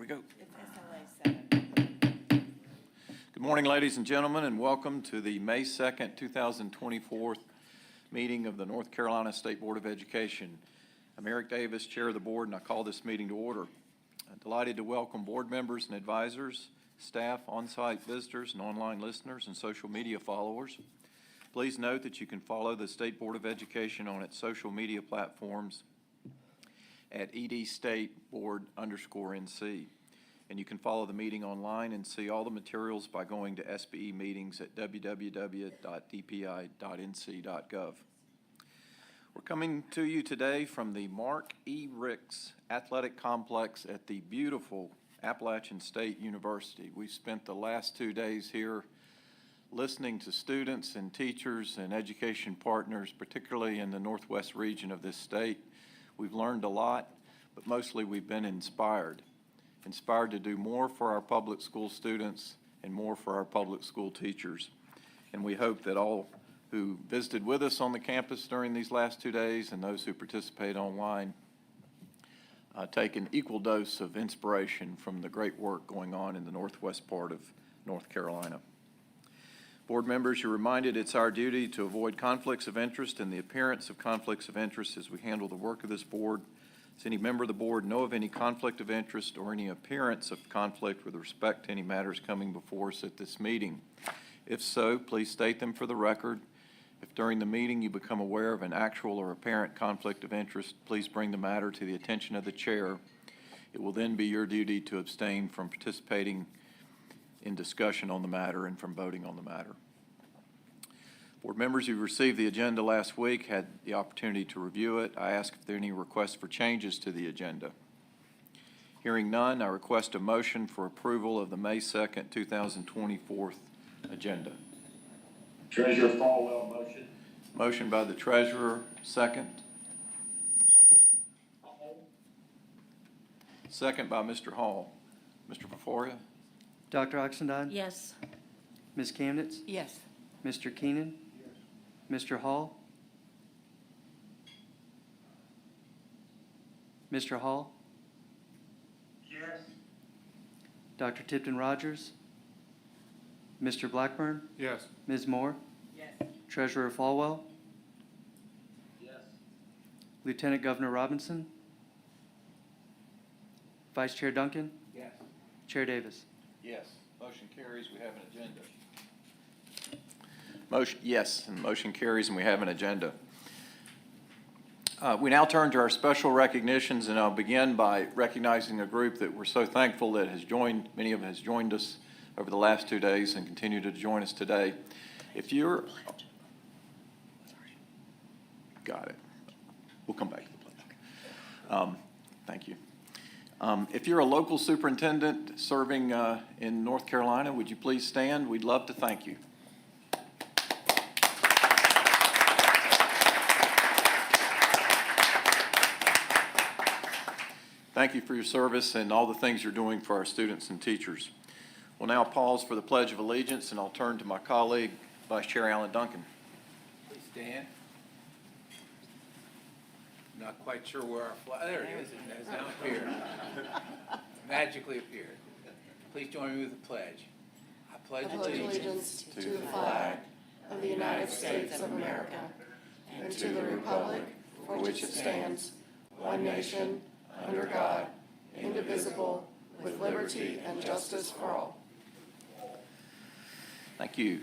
we go. It's SLA 7. Good morning, ladies and gentlemen, and welcome to the May 2nd, 2024 meeting of the North Carolina State Board of Education. I'm Eric Davis, Chair of the Board, and I call this meeting to order. I'm delighted to welcome board members and advisors, staff, on-site visitors, and online listeners and social media followers. Please note that you can follow the State Board of Education on its social media platforms at edstateboard_NC. And you can follow the meeting online and see all the materials by going to SBE meetings at www.dpi.nc.gov. We're coming to you today from the Mark E. Ricks Athletic Complex at the beautiful Appalachian State University. We've spent the last 2 days here listening to students and teachers and education partners, particularly in the northwest region of this state. We've learned a lot, but mostly we've been inspired to do more for our public school students and more for our public school teachers. And we hope that all who visited with us on the campus during these last 2 days and those who participate online take an equal dose of inspiration from the great work going on in the northwest part of North Carolina. Board members, you're reminded it's our duty to avoid conflicts of interest and the appearance of conflicts of interest as we handle the work of this board. Does any member of the board know of any conflict of interest or any appearance of conflict with respect to any matters coming before us at this meeting? If so, please state them for the record. If during the meeting you become aware of an actual or apparent conflict of interest, please bring the matter to the attention of the chair. It will then be your duty to abstain from participating in discussion on the matter and from voting on the matter. Board members, who received the agenda last week had the opportunity to review it. I ask if there are any requests for changes to the agenda. Hearing none, I request a motion for approval of the May 2nd, 2024 agenda. Treasurer Falwell, motion. Motion by the treasurer, second. Second by Mr. Hall. Mr. Paforia? Dr. Oxendine? Yes. Ms. Kamnitz? Yes. Mr. Keenan? Mr. Hall? Mr. Hall? Yes. Dr. Tipton Rogers? Mr. Blackburn? Yes. Ms. Moore? Yes. Treasurer Falwell? Yes. Lieutenant Governor Robinson? Vice Chair Duncan? Yes. Chair Davis? Yes. Motion carries. We have an agenda. Motion carries, and we have an agenda. We now turn to our special recognitions, and I'll begin by recognizing a group that we're so thankful that many of them has joined us over the last 2 days and continue to join us today. If you're, got it. We'll come back to the pledge. Thank you. If you're a local superintendent serving in North Carolina, would you please stand? We'd love to thank you. Thank you for your service and all the things you're doing for our students and teachers. We'll now pause for the Pledge of Allegiance, and I'll turn to my colleague, Vice Chair Alan Duncan. Please stand. Not quite sure where our flag, there it is, it has now appeared. Magically appeared. Please join me with the pledge. I pledge allegiance to the flag of the United States of America and to the republic for which it stands, one nation, under God, indivisible, with liberty and justice for all. Thank you.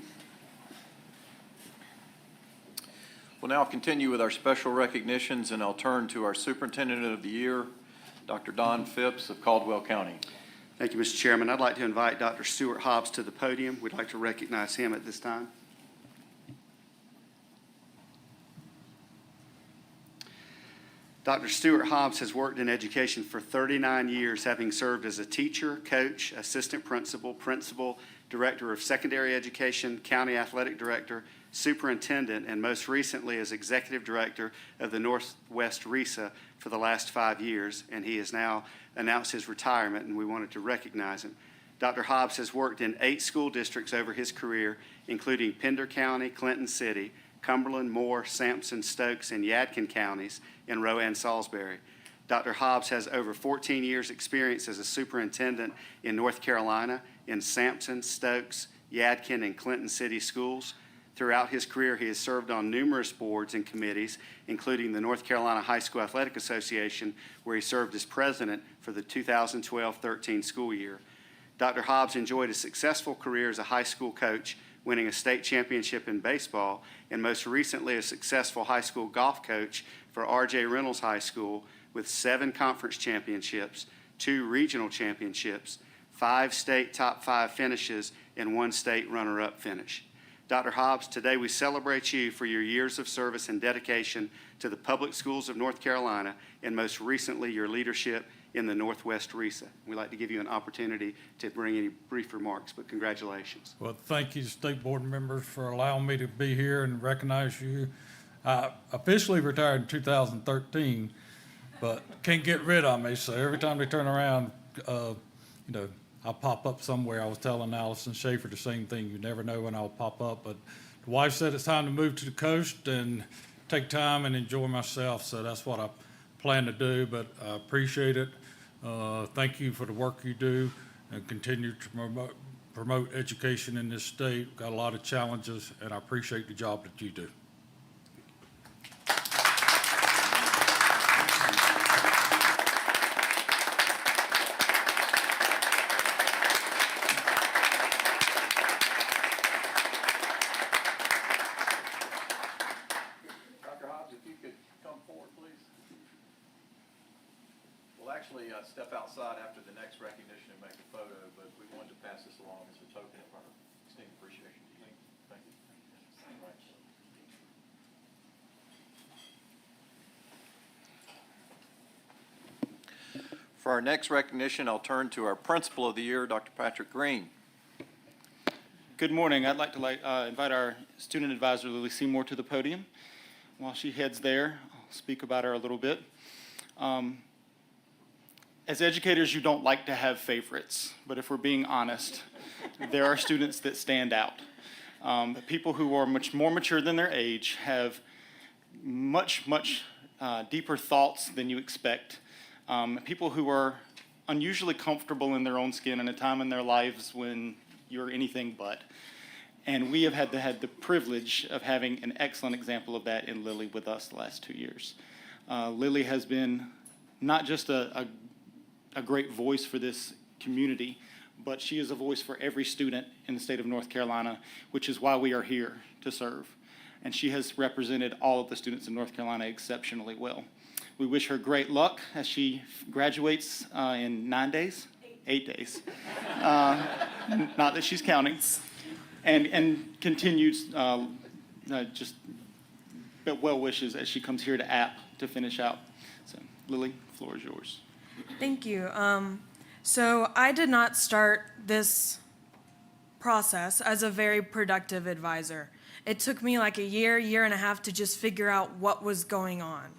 We'll now continue with our special recognitions, and I'll turn to our Superintendent of the Year, Dr. Don Phipps of Caldwell County. Thank you, Mr. Chairman. I'd like to invite Dr. Stuart Hobbs to the podium. We'd like to recognize him at this time. Dr. Stuart Hobbs has worked in education for 39 years, having served as a teacher, coach, assistant principal, director of secondary education, county athletic director, superintendent, and most recently as executive director of the Northwest RESA for the last 5 years, and he has now announced his retirement, and we wanted to recognize him. Dr. Hobbs has worked in 8 school districts over his career, including Pender County, Clinton City, Cumberland, Moore, Sampson, Stokes, and Yadkin counties in Rowan, Salisbury. Dr. Hobbs has over 14 years' experience as a superintendent in North Carolina in Sampson, Stokes, Yadkin, and Clinton City schools. Throughout his career, he has served on numerous boards and committees, including the North Carolina High School Athletic Association, where he served as president for the 2012-13 school year. Dr. Hobbs enjoyed a successful career as a high school coach, winning a state championship in baseball, and most recently a successful high school golf coach for R.J. Reynolds High School with 7 conference championships, 2 regional championships, 5 state top 5 finishes, and 1 state runner-up finish. Dr. Hobbs, today we celebrate you for your years of service and dedication to the public schools of North Carolina, and most recently your leadership in the Northwest RESA. We'd like to give you an opportunity to bring any brief remarks, but congratulations. Well, thank you, state board members, for allowing me to be here and recognize you. I officially retired in 2013, but can't get rid of me, so every time they turn around, I pop up somewhere. I was telling Allison Schaefer the same thing. You never know when I'll pop up, but the wife said it's time to move to the coast and take time and enjoy myself, so that's what I plan to do, but I appreciate it. Thank you for the work you do and continue to promote education in this state. We've got a lot of challenges, and I appreciate the job that you do. Dr. Hobbs, if you could come forward, please. We'll actually step outside after the next recognition and make a photo, but we wanted to pass this along as a token of our extended appreciation to you. Thank you. All right. For our next recognition, I'll turn to our Principal of the Year, Dr. Patrick Green. Good morning. I'd like to invite our student advisor, Lily Seymour, to the podium. While she heads there, I'll speak about her a little bit. As educators, you don't like to have favorites, but if we're being honest, there are students that stand out. People who are much more mature than their age have much deeper thoughts than you expect. People who are unusually comfortable in their own skin in a time in their lives when you're anything but. And we have had the privilege of having an excellent example of that in Lily with us the last 2 years. Lily has been not just a great voice for this community, but she is a voice for every student in the state of North Carolina, which is why we are here to serve. And she has represented all of the students in North Carolina exceptionally well. We wish her great luck as she graduates in 9 days? 8 days. Not that she's counting. And continues just well wishes as she comes here to App to finish out. So, Lily, the floor is yours. Thank you. So I did not start this process as a very productive advisor. It took me like a year and a half to just figure out what was going on.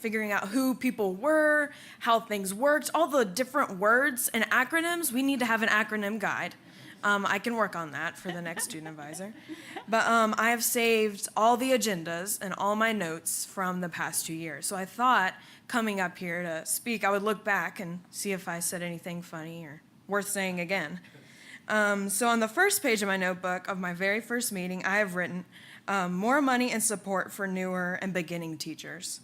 Figuring out who people were, how things worked, all the different words and acronyms. We need to have an acronym guide. I can work on that for the next student advisor. But I have saved all the agendas and all my notes from the past 2 years. So I thought coming up here to speak, I would look back and see if I said anything funny or worth saying again. So on the first page of my notebook of my very first meeting, I have written, more money and support for newer and beginning teachers.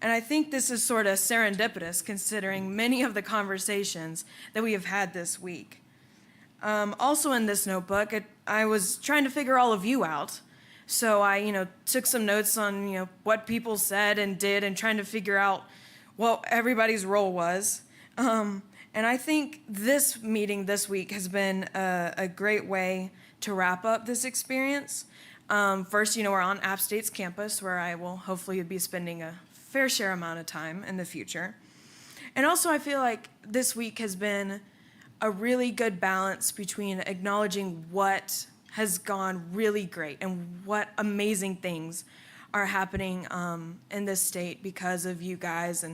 And I think this is sort of serendipitous considering many of the conversations that we have had this week. Also in this notebook, I was trying to figure all of you out. So I, took some notes on, what people said and did and trying to figure out what everybody's role was. And I think this meeting this week has been a great way to wrap up this experience. First, we're on App State's campus where I will hopefully be spending a fair share amount of time in the future. And also I feel like this week has been a really good balance between acknowledging what has gone really great and what amazing things are happening in this state because of you guys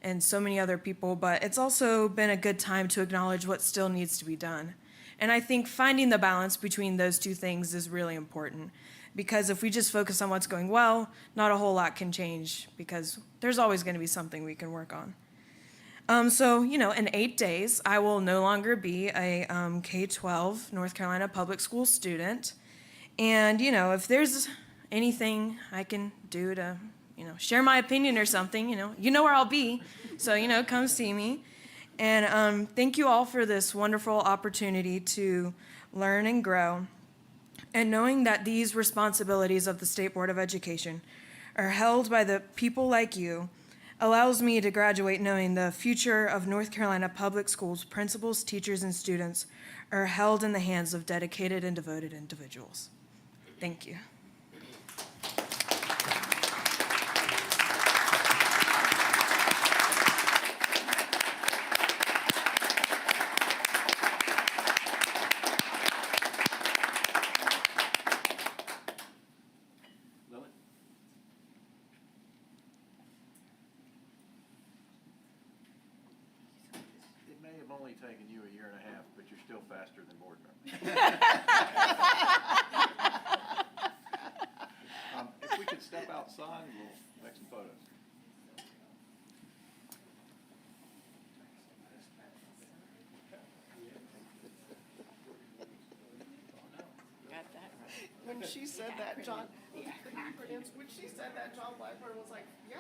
and so many other people, but it's also been a good time to acknowledge what still needs to be done. And I think finding the balance between those two things is really important, because if we just focus on what's going well, not a whole lot can change, because there's always going to be something we can work on. So, in 8 days, I will no longer be a K-12 North Carolina public school student. And, if there's anything I can do to, share my opinion or something, you know where I'll be. So, come see me. And thank you all for this wonderful opportunity to learn and grow. And knowing that these responsibilities of the State Board of Education are held by the people like you allows me to graduate knowing the future of North Carolina public schools, principals, teachers, and students are held in the hands of dedicated and devoted individuals. Thank you. Lily? It may have only taken you a year and a half, but you're still faster than board members. If we could step outside, we'll make some photos. Got that right. When she said that, John, when she said that, John Blackburn was like, yeah.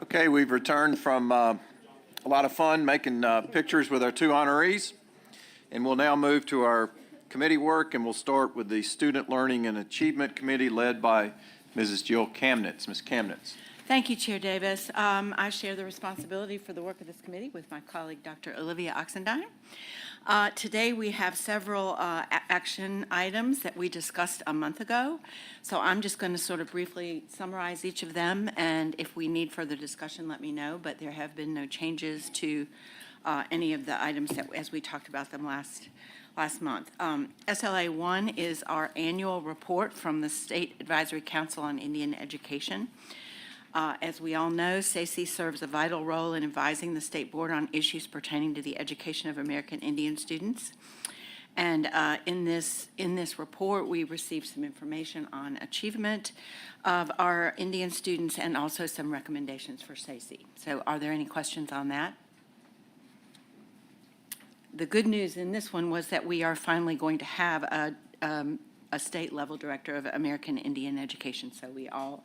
Okay, we've returned from a lot of fun making pictures with our two honorees, and we'll now move to our committee work, and we'll start with the Student Learning and Achievement Committee led by Mrs. Jill Kamnitz. Ms. Kamnitz. Thank you, Chair Davis. I share the responsibility for the work of this committee with my colleague, Dr. Olivia Oxendine. Today, we have several action items that we discussed a month ago. So I'm just going to sort of briefly summarize each of them, and if we need further discussion, let me know. But there have been no changes to any of the items that, as we talked about them last month. SLA 1 is our annual report from the State Advisory Council on Indian Education. As we all know, SACE serves a vital role in advising the State Board on issues pertaining to the education of American Indian students. And in this report, we received some information on achievement of our Indian students and also some recommendations for SACE. So are there any questions on that? The good news in this one was that we are finally going to have a state-level director of American Indian education, so we all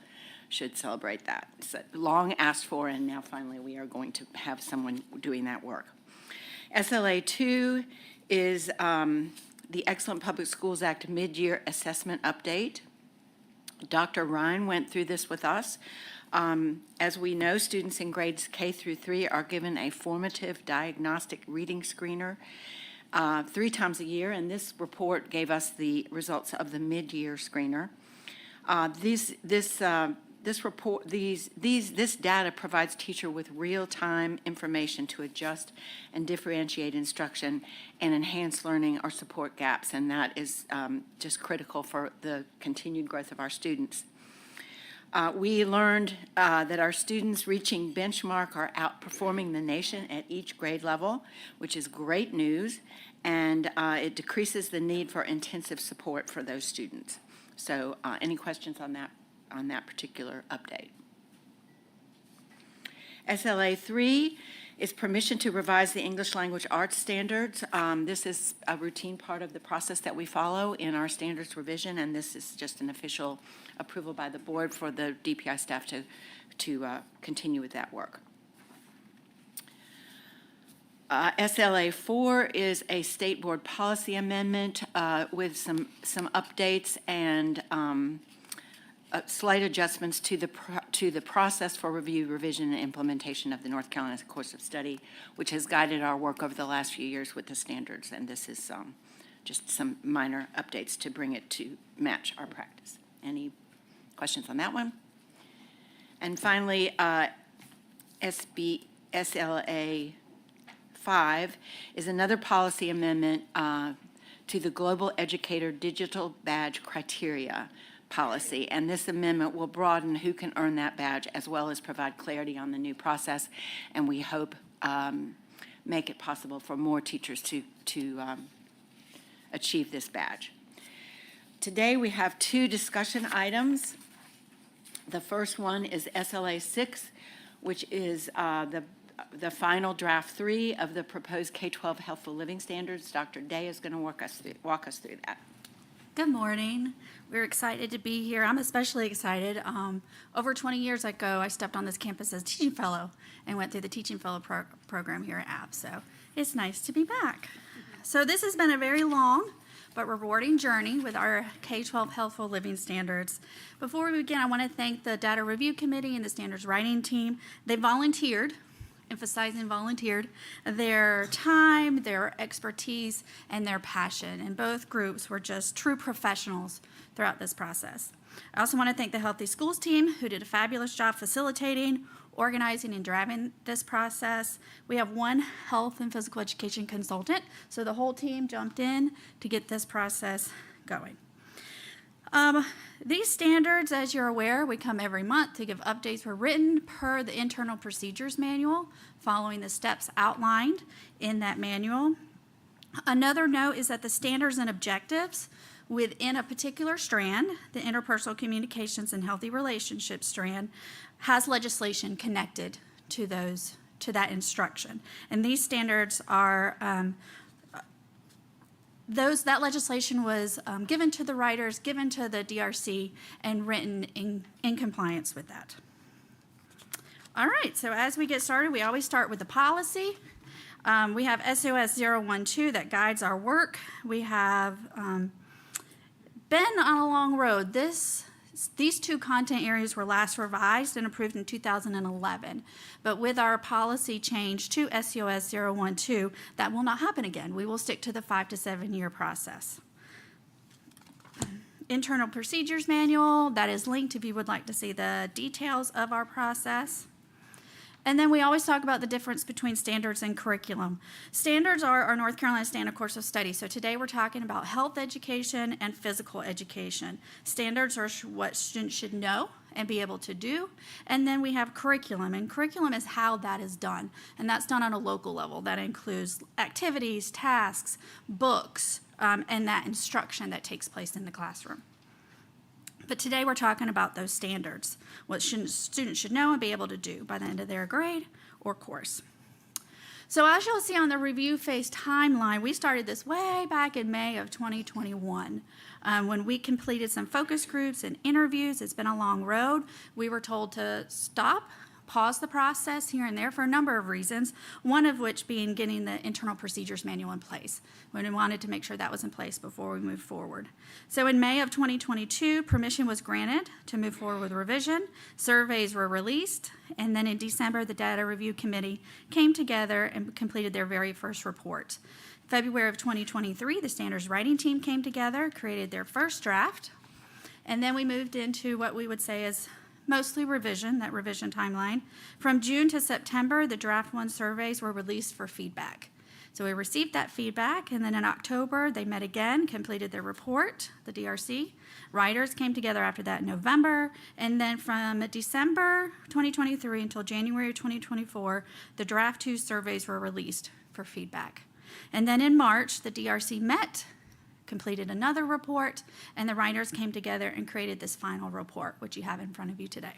should celebrate that. It's long asked for, and now finally we are going to have someone doing that work. SLA 2 is the Excellent Public Schools Act mid-year assessment update. Dr. Ryan went through this with us. As we know, students in grades K through 3 are given a formative diagnostic reading screener 3 times a year, and this report gave us the results of the mid-year screener. This data provides teacher with real-time information to adjust and differentiate instruction and enhance learning or support gaps, and that is just critical for the continued growth of our students. We learned that our students reaching benchmark are outperforming the nation at each grade level, which is great news, and it decreases the need for intensive support for those students. So any questions on that particular update? SLA 3 is permission to revise the English language arts standards. This is a routine part of the process that we follow in our standards revision, and this is just an official approval by the board for the DPI staff to continue with that work. SLA 4 is a state board policy amendment with some updates and slight adjustments to the process for review, revision, and implementation of the North Carolina Course of Study, which has guided our work over the last few years with the standards. And this is just some minor updates to bring it to match our practice. Any questions on that one? And finally, SLA 5 is another policy amendment to the Global Educator Digital Badge Criteria policy, and this amendment will broaden who can earn that badge as well as provide clarity on the new process, and we hope make it possible for more teachers to achieve this badge. Today we have 2 discussion items. The first one is SLA 6, which is the final draft 3 of the proposed K-12 Healthful Living Standards. Dr. Day is going to walk us through that. Good morning. We're excited to be here. I'm especially excited. Over 20 years ago, I stepped on this campus as teaching fellow and went through the teaching fellow program here at App. So it's nice to be back. So this has been a very long but rewarding journey with our K-12 Healthful Living Standards. Before we begin, I want to thank the Data Review Committee and the Standards Writing Team. They volunteered, emphasizing volunteered, their time, their expertise, and their passion. And both groups were just true professionals throughout this process. I also want to thank the Healthy Schools team, who did a fabulous job facilitating, organizing, and driving this process. We have one health and physical education consultant, so the whole team jumped in to get this process going. These standards, as you're aware, we come every month to give updates. Were written per the internal procedures manual, following the steps outlined in that manual. Another note is that the standards and objectives within a particular strand, the interpersonal communications and healthy relationships strand, has legislation connected to that instruction. And these standards are that legislation was given to the writers, given to the DRC, and written in compliance with that. All right, so as we get started, we always start with the policy. We have SOS 012 that guides our work. We have been on a long road. These two content areas were last revised and approved in 2011. But with our policy change to SOS 012, that will not happen again. We will stick to the 5 to 7 year process. Internal procedures manual, that is linked if you would like to see the details of our process. And then we always talk about the difference between standards and curriculum. Standards are our North Carolina Standard Course of Study. So today we're talking about health education and physical education. Standards are what students should know and be able to do. And then we have curriculum, and curriculum is how that is done. And that's done on a local level. That includes activities, tasks, books, and that instruction that takes place in the classroom. But today we're talking about those standards, what students should know and be able to do by the end of their grade or course. So as you'll see on the review phase timeline, we started this way back in May of 2021. When we completed some focus groups and interviews, it's been a long road. We were told to stop, pause the process here and there for a number of reasons, one of which being getting the internal procedures manual in place. We wanted to make sure that was in place before we moved forward. So in May of 2022, permission was granted to move forward with revision, surveys were released, and then in December, the Data Review Committee came together and completed their very first report. February of 2023, the standards writing team came together, created their first draft, and then we moved into what we would say is mostly revision, that revision timeline. From June to September, the draft 1 surveys were released for feedback. So we received that feedback, and then in October, they met again, completed their report, the DRC. Writers came together after that in November, and then from December 2023 until January 2024, the draft 2 surveys were released for feedback. And then in March, the DRC met, completed another report, and the writers came together and created this final report, which you have in front of you today.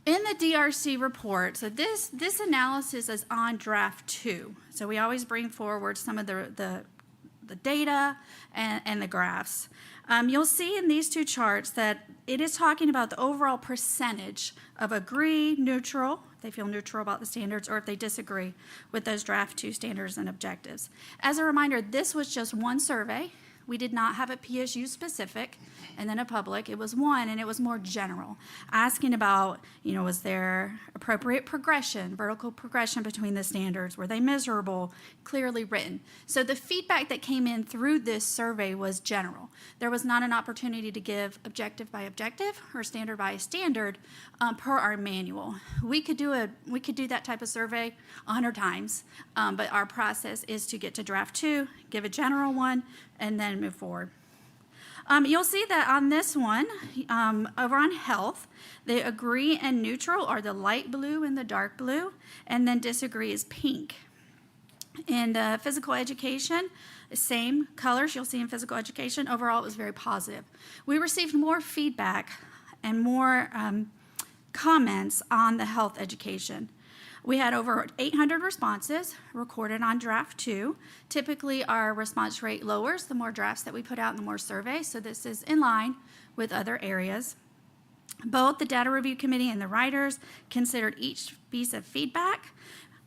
In the DRC report, so this analysis is on draft 2. So we always bring forward some of the data and the graphs. You'll see in these 2 charts that it is talking about the overall percentage of agree, neutral, if they feel neutral about the standards, or if they disagree with those draft 2 standards and objectives. As a reminder, this was just one survey. We did not have a PSU specific and then a public. It was one, and it was more general, asking about, was there appropriate progression, vertical progression between the standards? Were they measurable, clearly written? So the feedback that came in through this survey was general. There was not an opportunity to give objective by objective or standard by standard per our manual. We could do that type of survey 100 times, but our process is to get to draft 2, give a general one, and then move forward. You'll see that on this one, over on health, the agree and neutral are the light blue and the dark blue, and then disagree is pink. In physical education, same colors you'll see in physical education. Overall, it was very positive. We received more feedback and more comments on the health education. We had over 800 responses recorded on draft 2. Typically, our response rate lowers the more drafts that we put out and the more surveys, so this is in line with other areas. Both the Data Review Committee and the writers considered each piece of feedback.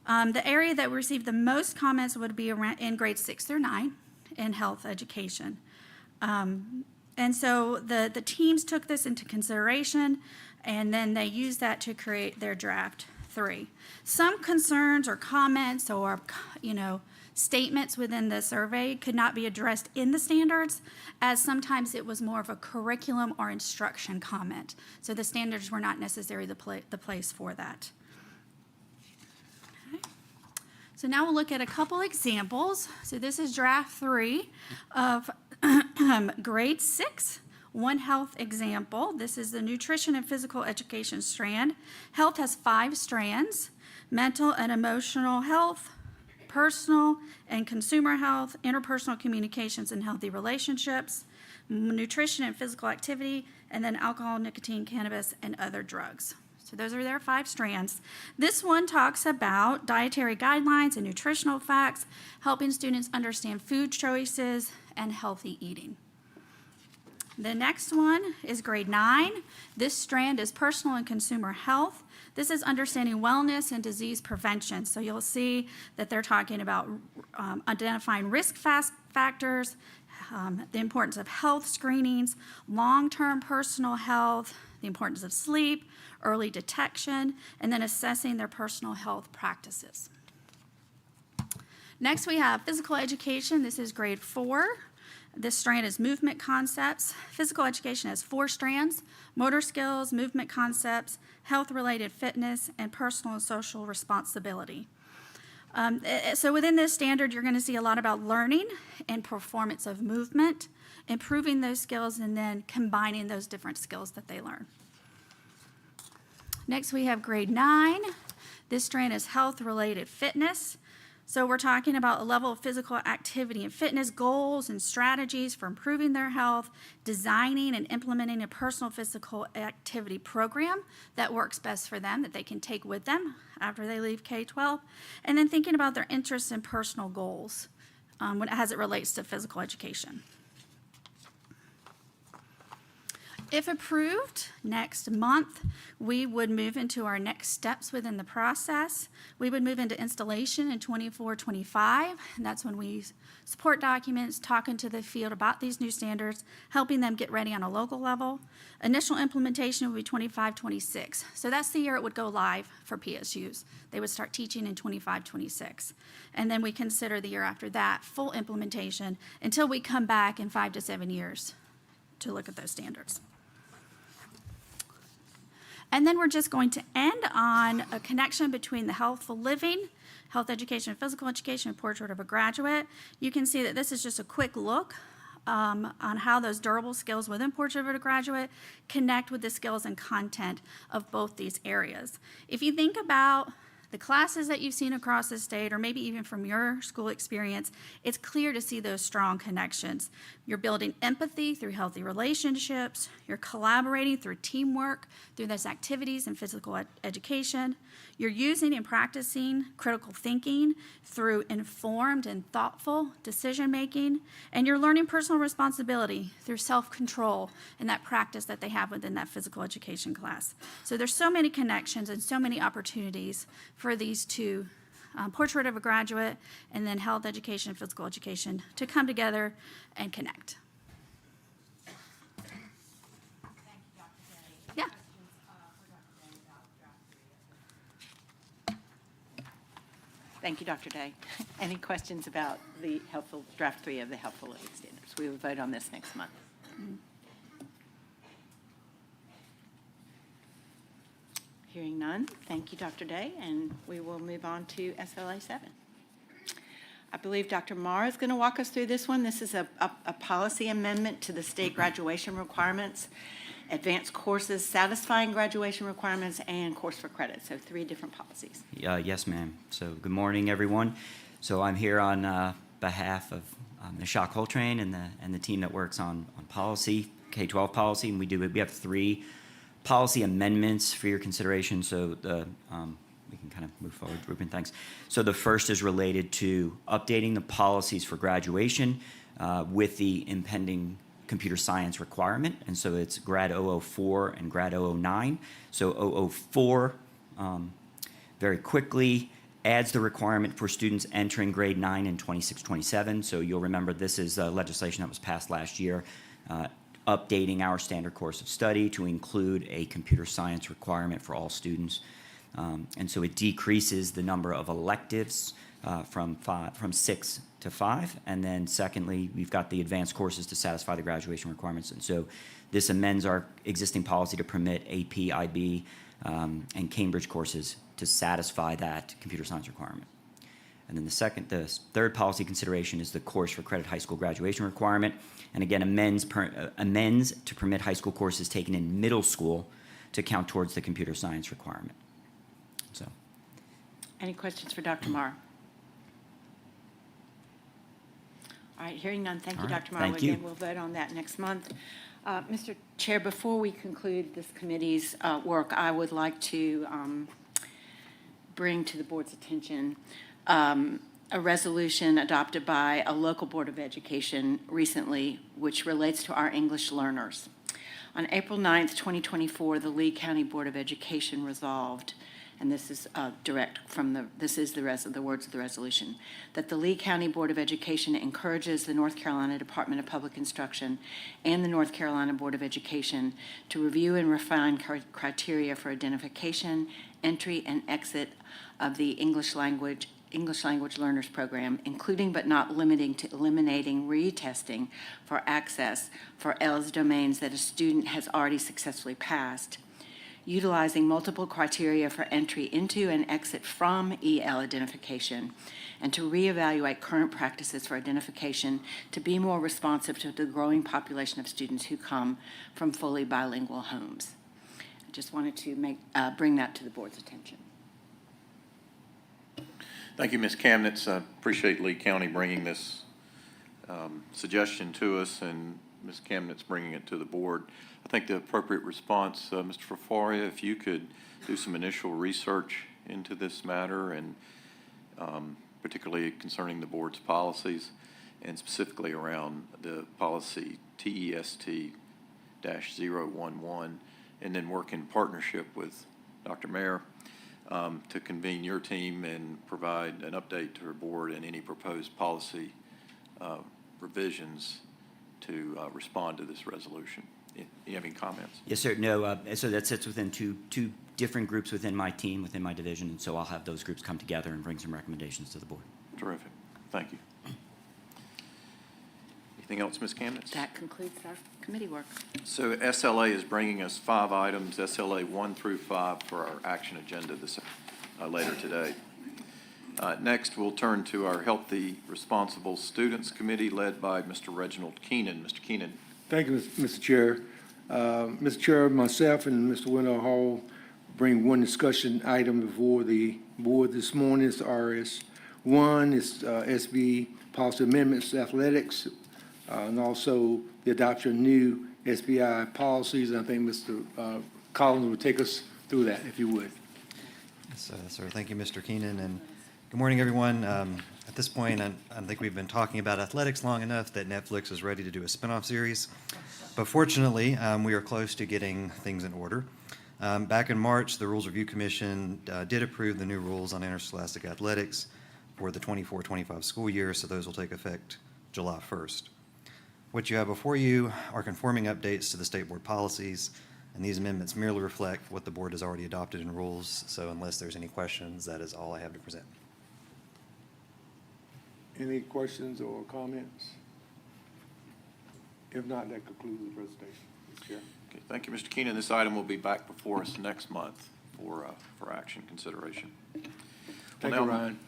The area that received the most comments would be around in grades 6 through 9 in health education. And so the teams took this into consideration, and then they used that to create their draft 3. Some concerns or comments or, statements within the survey could not be addressed in the standards, as sometimes it was more of a curriculum or instruction comment. So the standards were not necessarily the place for that. Okay. So now we'll look at a couple examples. So this is draft 3 of grade 6. One health example. This is the nutrition and physical education strand. Health has 5 strands: mental and emotional health, personal and consumer health, interpersonal communications and healthy relationships, nutrition and physical activity, and then alcohol, nicotine, cannabis, and other drugs. So those are their 5 strands. This one talks about dietary guidelines and nutritional facts, helping students understand food choices and healthy eating. The next one is grade 9. This strand is personal and consumer health. This is understanding wellness and disease prevention. So you'll see that they're talking about identifying risk factors, the importance of health screenings, long-term personal health, the importance of sleep, early detection, and then assessing their personal health practices. Next, we have physical education. This is grade 4. This strand is movement concepts. Physical education has 4 strands: motor skills, movement concepts, health-related fitness, and personal and social responsibility. So within this standard, you're going to see a lot about learning and performance of movement, improving those skills, and then combining those different skills that they learn. Next, we have grade 9. This strand is health-related fitness. So we're talking about a level of physical activity and fitness goals and strategies for improving their health, designing and implementing a personal physical activity program that works best for them, that they can take with them after they leave K-12, and then thinking about their interests and personal goals as it relates to physical education. If approved, next month, we would move into our next steps within the process. We would move into installation in 24-25, and that's when we support documents, talking to the field about these new standards, helping them get ready on a local level. Initial implementation would be 25-26. So that's the year it would go live for PSUs. They would start teaching in 25-26. And then we consider the year after that full implementation until we come back in 5 to 7 years to look at those standards. And then we're just going to end on a connection between the healthful living, health education, physical education, and portrait of a graduate. You can see that this is just a quick look on how those durable skills within portrait of a graduate connect with the skills and content of both these areas. If you think about the classes that you've seen across the state, or maybe even from your school experience, it's clear to see those strong connections. You're building empathy through healthy relationships. You're collaborating through teamwork, through those activities and physical education. You're using and practicing critical thinking through informed and thoughtful decision-making. And you're learning personal responsibility through self-control and that practice that they have within that physical education class. So there's so many connections and so many opportunities for these two, portrait of a graduate and then health education and physical education, to come together and connect. Yeah. Thank you, Dr. Day. Any questions about the helpful, draft 3 of the helpful living standards? We will vote on this next month. Hearing none, thank you, Dr. Day, and we will move on to SLA 7. I believe Dr. Marr is going to walk us through this one. This is a policy amendment to the state graduation requirements, advanced courses satisfying graduation requirements, and course for credit. So 3 different policies. Yes, ma'am. So good morning, everyone. So I'm here on behalf of Michelle Coltrane and the team that works on policy, K-12 policy, and we have 3 policy amendments for your consideration. So we can kind of move forward, Ruben, thanks. So the first is related to updating the policies for graduation with the impending computer science requirement. And so it's grad 004 and grad 009. So 004, very quickly, adds the requirement for students entering grade 9 in 26-27. So you'll remember this is legislation that was passed last year, updating our standard course of study to include a computer science requirement for all students. And so it decreases the number of electives from 6 to 5. And then secondly, we've got the advanced courses to satisfy the graduation requirements. And so this amends our existing policy to permit AP, IB, and Cambridge courses to satisfy that computer science requirement. And then the third policy consideration is the course for credit high school graduation requirement. And again, amends to permit high school courses taken in middle school to count towards the computer science requirement. So, Any questions for Dr. Marr? All right, hearing none, thank you, All right, Dr. Marr. thank you. Again, we'll vote on that next month. Mr. Chair, before we conclude this committee's work, I would like to bring to the board's attention a resolution adopted by a local Board of Education recently, which relates to our English learners. On April 9th, 2024, the Lee County Board of Education resolved, and this is direct from the words of the resolution, that the Lee County Board of Education encourages the North Carolina Department of Public Instruction and the North Carolina Board of Education to review and refine criteria for identification, entry, and exit of the English language learners program, including but not limiting to eliminating retesting for access for ELS domains that a student has already successfully passed, utilizing multiple criteria for entry into and exit from EL identification, and to reevaluate current practices for identification to be more responsive to the growing population of students who come from fully bilingual homes. I just wanted to bring that to the board's attention. Thank you, Ms. Kamnitz. I appreciate Lee County bringing this suggestion to us and Ms. Kamnitz bringing it to the board. I think the appropriate response, Mr. Fafaria, if you could do some initial research into this matter and particularly concerning the board's policies and specifically around the policy TEST-011, and then work in partnership with Dr. Mayer to convene your team and provide an update to our board and any proposed policy revisions to respond to this resolution. You have any comments? Yes, sir. No, so that sits within two different groups within my team, within my division, and so I'll have those groups come together and bring some recommendations to the board. Terrific. Thank you. Anything else, Ms. Kamnitz? That concludes our committee work. So SLA is bringing us 5 items, SLA 1 through 5, for our action agenda this later today. Next, we'll turn to our Healthy Responsible Students Committee led by Mr. Reginald Keenan. Mr. Keenan. Thank you, Mr. Chair. Mr. Chair, myself and Mr. Wendell Hall bring one discussion item before the board this morning. It's RS1, it's SB policy amendments, athletics, and also the adoption of new SBI policies. And I think Mr. Collins will take us through that, if you would. Yes, sir. Thank you, Mr. Keenan, and good morning, everyone. At this point, I think we've been talking about athletics long enough that Netflix is ready to do a spinoff series. But fortunately, we are close to getting things in order. Back in March, the Rules Review Commission did approve the new rules on interscholastic athletics for the 24-25 school year, so those will take effect July 1st. What you have before you are conforming updates to the state board policies, and these amendments merely reflect what the board has already adopted in rules, so unless there's any questions, that is all I have to present. Any questions or comments? If not, that concludes the presentation, Mr. Chair. Okay, thank you, Mr. Keenan. This item will be back before us next month for action consideration. Thank you, Ryan.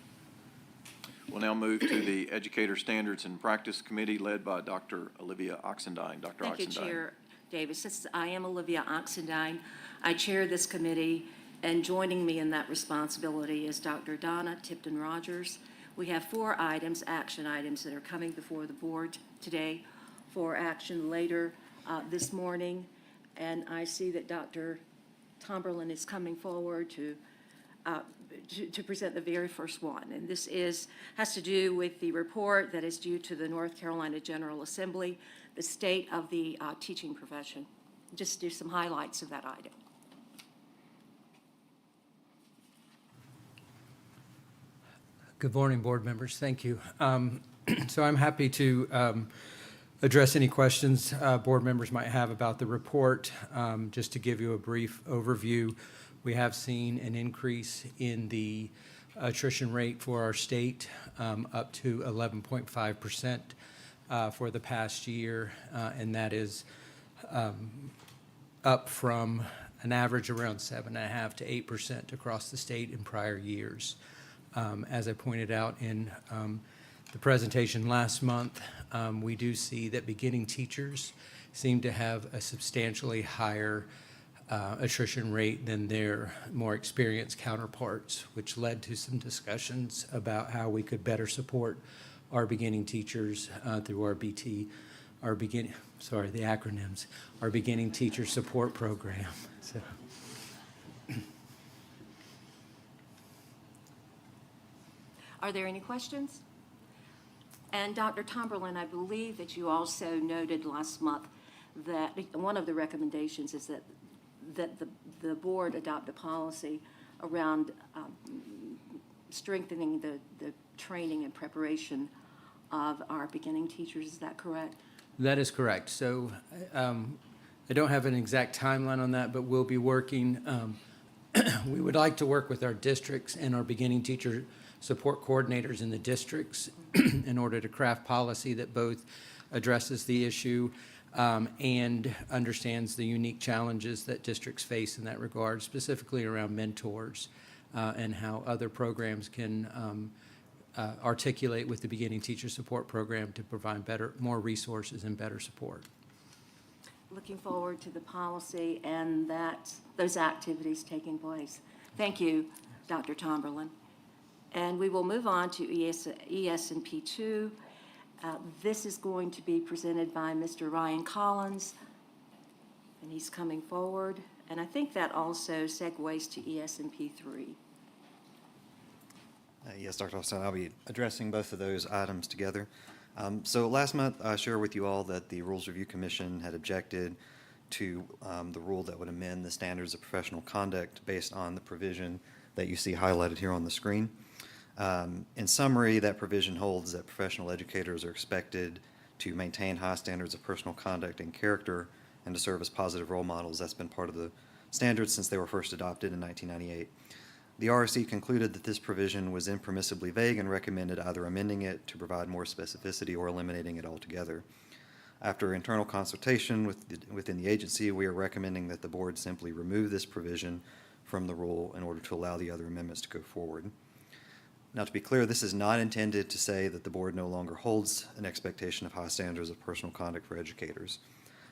We'll now move to the Educator Standards and Practice Committee led by Dr. Olivia Oxendine. Dr. Oxendine. Thank you, Chair Davis. I am Olivia Oxendine. I chair this committee, and joining me in that responsibility is Dr. Donna Tipton-Rogers. We have 4 items, action items, that are coming before the board today for action later this morning. And I see that Dr. Tomberlin is coming forward to present the very first one. And this has to do with the report that is due to the North Carolina General Assembly, the state of the teaching profession. Just do some highlights of that item. Good morning, board members. Thank you. So I'm happy to address any questions board members might have about the report. Just to give you a brief overview, we have seen an increase in the attrition rate for our state up to 11.5% for the past year, and that is up from an average around 7.5% to 8% across the state in prior years. As I pointed out in the presentation last month, we do see that beginning teachers seem to have a substantially higher attrition rate than their more experienced counterparts, which led to some discussions about how we could better support our beginning teachers through our the acronyms, our Beginning Teacher Support Program. Are there any questions? And Dr. Tomberlin, I believe that you also noted last month that one of the recommendations is that the board adopt a policy around strengthening the training and preparation of our beginning teachers. Is that correct? That is correct. So I don't have an exact timeline on that, but we'll be working. We would like to work with our districts and our beginning teacher support coordinators in the districts in order to craft policy that both addresses the issue and understands the unique challenges that districts face in that regard, specifically around mentors and how other programs can articulate with the beginning teacher support program to provide more resources and better support. Looking forward to the policy and those activities taking place. Thank you, Dr. Tomberlin. And we will move on to ES&P 2. This is going to be presented by Mr. Ryan Collins, and he's coming forward. And I think that also segues to ES&P 3. Yes, Dr. Austin, I'll be addressing both of those items together. So last month, I shared with you all that the Rules Review Commission had objected to the rule that would amend the standards of professional conduct based on the provision that you see highlighted here on the screen. In summary, that provision holds that professional educators are expected to maintain high standards of personal conduct and character and to serve as positive role models. That's been part of the standards since they were first adopted in 1998. The RRC concluded that this provision was impermissibly vague and recommended either amending it to provide more specificity or eliminating it altogether. After internal consultation within the agency, we are recommending that the board simply remove this provision from the rule in order to allow the other amendments to go forward. Now, to be clear, this is not intended to say that the board no longer holds an expectation of high standards of personal conduct for educators.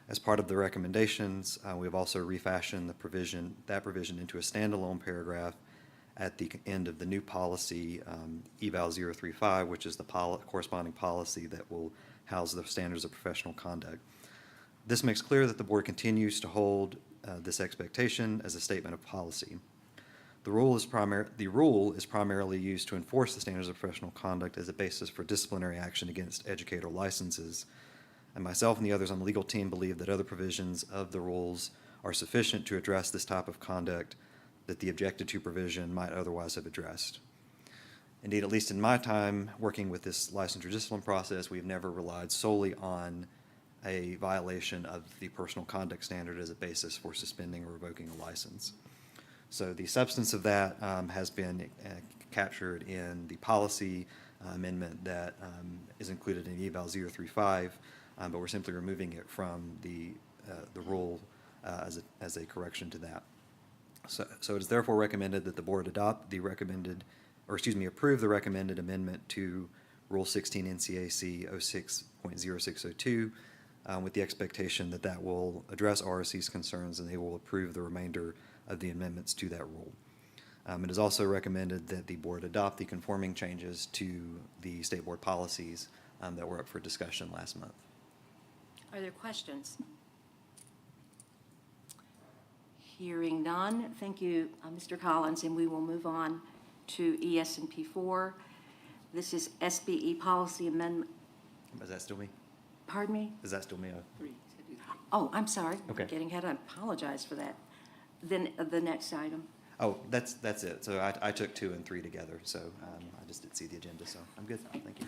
As part of the recommendations, we have also refashioned that provision into a standalone paragraph at the end of the new policy, Eval 035, which is the corresponding policy that will house the standards of professional conduct. This makes clear that the board continues to hold this expectation as a statement of policy. The rule is primarily used to enforce the standards of professional conduct as a basis for disciplinary action against educator licenses. And myself and the others on the legal team believe that other provisions of the rules are sufficient to address this type of conduct that the objected to provision might otherwise have addressed. Indeed, at least in my time working with this licensure discipline process, we've never relied solely on a violation of the personal conduct standard as a basis for suspending or revoking a license. So the substance of that has been captured in the policy amendment that is included in Eval 035, but we're simply removing it from the rule as a correction to that. So it is therefore recommended that the board approve the recommended amendment to Rule 16 NCAC 06.0602 with the expectation that that will address RRC's concerns and they will approve the remainder of the amendments to that rule. It is also recommended that the board adopt the conforming changes to the state board policies that were up for discussion last month. Are there questions? Hearing none, thank you, Mr. Collins, and we will move on to ES&P 4. This is SBE policy amendment. Is that still me? Pardon me? Is that still me? Oh, I'm sorry. Okay. Getting ahead, I apologize for that. Then the next item. Oh, that's it. So I took 2 and 3 together, so I just didn't see the agenda, so I'm good. Thank you.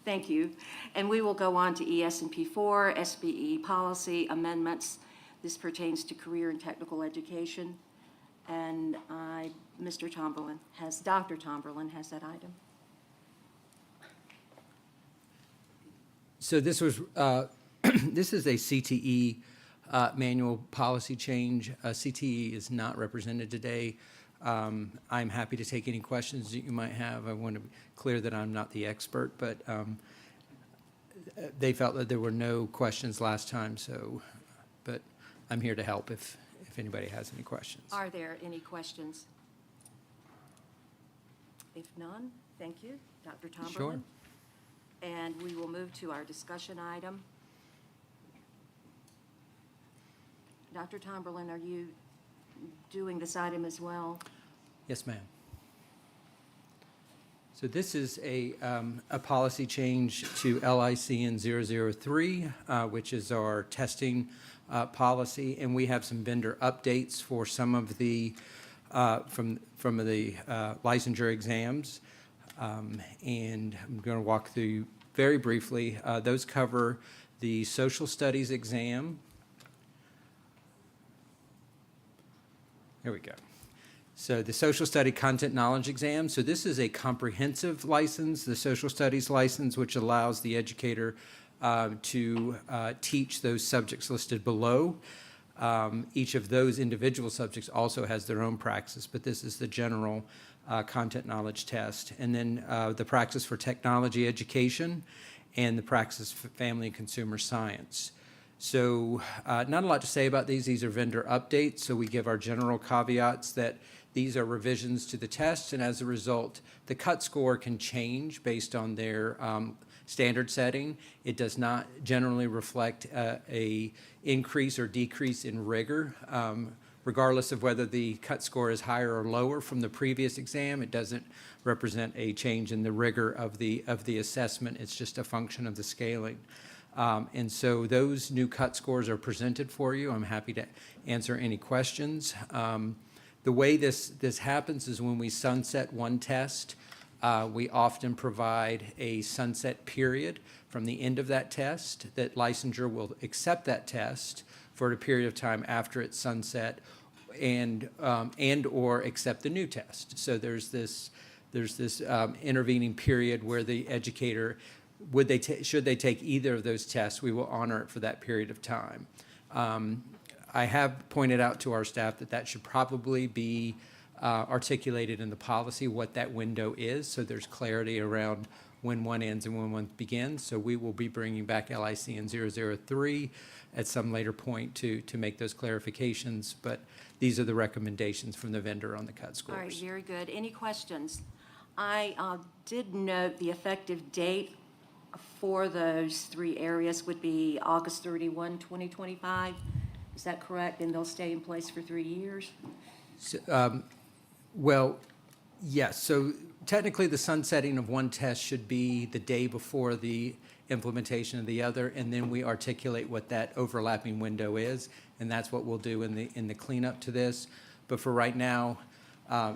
Thank you. And we will go on to ES&P 4, SBE policy amendments. This pertains to career and technical education. And Dr. Tomberlin has that item. So this was, this is a CTE manual policy change. CTE is not represented today. I'm happy to take any questions that you might have. I want to be clear that I'm not the expert, but they felt that there were no questions last time, so, but I'm here to help if anybody has any questions. Are there any questions? If none, thank you, Dr. Tomberlin. Sure. And we will move to our discussion item. Dr. Tomberlin, are you doing this item as well? Yes, ma'am. So this is a policy change to LICN 003, which is our testing policy, and we have some vendor updates for some of the from the licensure exams, and I'm going to walk through very briefly. Those cover the social studies exam. There we go. So the social study content knowledge exam. So this is a comprehensive license, the social studies license, which allows the educator to teach those subjects listed below. Each of those individual subjects also has their own praxis, but this is the general content knowledge test. And then the praxis for technology education and the praxis for family and consumer science. So not a lot to say about these. These are vendor updates, so we give our general caveats that these are revisions to the test, and as a result, the cut score can change based on their standard setting. It does not generally reflect a increase or decrease in rigor. Regardless of whether the cut score is higher or lower from the previous exam, it doesn't represent a change in the rigor of the assessment. It's just a function of the scaling. And so those new cut scores are presented for you. I'm happy to answer any questions. The way this happens is when we sunset one test, we often provide a sunset period from the end of that test that licensure will accept that test for a period of time after it's sunset and or accept the new test. So there's this intervening period where the educator, should they take either of those tests, we will honor it for that period of time. I have pointed out to our staff that should probably be articulated in the policy what that window is, so there's clarity around when one ends and when one begins. So we will be bringing back LICN 003 at some later point to make those clarifications, but these are the recommendations from the vendor on the cut scores. All right, very good. Any questions? I did note the effective date for those three areas would be August 31, 2025. Is that correct? And they'll stay in place for 3 years? So, well, yes. So technically, the sunsetting of one test should be the day before the implementation of the other, and then we articulate what that overlapping window is, and that's what we'll do in the cleanup to this. But for right now,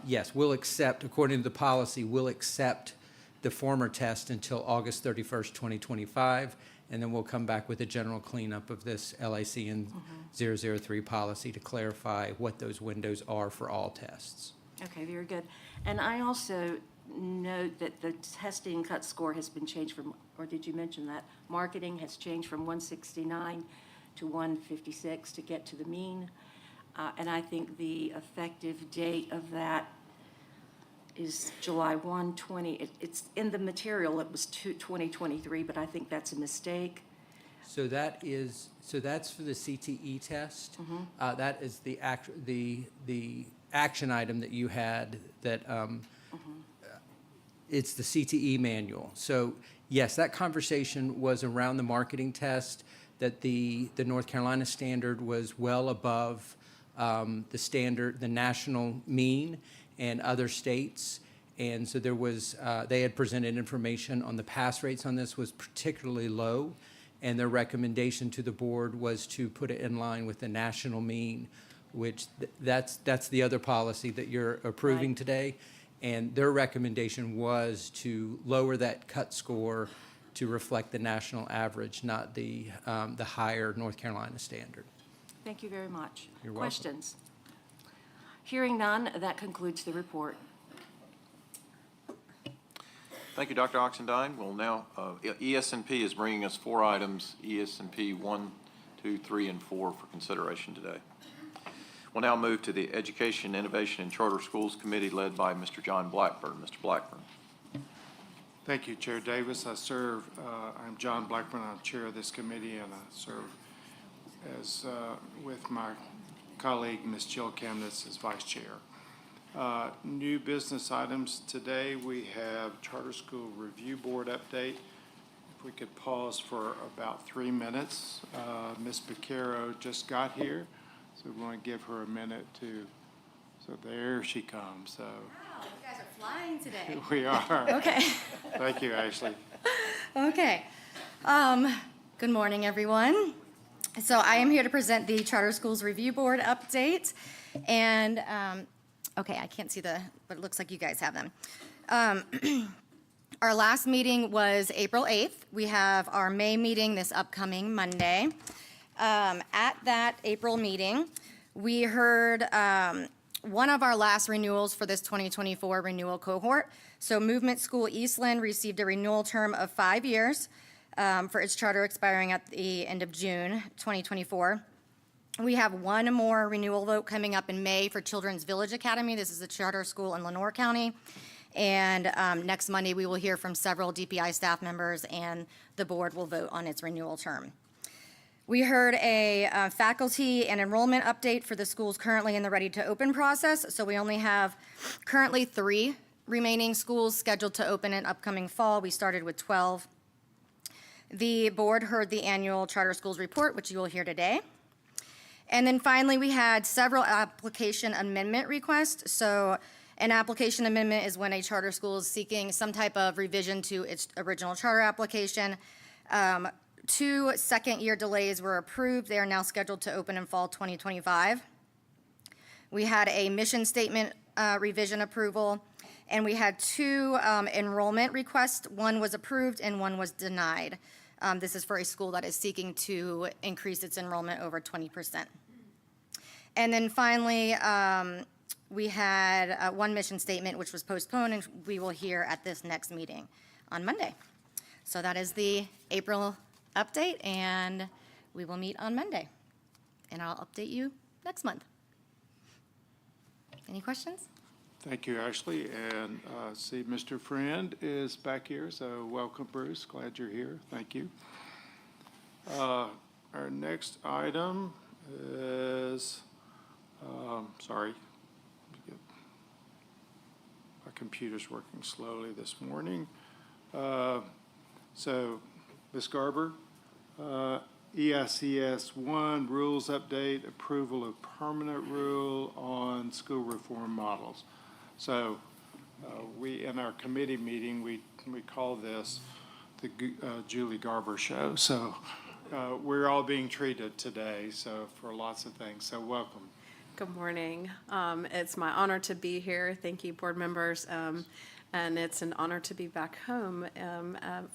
yes, we'll accept, according to the policy, we'll accept the former test until August 31st, 2025, and then we'll come back with a general cleanup of this LICN 003 policy to clarify what those windows are for all tests. Okay, very good. And I also note that the testing cut score has been changed from, or did you mention that? Marketing has changed from 169 to 156 to get to the mean. And I think the effective date of that is July 1, 20. It's in the material, it was 2023, but I think that's a mistake. So that's for the CTE test. That is the action item that you had that it's the CTE manual. So yes, that conversation was around the marketing test, that the North Carolina standard was well above the standard, the national mean, and other states. And so there was, they had presented information on the pass rates on this was particularly low, and their recommendation to the board was to put it in line with the national mean, which that's the other policy that you're approving Right. today. And their recommendation was to lower that cut score to reflect the national average, not the higher North Carolina standard. Thank you very much. You're welcome. Questions? Hearing none, that concludes the report. Thank you, Dr. Oxendine. Well, now, ES&P is bringing us 4 items, ES&P 1, 2, 3, and 4 for consideration today. We'll now move to the Education, Innovation, and Charter Schools Committee led by Mr. John Blackburn. Mr. Blackburn. Thank you, Chair Davis. I'm John Blackburn. I'm chair of this committee, and I serve as with my colleague, Ms. Jill Kamnitz, as vice chair. New business items today, we have Charter School Review Board update. If we could pause for about 3 minutes. Ms. Beccaro just got here, so we want to give her a minute to, so there she comes. So. You guys are flying today. We are. Okay. Thank you, Ashley. Okay. Good morning, everyone. So I am here to present the Charter Schools Review Board update. And, okay, I can't see but it looks like you guys have them. Our last meeting was April 8th. We have our May meeting this upcoming Monday. At that April meeting, we heard one of our last renewals for this 2024 renewal cohort. So Movement School Eastland received a renewal term of 5 years for its charter expiring at the end of June 2024. We have one more renewal vote coming up in May for Children's Village Academy. This is a charter school in Lenore County. And next Monday, we will hear from several DPI staff members, and the board will vote on its renewal term. We heard a faculty and enrollment update for the schools currently in the Ready to Open process. So we only have currently 3 remaining schools scheduled to open in upcoming fall. We started with 12. The board heard the annual charter schools report, which you will hear today. And then finally, we had several application amendment requests. So an application amendment is when a charter school is seeking some type of revision to its original charter application. 2 second-year delays were approved. They are now scheduled to open in fall 2025. We had a mission statement revision approval, and we had 2 enrollment requests. One was approved and one was denied. This is for a school that is seeking to increase its enrollment over 20%. And then finally, we had 1 mission statement, which was postponed, and we will hear at this next meeting on Monday. So that is the April update, and we will meet on Monday. And I'll update you next month. Any questions? Thank you, Ashley. And see, Mr. Friend is back here, so welcome, Bruce. Glad you're here. Thank you. Our next item is, sorry, my computer's working slowly this morning. So, Ms. Garber, EICS 1 rules update, approval of permanent rule on school reform models. So we, in our committee meeting, we call this the Julie Garber Show. So we're all being treated today, so for lots of things. So welcome. Good morning. It's my honor to be here. Thank you, board members. And it's an honor to be back home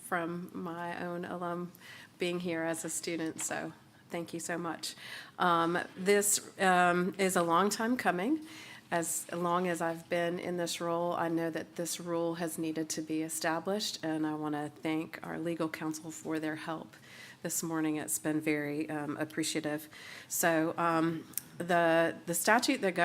from my own alum being here as a student. So thank you so much. This is a long time coming. As long as I've been in this role, I know that this rule has needed to be established, and I want to thank our legal counsel for their help this morning. It's been very appreciative. So the statute that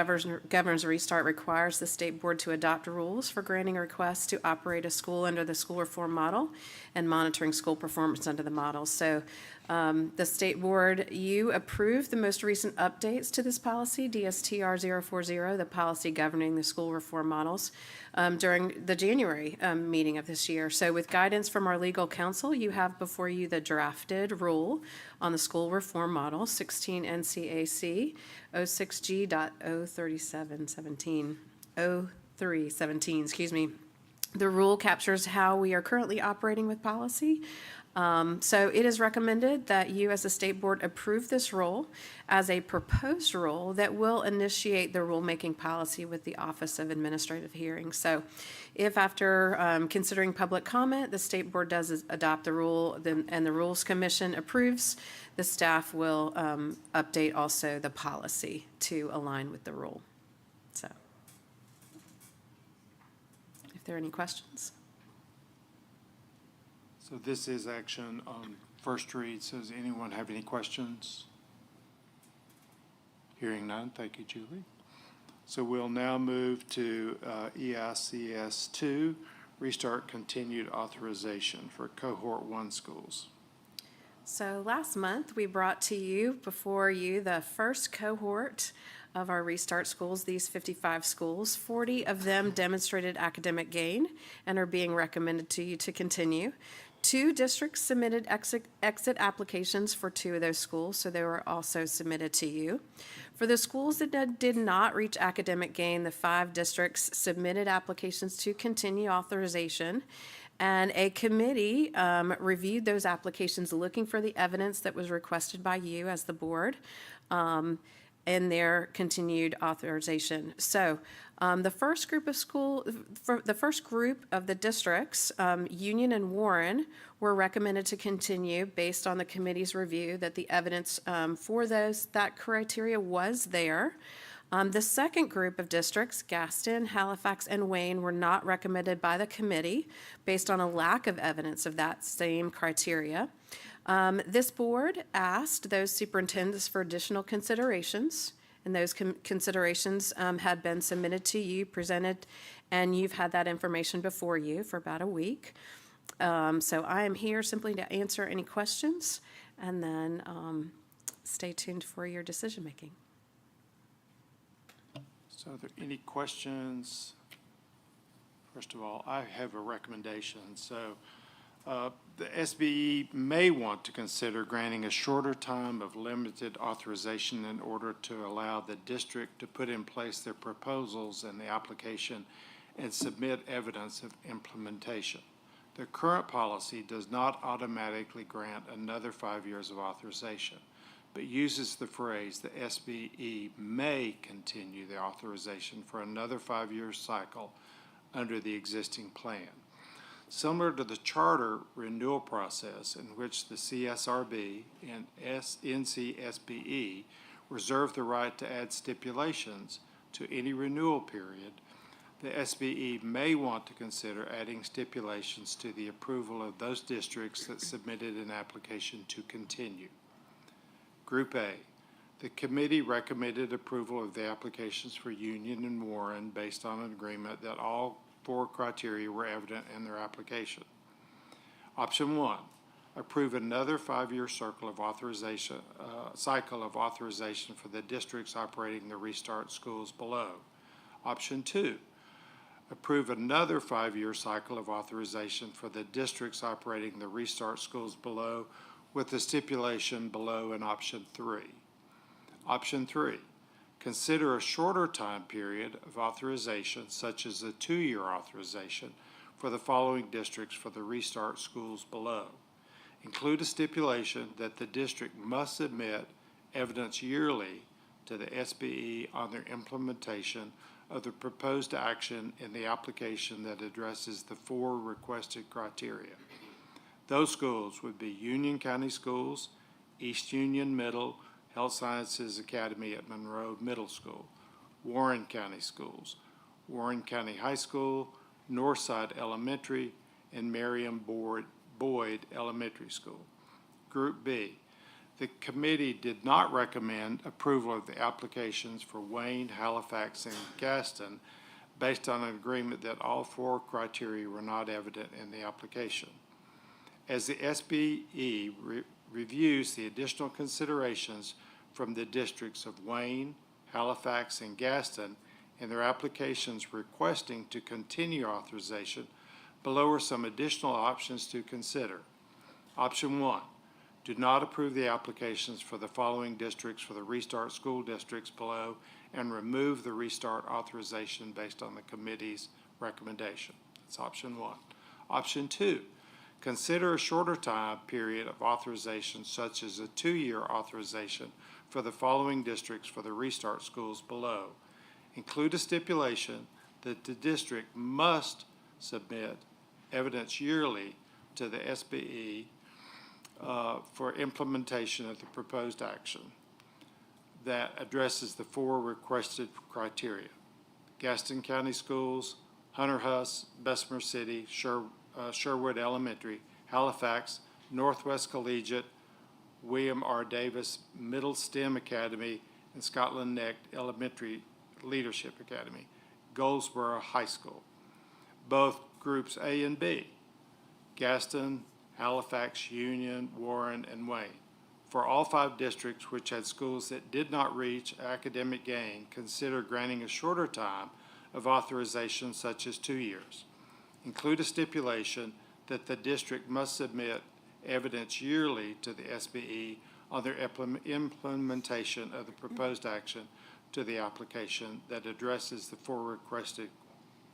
governs Restart requires the state board to adopt rules for granting requests to operate a school under the school reform model and monitoring school performance under the model. So the state board, you approved the most recent updates to this policy, DSTR 040, the policy governing the school reform models, during the January meeting of this year. So with guidance from our legal counsel, you have before you the drafted rule on the school reform model, 16 NCAC 06G.03717, 0317, excuse me. The rule captures how we are currently operating with policy. So it is recommended that you as a state board approve this rule as a proposed rule that will initiate the rulemaking policy with the Office of Administrative Hearings. So if after considering public comment, the state board does adopt the rule and the Rules Commission approves, the staff will update also the policy to align with the rule. So if there are any questions. So this is action on first read. So does anyone have any questions? Hearing none, thank you, Julie. So we'll now move to EICS 2, Restart Continued Authorization for Cohort 1 schools. So last month, we brought before you the first cohort of our Restart schools, these 55 schools. 40 of them demonstrated academic gain and are being recommended to you to continue. 2 districts submitted exit applications for 2 of those schools, so they were also submitted to you. For the schools that did not reach academic gain, the 5 districts submitted applications to continue authorization, and a committee reviewed those applications looking for the evidence that was requested by you as the board in their continued authorization. So the first group of the districts, Union and Warren, were recommended to continue based on the committee's review that the evidence for that criteria was there. The second group of districts, Gaston, Halifax, and Wayne, were not recommended by the committee based on a lack of evidence of that same criteria. This board asked those superintendents for additional considerations, and those considerations had been submitted to you, presented, and you've had that information before you for about a week. So I am here simply to answer any questions, and then stay tuned for your decision-making. So are there any questions? First of all, I have a recommendation. So the SBE may want to consider granting a shorter time of limited authorization in order to allow the district to put in place their proposals and the application and submit evidence of implementation. The current policy does not automatically grant another 5 years of authorization, but uses the phrase the SBE may continue the authorization for another 5-year cycle under the existing plan. Similar to the charter renewal process in which the CSRB and NCSBE reserve the right to add stipulations to any renewal period, the SBE may want to consider adding stipulations to the approval of those districts that submitted an application to continue. Group A, the committee recommended approval of the applications for Union and Warren based on an agreement that all 4 criteria were evident in their application. Option 1, approve another 5-year cycle of authorization for the districts operating the Restart schools below. Option 2, approve another 5-year cycle of authorization for the districts operating the Restart schools below with the stipulation below in option 3. Option 3, consider a shorter time period of authorization, such as a 2-year authorization, for the following districts for the Restart schools below. Include a stipulation that the district must submit evidence yearly to the SBE on their implementation of the proposed action in the application that addresses the 4 requested criteria. Those schools would be Union County Schools, East Union Middle, Health Sciences Academy at Monroe Middle School, Warren County Schools, Warren County High School, Northside Elementary, and Merriam Boyd Elementary School. Group B, the committee did not recommend approval of the applications for Wayne, Halifax, and Gaston based on an agreement that all 4 criteria were not evident in the application. As the SBE reviews the additional considerations from the districts of Wayne, Halifax, and Gaston in their applications requesting to continue authorization, below are some additional options to consider. Option 1, do not approve the applications for the following districts for the Restart school districts below and remove the Restart authorization based on the committee's recommendation. That's option 1. Option 2, consider a shorter time period of authorization, such as a 2-year authorization for the following districts for the Restart schools below. Include a stipulation that the district must submit evidence yearly to the SBE for implementation of the proposed action that addresses the 4 requested criteria. Gaston County Schools, Hunter Huss, Bessemer City, Sherwood Elementary, Halifax, Northwest Collegiate, William R. Davis Middle STEM Academy, and Scotland Neck Elementary Leadership Academy, Goldsboro High School. Both groups A and B, Gaston, Halifax, Union, Warren, and Wayne. For all 5 districts which had schools that did not reach academic gain, consider granting a shorter time of authorization, such as 2 years. Include a stipulation that the district must submit evidence yearly to the SBE on their implementation of the proposed action to the application that addresses the four requested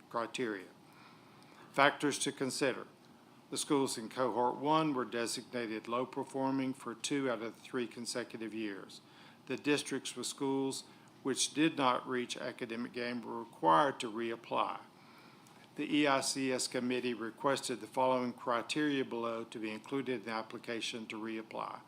criteria. Factors to consider. The schools in Cohort 1 were designated low-performing for 2 out of the 3 consecutive years. The districts with schools which did not reach academic gain were required to reapply. The EICS committee requested the following criteria below to be included in the application to reapply.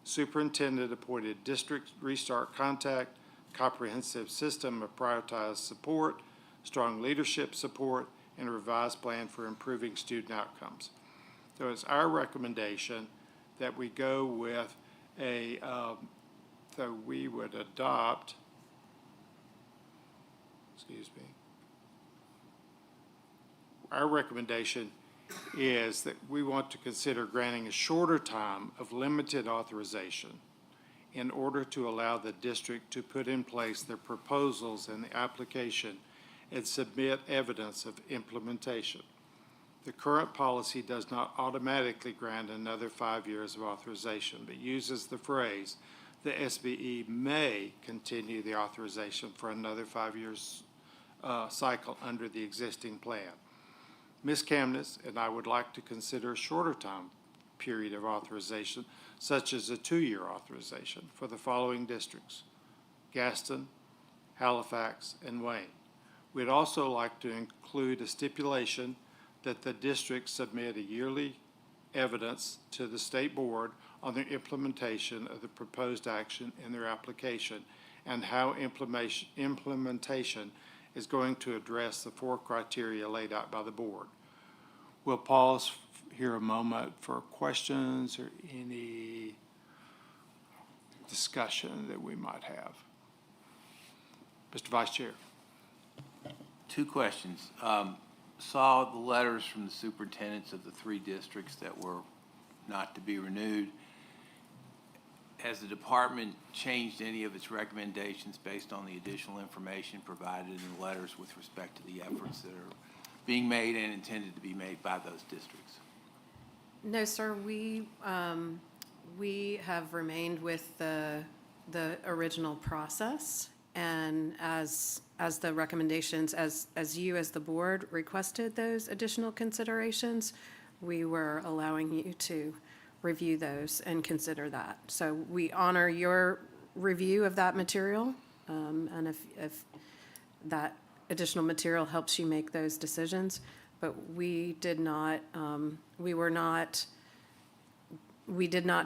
Superintendent appointed district restart contact, comprehensive system of prioritized support, strong leadership support, and a revised plan for improving student outcomes. So it's our recommendation that we go with so we would adopt, our recommendation is that we want to consider granting a shorter time of limited authorization in order to allow the district to put in place their proposals in the application and submit evidence of implementation. The current policy does not automatically grant another 5 years of authorization, but uses the phrase, the SBE may continue the authorization for another 5 years cycle under the existing plan. Ms. Kamnitz and I would like to consider a shorter time period of authorization, such as a 2-year authorization for the following districts: Gaston, Halifax, and Wayne. We'd also like to include a stipulation that the districts submit a yearly evidence to the state board on their implementation of the proposed action in their application and how implementation is going to address the 4 criteria laid out by the board. We'll pause here a moment for questions or any discussion that we might have. Mr. Vice Chair. 2 questions. Saw the letters from the superintendents of the 3 districts that were not to be renewed. Has the department changed any of its recommendations based on the additional information provided in the letters with respect to the efforts that are being made and intended to be made by those districts? No, sir, we have remained with the original process, and as the recommendations, as you as the board requested those additional considerations, we were allowing you to review those and consider that. So we honor your review of that material, and if that additional material helps you make those decisions, but we did not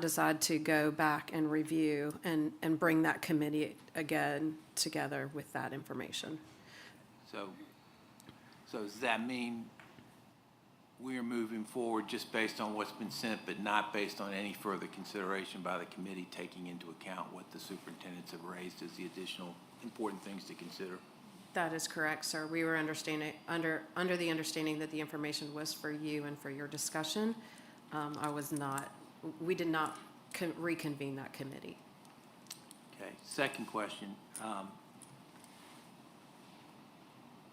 decide to go back and review and bring that committee again together with that information. So does that mean we're moving forward just based on what's been sent, but not based on any further consideration by the committee, taking into account what the superintendents have raised as the additional important things to consider? That is correct, sir. We were under the understanding that the information was for you and for your discussion. We did not reconvene that committee. Okay, second question.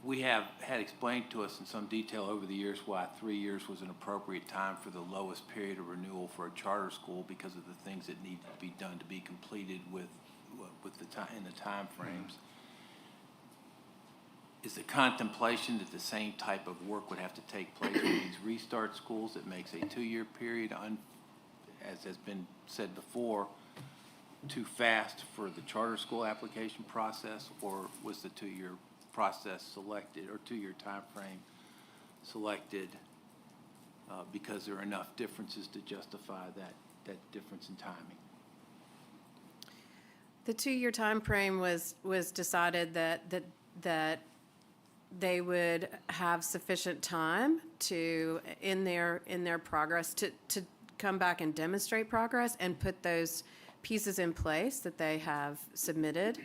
We have had explained to us in some detail over the years why 3 years was an appropriate time for the lowest period of renewal for a charter school because of the things that need to be done to be completed with the time in the time frames. Is the contemplation that the same type of work would have to take place with these restart schools that makes a 2-year period, as has been said before, too fast for the charter school application process, or was the 2-year process selected, or 2-year time frame selected because there are enough differences to justify that difference in timing? The 2-year time frame was decided that they would have sufficient time to in their progress to come back and demonstrate progress and put those pieces in place that they have submitted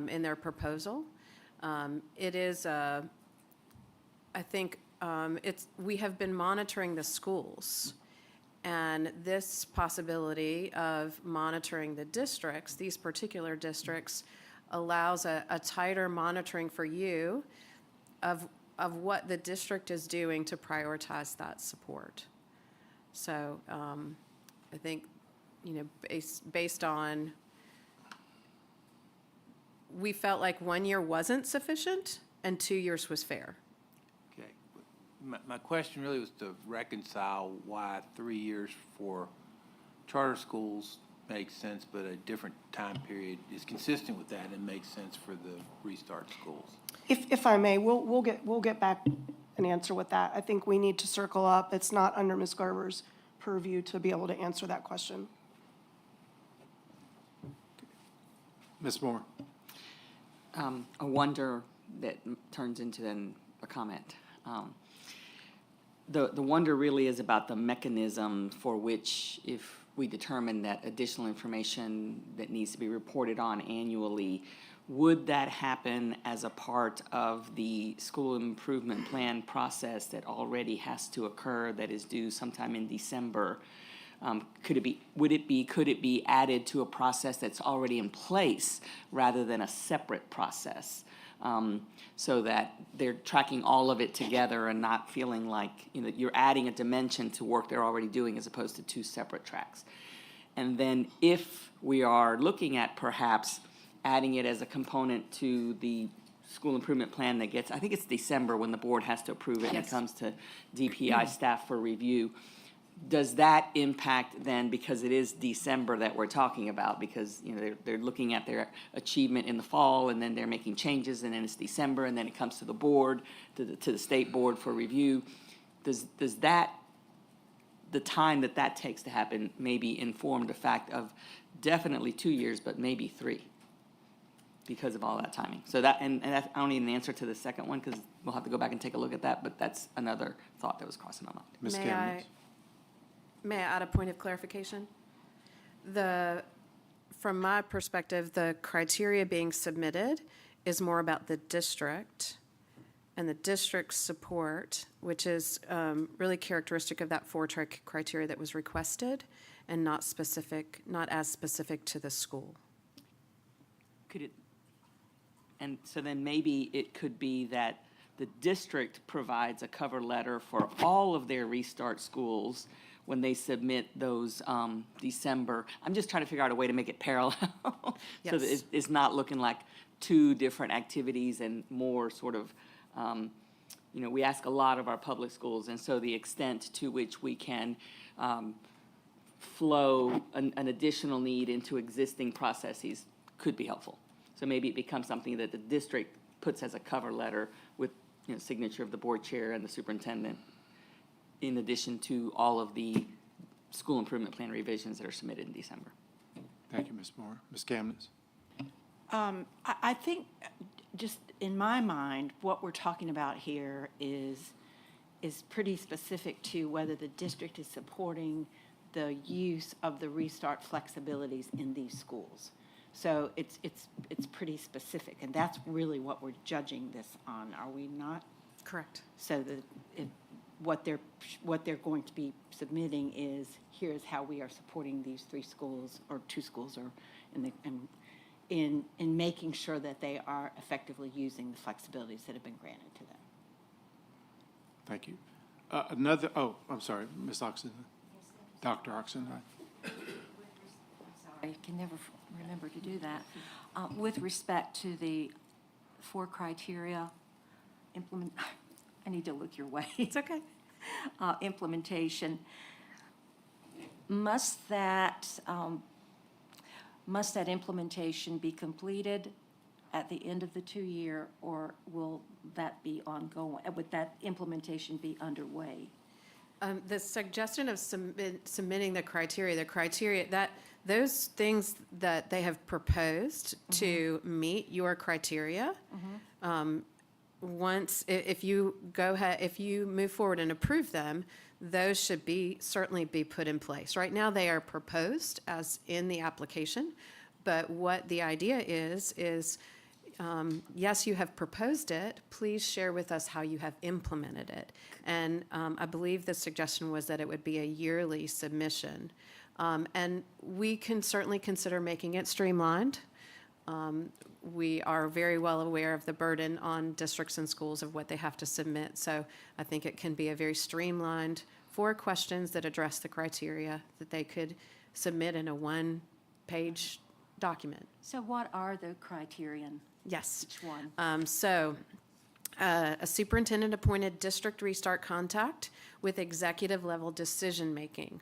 in their proposal. It is, I think, we have been monitoring the schools, and this possibility of monitoring the districts, these particular districts, allows a tighter monitoring for you of what the district is doing to prioritize that support. So I think, based on, we felt like 1 year wasn't sufficient and 2 years was fair. Okay. My question really was to reconcile why 3 years for charter schools makes sense, but a different time period is consistent with that and makes sense for the restart schools. If I may, we'll get back an answer with that. I think we need to circle up. It's not under Ms. Garber's purview to be able to answer that question. Ms. Moore? A wonder that turns into then a comment. The wonder really is about the mechanism for which, if we determine that additional information that needs to be reported on annually, would that happen as a part of the school improvement plan process that already has to occur, that is due sometime in December? Could it be added to a process that's already in place rather than a separate process? So that they're tracking all of it together and not feeling like, you're adding a dimension to work they're already doing as opposed to two separate tracks. And then if we are looking at perhaps adding it as a component to the school improvement plan that gets, I think it's December when the board has to approve it and it comes to DPI staff for review. Does that impact then, because it is December that we're talking about, because they're looking at their achievement in the fall and then they're making changes and then it's December and then it comes to the board, to the state board for review. Does that, the time that takes to happen, maybe inform the fact of definitely 2 years, but maybe 3 because of all that timing? So that, and that, I don't need an answer to the second one because we'll have to go back and take a look at that, but that's another thought that was crossing my mind. Ms. Cameron? May I add a point of clarification? From my perspective, the criteria being submitted is more about the district and the district's support, which is really characteristic of that 4 criteria that was requested and not as specific to the school. Could it, and so then maybe it could be that the district provides a cover letter for all of their restart schools when they submit those December. I'm just trying to figure out a way to make it parallel. So that it's not looking like 2 different activities and more sort of, we ask a lot of our public schools, and so the extent to which we can flow an additional need into existing processes could be helpful. So maybe it becomes something that the district puts as a cover letter with signature of the board chair and the superintendent, in addition to all of the school improvement plan revisions that are submitted in December. Thank you, Ms. Moore. Ms. Kamnitz? I think, just in my mind, what we're talking about here is pretty specific to whether the district is supporting the use of the restart flexibilities in these schools. So it's pretty specific, and that's really what we're judging this on, are we not? Correct. So what they're going to be submitting is, here's how we are supporting these 3 schools or 2 schools, or in making sure that they are effectively using the flexibilities that have been granted to them. Thank you. I'm sorry, Ms. Oxenden. Dr. Oxenden. I can never remember to do that. With respect to the 4 criteria, I need to look your way. It's okay. Implementation. Must that implementation be completed at the end of the 2-year, or will that be ongoing? Would that implementation be underway? The suggestion of submitting the criteria, that those things that they have proposed to meet your criteria, if you go ahead, if you move forward and approve them, those should certainly be put in place. Right now, they are proposed as in the application, but what the idea is yes, you have proposed it. Please share with us how you have implemented it. And I believe the suggestion was that it would be a yearly submission. And we can certainly consider making it streamlined. We are very well aware of the burden on districts and schools of what they have to submit. So I think it can be a very streamlined 4 questions that address the criteria that they could submit in a one-page document. So what are the criterion? Yes. Each one? A superintendent-appointed district restart contact with executive-level decision-making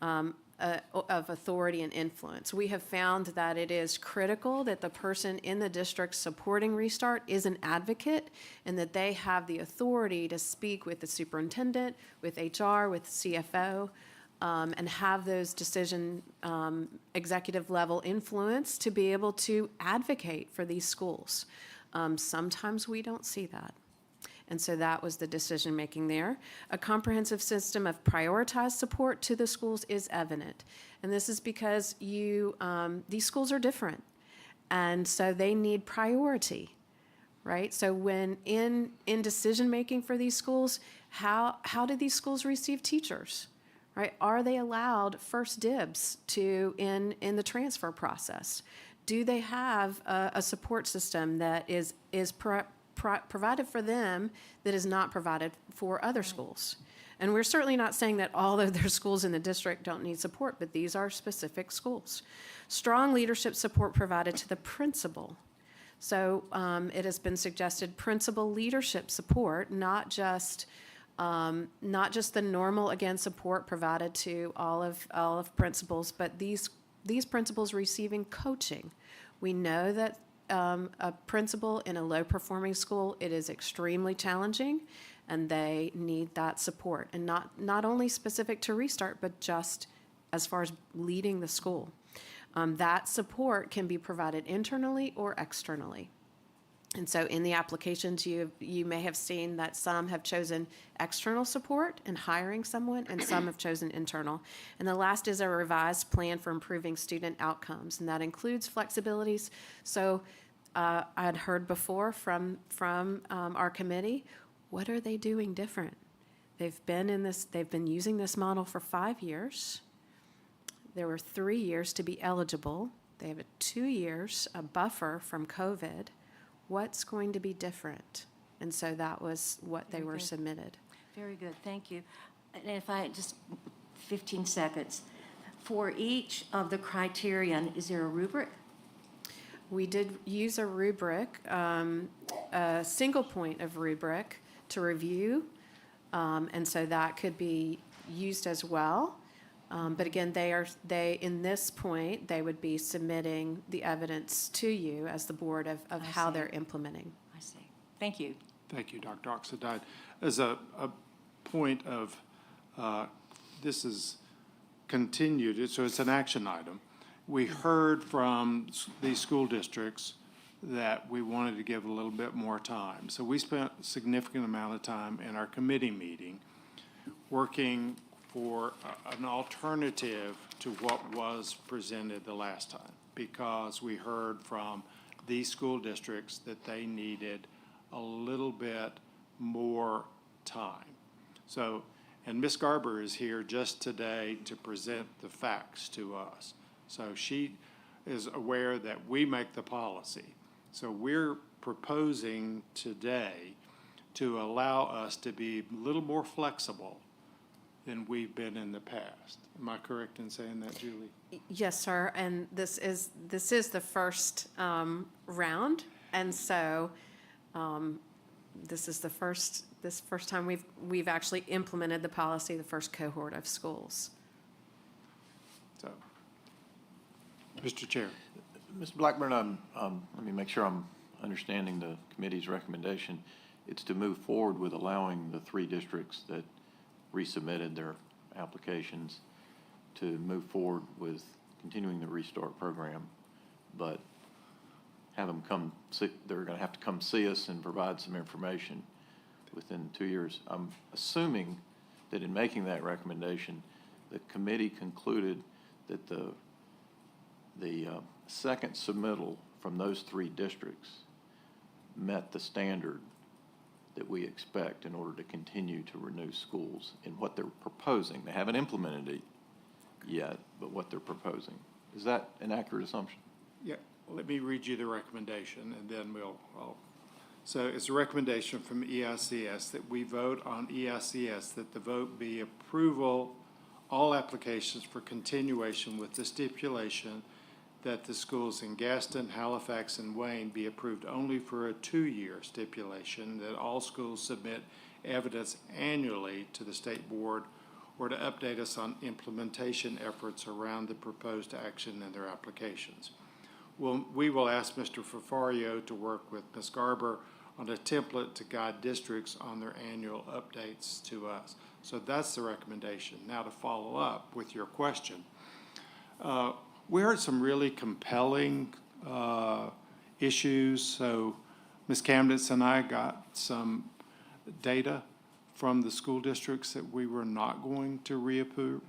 of authority and influence. We have found that it is critical that the person in the district supporting restart is an advocate and that they have the authority to speak with the superintendent, with HR, with CFO, and have those decision executive-level influence to be able to advocate for these schools. Sometimes we don't see that. And so that was the decision-making there. A comprehensive system of prioritized support to the schools is evident. And this is because these schools are different. And so they need priority, right? So when in decision-making for these schools, how do these schools receive teachers, right? Are they allowed first dibs in the transfer process? Do they have a support system that is provided for them that is not provided for other schools? And we're certainly not saying that all of their schools in the district don't need support, but these are specific schools. Strong leadership support provided to the principal. So it has been suggested principal leadership support, not just the normal, again, support provided to all of principals, but these principals receiving coaching. We know that a principal in a low-performing school, it is extremely challenging, and they need that support. And not only specific to Restart, but just as far as leading the school. That support can be provided internally or externally. And so in the applications, you may have seen that some have chosen external support in hiring someone, and some have chosen internal. And the last is a revised plan for improving student outcomes, and that includes flexibilities. So I had heard before from our committee, what are they doing different? They've been using this model for 5 years. There were 3 years to be eligible. They have 2 years, a buffer from COVID. What's going to be different? And so that was what they were submitted. Very good, thank you. And if I just, 15 seconds. For each of the criterion, is there a rubric? We did use a rubric, a single point of rubric to review, and so that could be used as well. But again, in this point, they would be submitting the evidence to you as the board of how they're implementing. I see. Thank you. Thank you, Dr. Oxendine. As a point of, this is continued, so it's an action item. We heard from these school districts that we wanted to give a little bit more time. So we spent a significant amount of time in our committee meeting working for an alternative to what was presented the last time, because we heard from these school districts that they needed a little bit more time. So, and Ms. Garber is here just today to present the facts to us. So she is aware that we make the policy. So we're proposing today to allow us to be a little more flexible than we've been in the past. Am I correct in saying that, Julie? Yes, sir, and this is the first round, and so this is the first time we've actually implemented the policy, the first cohort of schools. So, Mr. Chair. Mr. Blackburn, let me make sure I'm understanding the committee's recommendation. It's to move forward with allowing the 3 districts that resubmitted their applications to move forward with continuing the Restart program, but have them they're going to have to come see us and provide some information within 2 years. I'm assuming that in making that recommendation, the committee concluded that the second submittal from those 3 districts met the standard that we expect in order to continue to renew schools in what they're proposing. They haven't implemented it yet, but what they're proposing. Is that an accurate assumption? Yeah, let me read you the recommendation, and then I'll So it's a recommendation from EICS that we vote on EICS, that the vote be approval, all applications for continuation with the stipulation that the schools in Gaston, Halifax, and Wayne be approved only for a 2-year stipulation, that all schools submit evidence annually to the state board or to update us on implementation efforts around the proposed action in their applications. We will ask Mr. Fafario to work with Ms. Garber on a template to guide districts on their annual updates to us. So that's the recommendation. Now to follow up with your question. We heard some really compelling issues. So Ms. Camditz and I got some data from the school districts that we were not going to reapprove,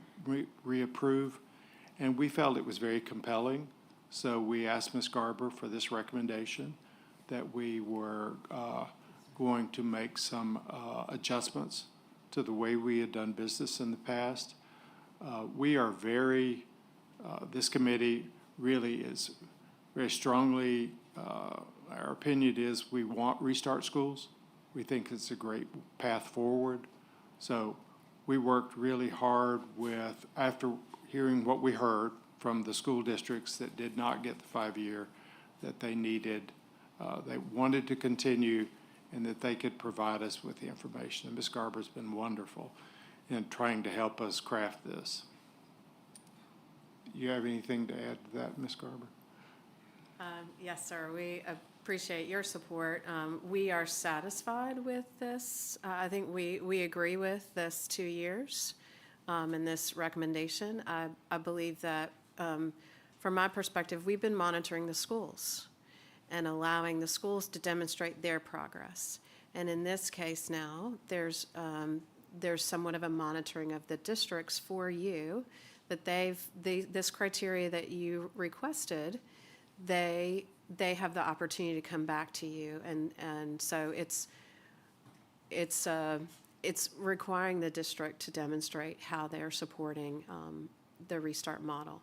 and we felt it was very compelling. So we asked Ms. Garber for this recommendation, that we were going to make some adjustments to the way we had done business in the past. We are this committee really is very strongly, our opinion is we want Restart Schools. We think it's a great path forward. So we worked really hard after hearing what we heard from the school districts that did not get the 5-year, that they needed, they wanted to continue, and that they could provide us with the information. And Ms. Garber's been wonderful in trying to help us craft this. You have anything to add to that, Ms. Garber? Yes, sir. We appreciate your support. We are satisfied with this. I think we agree with this 2 years and this recommendation. I believe that from my perspective, we've been monitoring the schools and allowing the schools to demonstrate their progress. And in this case now, there's somewhat of a monitoring of the districts for you, that this criteria that you requested, they have the opportunity to come back to you. And so it's requiring the district to demonstrate how they're supporting the Restart model.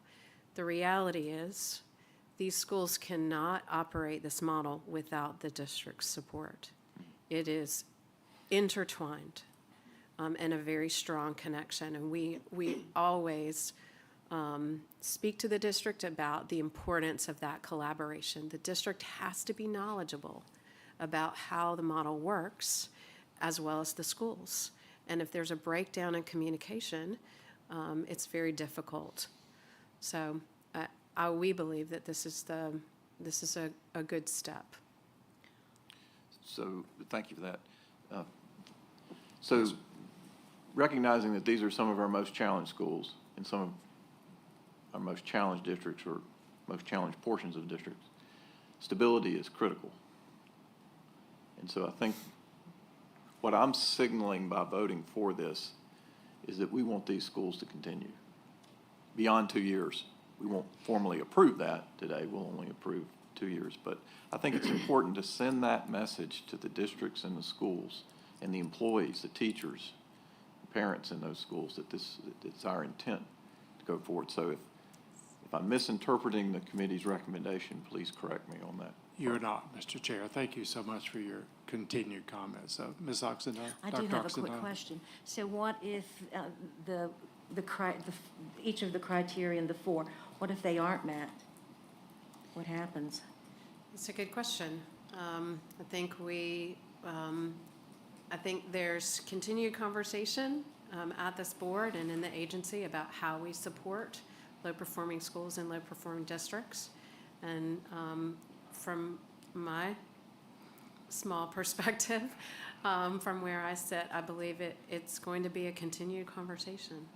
The reality is, these schools cannot operate this model without the district's support. It is intertwined and a very strong connection. And we always speak to the district about the importance of that collaboration. The district has to be knowledgeable about how the model works, as well as the schools. And if there's a breakdown in communication, it's very difficult. So we believe that this is a good step. So, thank you for that. So, recognizing that these are some of our most challenged schools and some of our most challenged districts or most challenged portions of districts, stability is critical. And so I think what I'm signaling by voting for this is that we want these schools to continue beyond 2 years. We won't formally approve that today. We'll only approve 2 years. But I think it's important to send that message to the districts and the schools and the employees, the teachers, the parents in those schools, that it's our intent to go forward. So if I'm misinterpreting the committee's recommendation, please correct me on that. You're not, Mr. Chair. Thank you so much for your continued comments. So, Ms. Oxendine? I do have a quick question. So what if each of the criteria in the 4, what if they aren't met? What happens? It's a good question. I think there's continued conversation at this board and in the agency about how we support low-performing schools and low-performing districts. And from my small perspective, from where I sit, I believe it's going to be a continued conversation.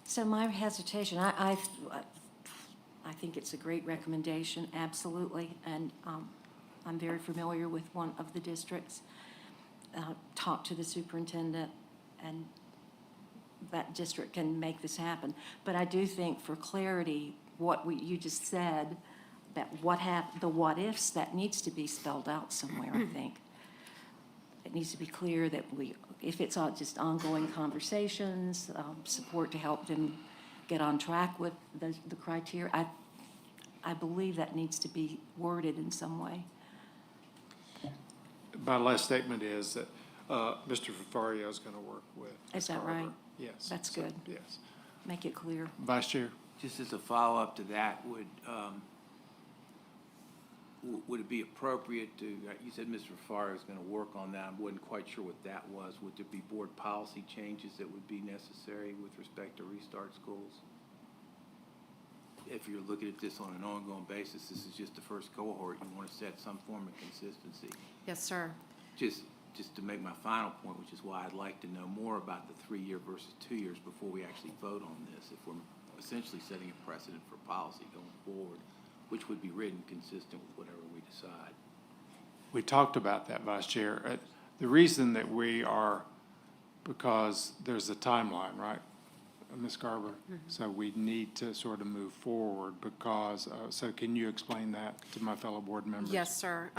So my hesitation, I think it's a great recommendation, absolutely, and I'm very familiar with one of the districts. Talked to the superintendent, and that district can make this happen. But I do think, for clarity, you just said, that the what ifs, that needs to be spelled out somewhere. I think it needs to be clear that if it's just ongoing conversations, support to help them get on track with the criteria. I believe that needs to be worded in some way. my last statement is that Mr. Fafario is going to work with. Is Ms. that Garber. right? Yes. That's So, good. Yes. Make it clear. Vice Chair? Just as a follow-up to that, would it be appropriate to, you said Mr. Farr is going to work on that. I wasn't quite sure what that was. Would there be board policy changes that would be necessary with respect to Restart Schools? If you're looking at this on an ongoing basis, this is just the first cohort, you want to set some form of consistency. Yes, sir. Just to make my final point, which is why I'd like to know more about the 3-year versus 2 years before we actually vote on this, if we're essentially setting a precedent for policy going forward, which would be written consistent with whatever we decide. We talked about that, Vice Chair. The reason that we are, because there's a timeline, right, Ms. Garber? So we need to sort of move forward because, so can you explain that to my fellow board members? Yes, sir.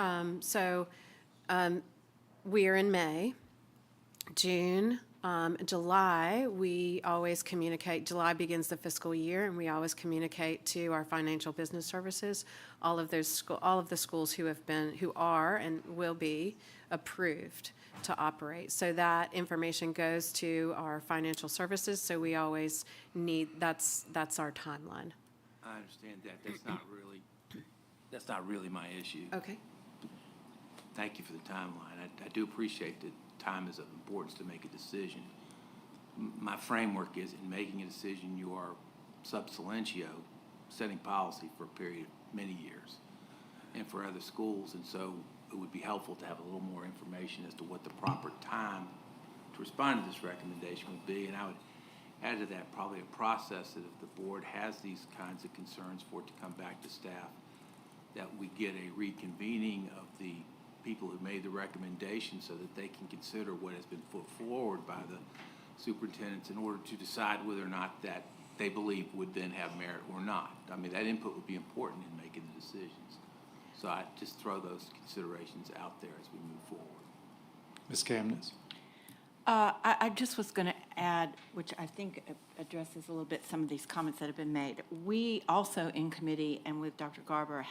We are in May. June, July, we always communicate. July begins the fiscal year, and we always communicate to our financial business services, all of the schools who are and will be approved to operate. So that information goes to our financial services. So we always need. That's our timeline. I understand that. That's not really my issue. Okay. Thank you for the timeline. I do appreciate that time is of importance to make a decision. My framework is in making a decision, you are sub silentio, setting policy for a period of many years and for other schools. And so it would be helpful to have a little more information as to what the proper time to respond to this recommendation would be. And I would add to that probably a process that if the board has these kinds of concerns for it to come back to staff, that we get a reconvening of the people who made the recommendation so that they can consider what has been put forward by the superintendents in order to decide whether or not that they believe would then have merit or not. I mean, that input would be important in making the decisions. So I just throw those considerations out there as we move forward. Ms. Kamnitz? I just was going to add, which I think addresses a little bit some of these comments that have been made. We also in committee and with Dr. Garber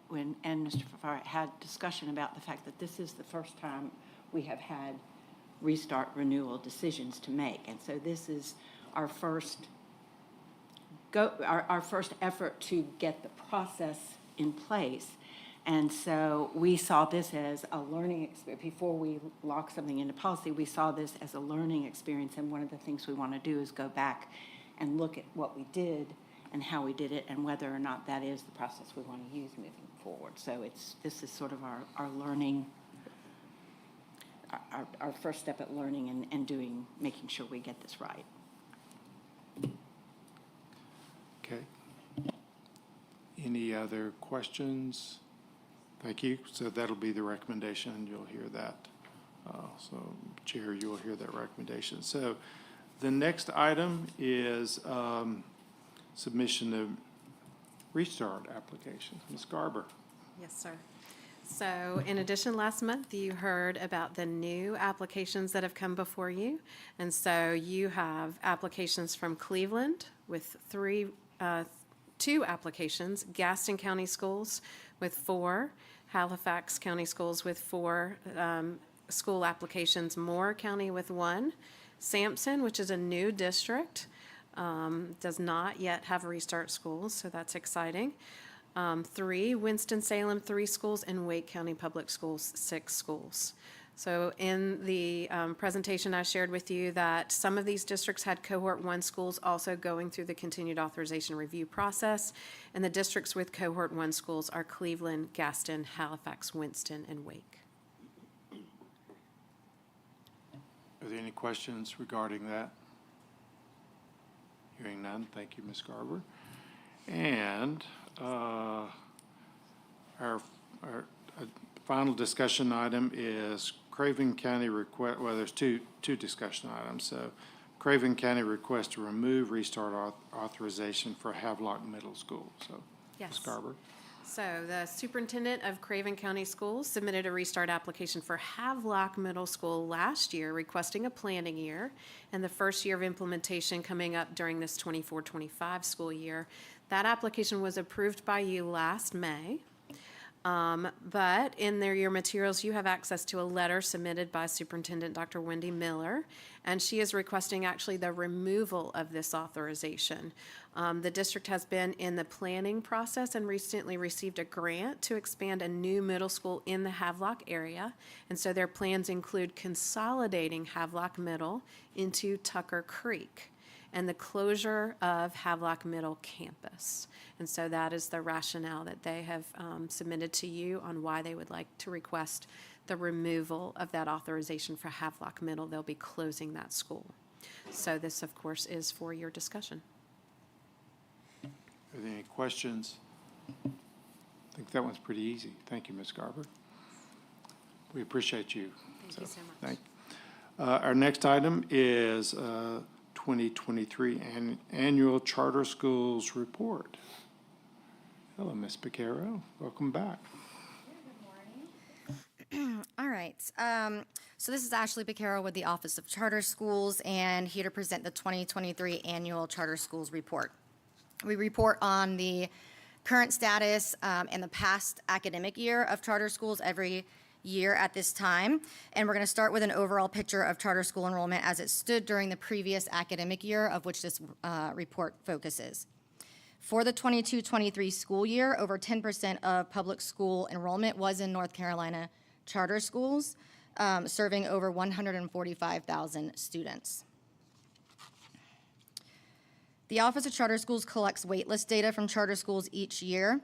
and Mr. Favara had discussion about the fact that this is the first time we have had restart renewal decisions to make. And so this is our first effort to get the process in place. And so we saw this as a learning experience. Before we lock something into policy, we saw this as a learning experience. And one of the things we want to do is go back and look at what we did and how we did it and whether or not that is the process we want to use moving forward. So this is sort of our learning, our first step at learning and making sure we get this right. Okay. Any other questions? Thank you. So that'll be the recommendation. You'll hear that. So, Chair, you'll hear that recommendation. So the next item is submission of restart applications. Ms. Garber. Yes, sir. So in addition, last month you heard about the new applications that have come before you. And so you have applications from Cleveland with two applications, Gaston County Schools with 4, Halifax County Schools with 4 school applications, Moore County with 1, Sampson, which is a new district, does not yet have restart schools, so that's exciting. 3, Winston-Salem, 3 schools, and Wake County Public Schools, 6 schools. So in the presentation, I shared with you that some of these districts had cohort 1 schools also going through the continued authorization review process. And the districts with cohort 1 schools are Cleveland, Gaston, Halifax, Winston, and Wake. Are there any questions regarding that? Hearing none, thank you, Ms. Garber. And our final discussion item is Craven County request, well, there's two discussion items. So Craven County request to remove restart authorization for Havelock Middle School. So, Yes. Ms. Garber. So the superintendent of Craven County Schools submitted a restart application for Havelock Middle School last year, requesting a planning year and the first year of implementation coming up during this 24-25 school year. That application was approved by you last May. But in your materials, you have access to a letter submitted by Superintendent Dr. Wendy Miller, and she is requesting actually the removal of this authorization. The district has been in the planning process and recently received a grant to expand a new middle school in the Havelock area. And so their plans include consolidating Havelock Middle into Tucker Creek and the closure of Havelock Middle campus. And so that is the rationale that they have submitted to you on why they would like to request the removal of that authorization for Havelock Middle. They'll be closing that school. So this, of course, is for your discussion. Are there any questions? I think that one's pretty easy. Thank you, Ms. Garber. We appreciate you. Thank you so much. Thank Our next item is 2023 Annual Charter Schools Report. Hello, Ms. Piquero. Welcome back. All right. So this is Ashley Piquero with the Office of Charter Schools, and here to present the 2023 Annual Charter Schools Report. We report on the current status and the past academic year of charter schools every year at this time. And we're going to start with an overall picture of charter school enrollment as it stood during the previous academic year of which this report focuses. For the 22-23 school year, over 10% of public school enrollment was in North Carolina charter schools, serving over 145,000 students. The Office of Charter Schools collects waitlist data from charter schools each year.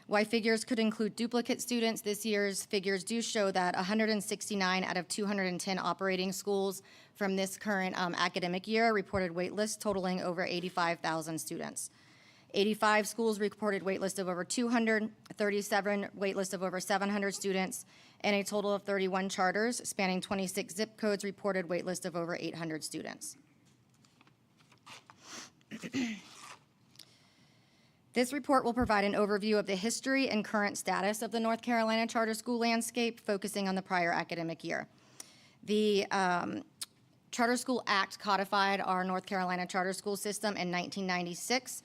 While figures could include duplicate students, this year's figures do show that 169 out of 210 operating schools from this current academic year reported waitlists totaling over 85,000 students. 85 schools reported waitlist of over 200, 37 waitlist of over 700 students, and a total of 31 charters spanning 26 zip codes reported waitlist of over 800 students. This report will provide an overview of the history and current status of the North Carolina charter school landscape, focusing on the prior academic year. The Charter School Act codified our North Carolina charter school system in 1996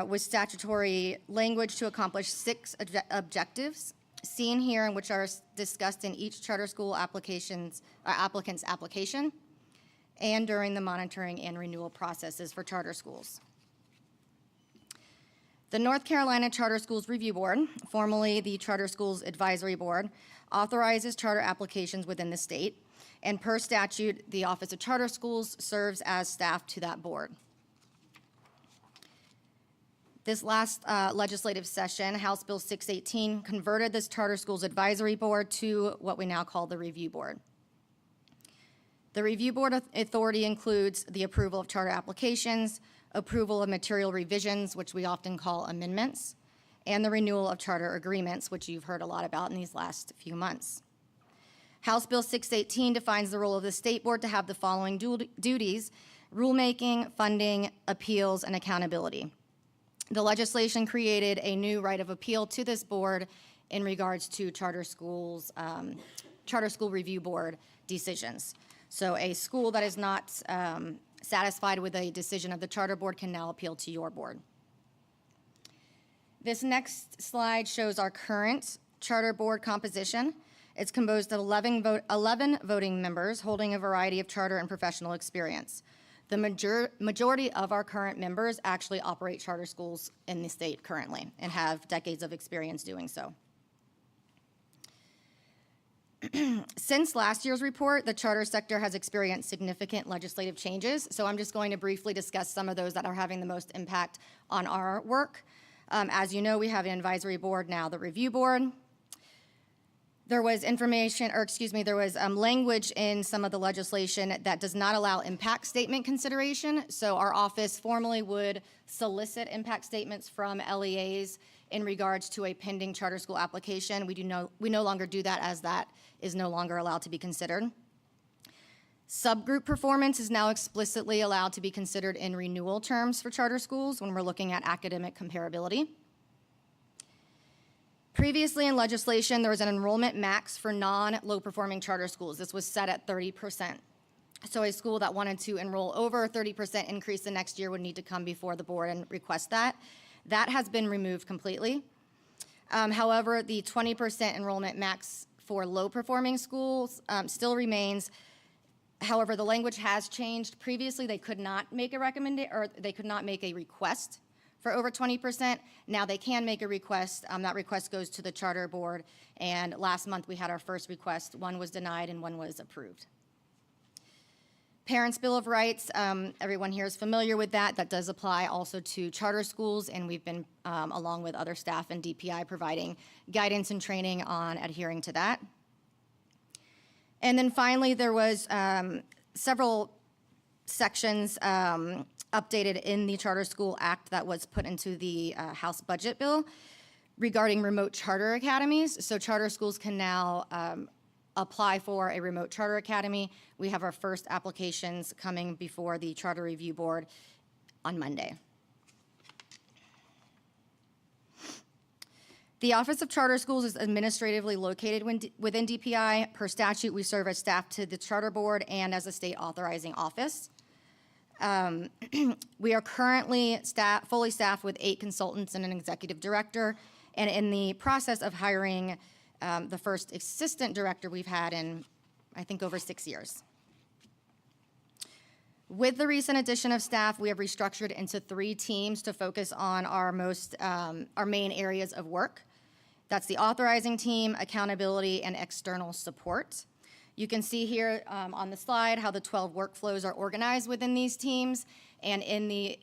with statutory language to accomplish 6 objectives seen here and which are discussed in each charter school applicant's application and during the monitoring and renewal processes for charter schools. The North Carolina Charter Schools Review Board, formerly the Charter Schools Advisory Board, authorizes charter applications within the state, and per statute, the Office of Charter Schools serves as staff to that board. This last legislative session, House Bill 618 converted this Charter Schools Advisory Board to what we now call the Review Board. The Review Board authority includes the approval of charter applications, approval of material revisions, which we often call amendments, and the renewal of charter agreements, which you've heard a lot about in these last few months. House Bill 618 defines the role of the State Board to have the following duties: rulemaking, funding, appeals, and accountability. The legislation created a new right of appeal to this board in regards to charter school review board decisions. So a school that is not satisfied with a decision of the charter board can now appeal to your board. This next slide shows our current charter board composition. It's composed of 11 voting members holding a variety of charter and professional experience. The majority of our current members actually operate charter schools in the state currently and have decades of experience doing so. Since last year's report, the charter sector has experienced significant legislative changes, so I'm just going to briefly discuss some of those that are having the most impact on our work. As you know, we have an advisory board, now the review board. There was language in some of the legislation that does not allow impact statement consideration, so our office formally would solicit impact statements from LEAs in regards to a pending charter school application. We no longer do that, as that is no longer allowed to be considered. Subgroup performance is now explicitly allowed to be considered in renewal terms for charter schools when we're looking at academic comparability. Previously in legislation, there was an enrollment max for non-low performing charter schools. This was set at 30%. So a school that wanted to enroll over a 30% increase the next year would need to come before the board and request that. That has been removed completely. However, the 20% enrollment max for low-performing schools still remains. However, the language has changed. Previously, they could not make a or they could not make a request for over 20%. Now they can make a request. That request goes to the charter board. And last month, we had our first request. One was denied and one was approved. Parents' Bill of Rights, everyone here is familiar with that. That does apply also to charter schools, and we've been, along with other staff and DPI, providing guidance and training on adhering to that. And then finally, there was several sections updated in the Charter School Act that was put into the House Budget Bill regarding remote charter academies. So charter schools can now apply for a remote charter academy. We have our first applications coming before the Charter Review Board on Monday. The Office of Charter Schools is administratively located within DPI. Per statute, we serve as staff to the Charter Board and as a state authorizing office. We are currently fully staffed with 8 consultants and an executive director, and in the process of hiring the first assistant director we've had in, I think, over 6 years. With the recent addition of staff, we have restructured into 3 teams to focus on our main areas of work. That's the authorizing team, accountability, and external support. You can see here on the slide how the 12 workflows are organized within these teams, and in the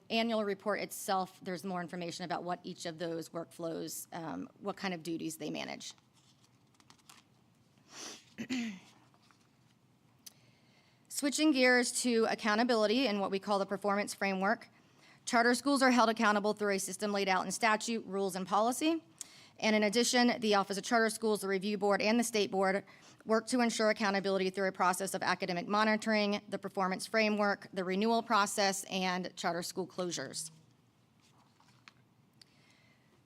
annual report itself, there's more information about what each of those workflows, what kind of duties they manage. Switching gears to accountability and what we call the performance framework. Charter schools are held accountable through a system laid out in statute, rules, and policy. And in addition, the Office of Charter Schools, the Review Board, and the State Board work to ensure accountability through a process of academic monitoring, the performance framework, the renewal process, and charter school closures.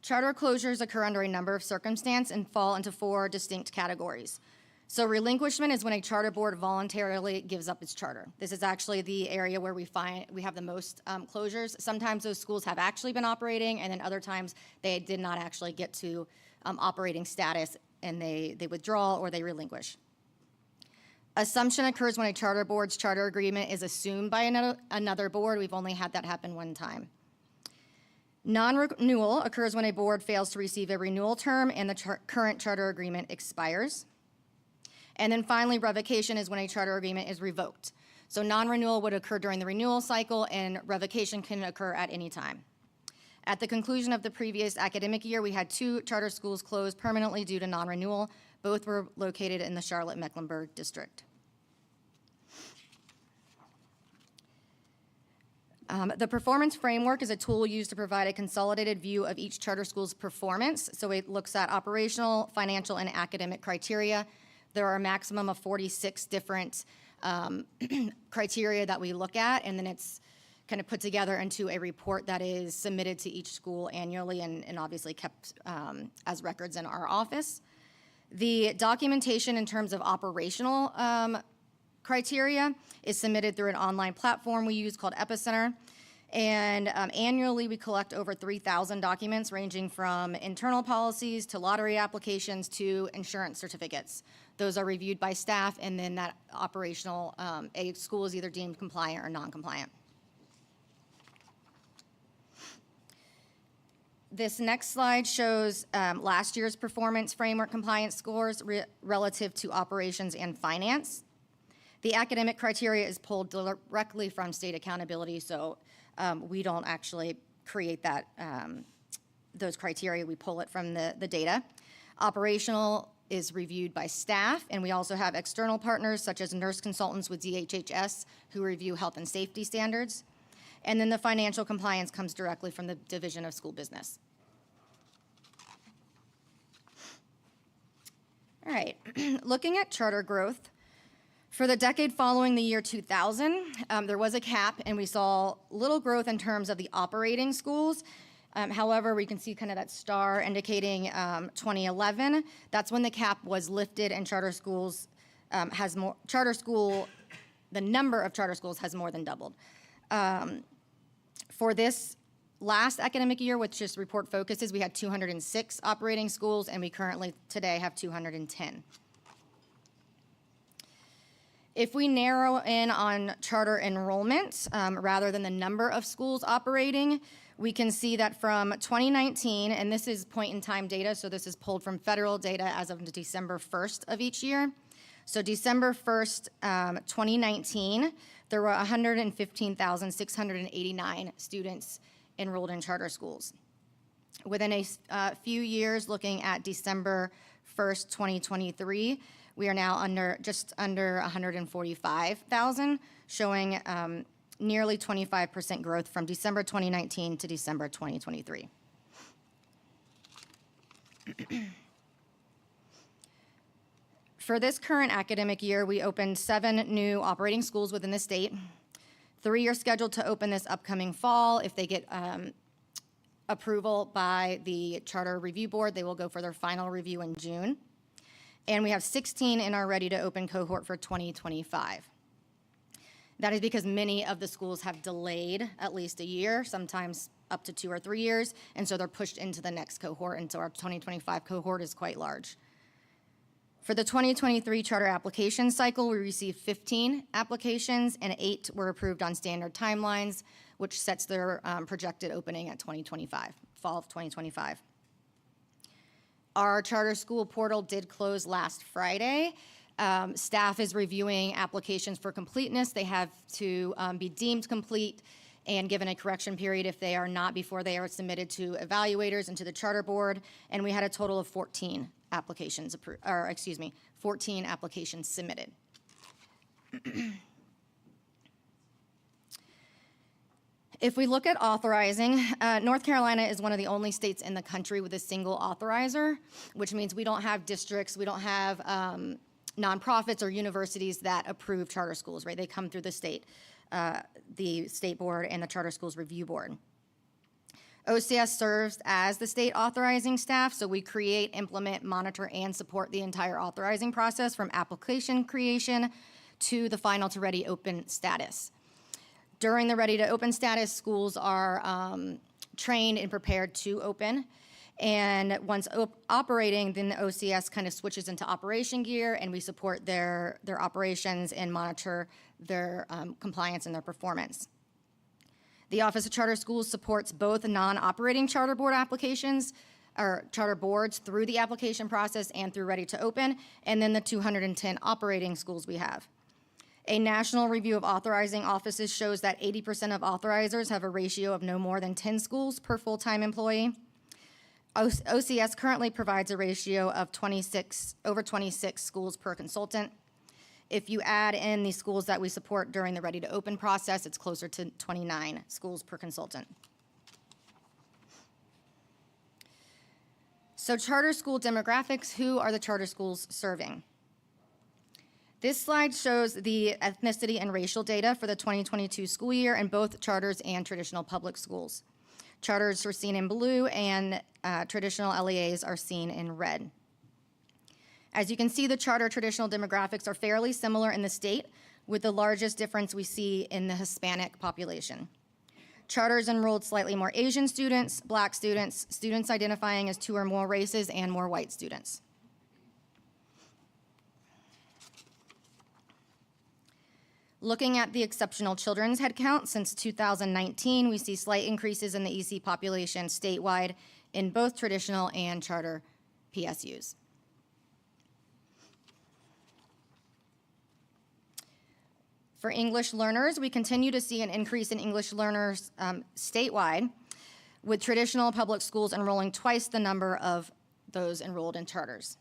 Charter closures occur under a number of circumstances and fall into 4 distinct categories. So relinquishment is when a charter board voluntarily gives up its charter. This is actually the area where we have the most closures. Sometimes those schools have actually been operating, and then other times they did not actually get to operating status, and they withdraw or they relinquish. Assumption occurs when a charter board's charter agreement is assumed by another board. We've only had that happen one time. Non-renewal occurs when a board fails to receive a renewal term and the current charter agreement expires. And then finally, revocation is when a charter agreement is revoked. So non-renewal would occur during the renewal cycle, and revocation can occur at any time. At the conclusion of the previous academic year, we had 2 charter schools closed permanently due to non-renewal. Both were located in the Charlotte-Mecklenburg district. The performance framework is a tool used to provide a consolidated view of each charter school's performance. So it looks at operational, financial, and academic criteria. There are a maximum of 46 different criteria that we look at, and then it's kind of put together into a report that is submitted to each school annually and obviously kept as records in our office. The documentation in terms of operational criteria is submitted through an online platform we use called Epicenter. And annually, we collect over 3,000 documents ranging from internal policies to lottery applications to insurance certificates. Those are reviewed by staff, and then that operational, a school is either deemed compliant or non-compliant. This next slide shows last year's performance framework compliance scores relative to operations and finance. The academic criteria is pulled directly from state accountability, so we don't actually create that, those criteria. We pull it from the data. Operational is reviewed by staff, and we also have external partners such as nurse consultants with DHHS who review health and safety standards. And then the financial compliance comes directly from the Division of School Business. All right, looking at charter growth. For the decade following the year 2000, there was a cap, and we saw little growth in terms of the operating schools. However, we can see kind of that star indicating 2011. That's when the cap was lifted, and charter schools the number of charter schools has more than doubled. For this Last academic year, which this report focuses, we had 206 operating schools, and we currently today have 210. If we narrow in on charter enrollment, rather than the number of schools operating, we can see that from 2019, and this is point-in-time data, so this is pulled from federal data as of December 1st of each year. So December 1st, 2019, there were 115,689 students enrolled in charter schools. Within a few years, looking at December 1st, 2023, we are now just under 145,000, showing nearly 25% growth from December 2019 to December 2023. For this current academic year, we opened 7 new operating schools within the state. 3 are scheduled to open this upcoming fall. If they get approval by the Charter Review Board, they will go for their final review in June. And we have 16 in our ready-to-open cohort for 2025. That is because many of the schools have delayed at least a year, sometimes up to 2 or 3 years, and so they're pushed into the next cohort, and so our 2025 cohort is quite large. For the 2023 charter application cycle, we received 15 applications, and 8 were approved on standard timelines, which sets their projected opening at 2025, fall of 2025. Our charter school portal did close last Friday. Staff is reviewing applications for completeness. They have to be deemed complete and given a correction period if they are not before they are submitted to evaluators and to the charter board. And we had a total of 14 applications 14 applications submitted. If we look at authorizing, North Carolina is one of the only states in the country with a single authorizer, which means we don't have districts, we don't have nonprofits or universities that approve charter schools, right? They come through the state board and the Charter Schools Review Board. OCS serves as the state authorizing staff, so we create, implement, monitor, and support the entire authorizing process from application creation to the final to ready open status. During the ready to open status, schools are trained and prepared to open. And once operating, then the OCS kind of switches into operation gear, and we support their operations and monitor their compliance and their performance. The Office of Charter Schools supports both non-operating charter board applications, or charter boards, through the application process and through ready to open, and then the 210 operating schools we have. A national review of authorizing offices shows that 80% of authorizers have a ratio of no more than 10 schools per full-time employee. OCS currently provides a ratio of over 26 schools per consultant. If you add in the schools that we support during the ready-to-open process, it's closer to 29 schools per consultant. So charter school demographics, who are the charter schools serving? This slide shows the ethnicity and racial data for the 2022 school year in both charters and traditional public schools. Charters are seen in blue, and traditional LEAs are seen in red. As you can see, the charter traditional demographics are fairly similar in the state, with the largest difference we see in the Hispanic population. Charters enrolled slightly more Asian students, Black students, students identifying as 2 or more races, and more white students. Looking at the exceptional children's headcount since 2019, we see slight increases in the EC population statewide in both traditional and charter PSUs. For English learners, we continue to see an increase in English learners statewide, with traditional public schools enrolling twice the number of those enrolled in charters.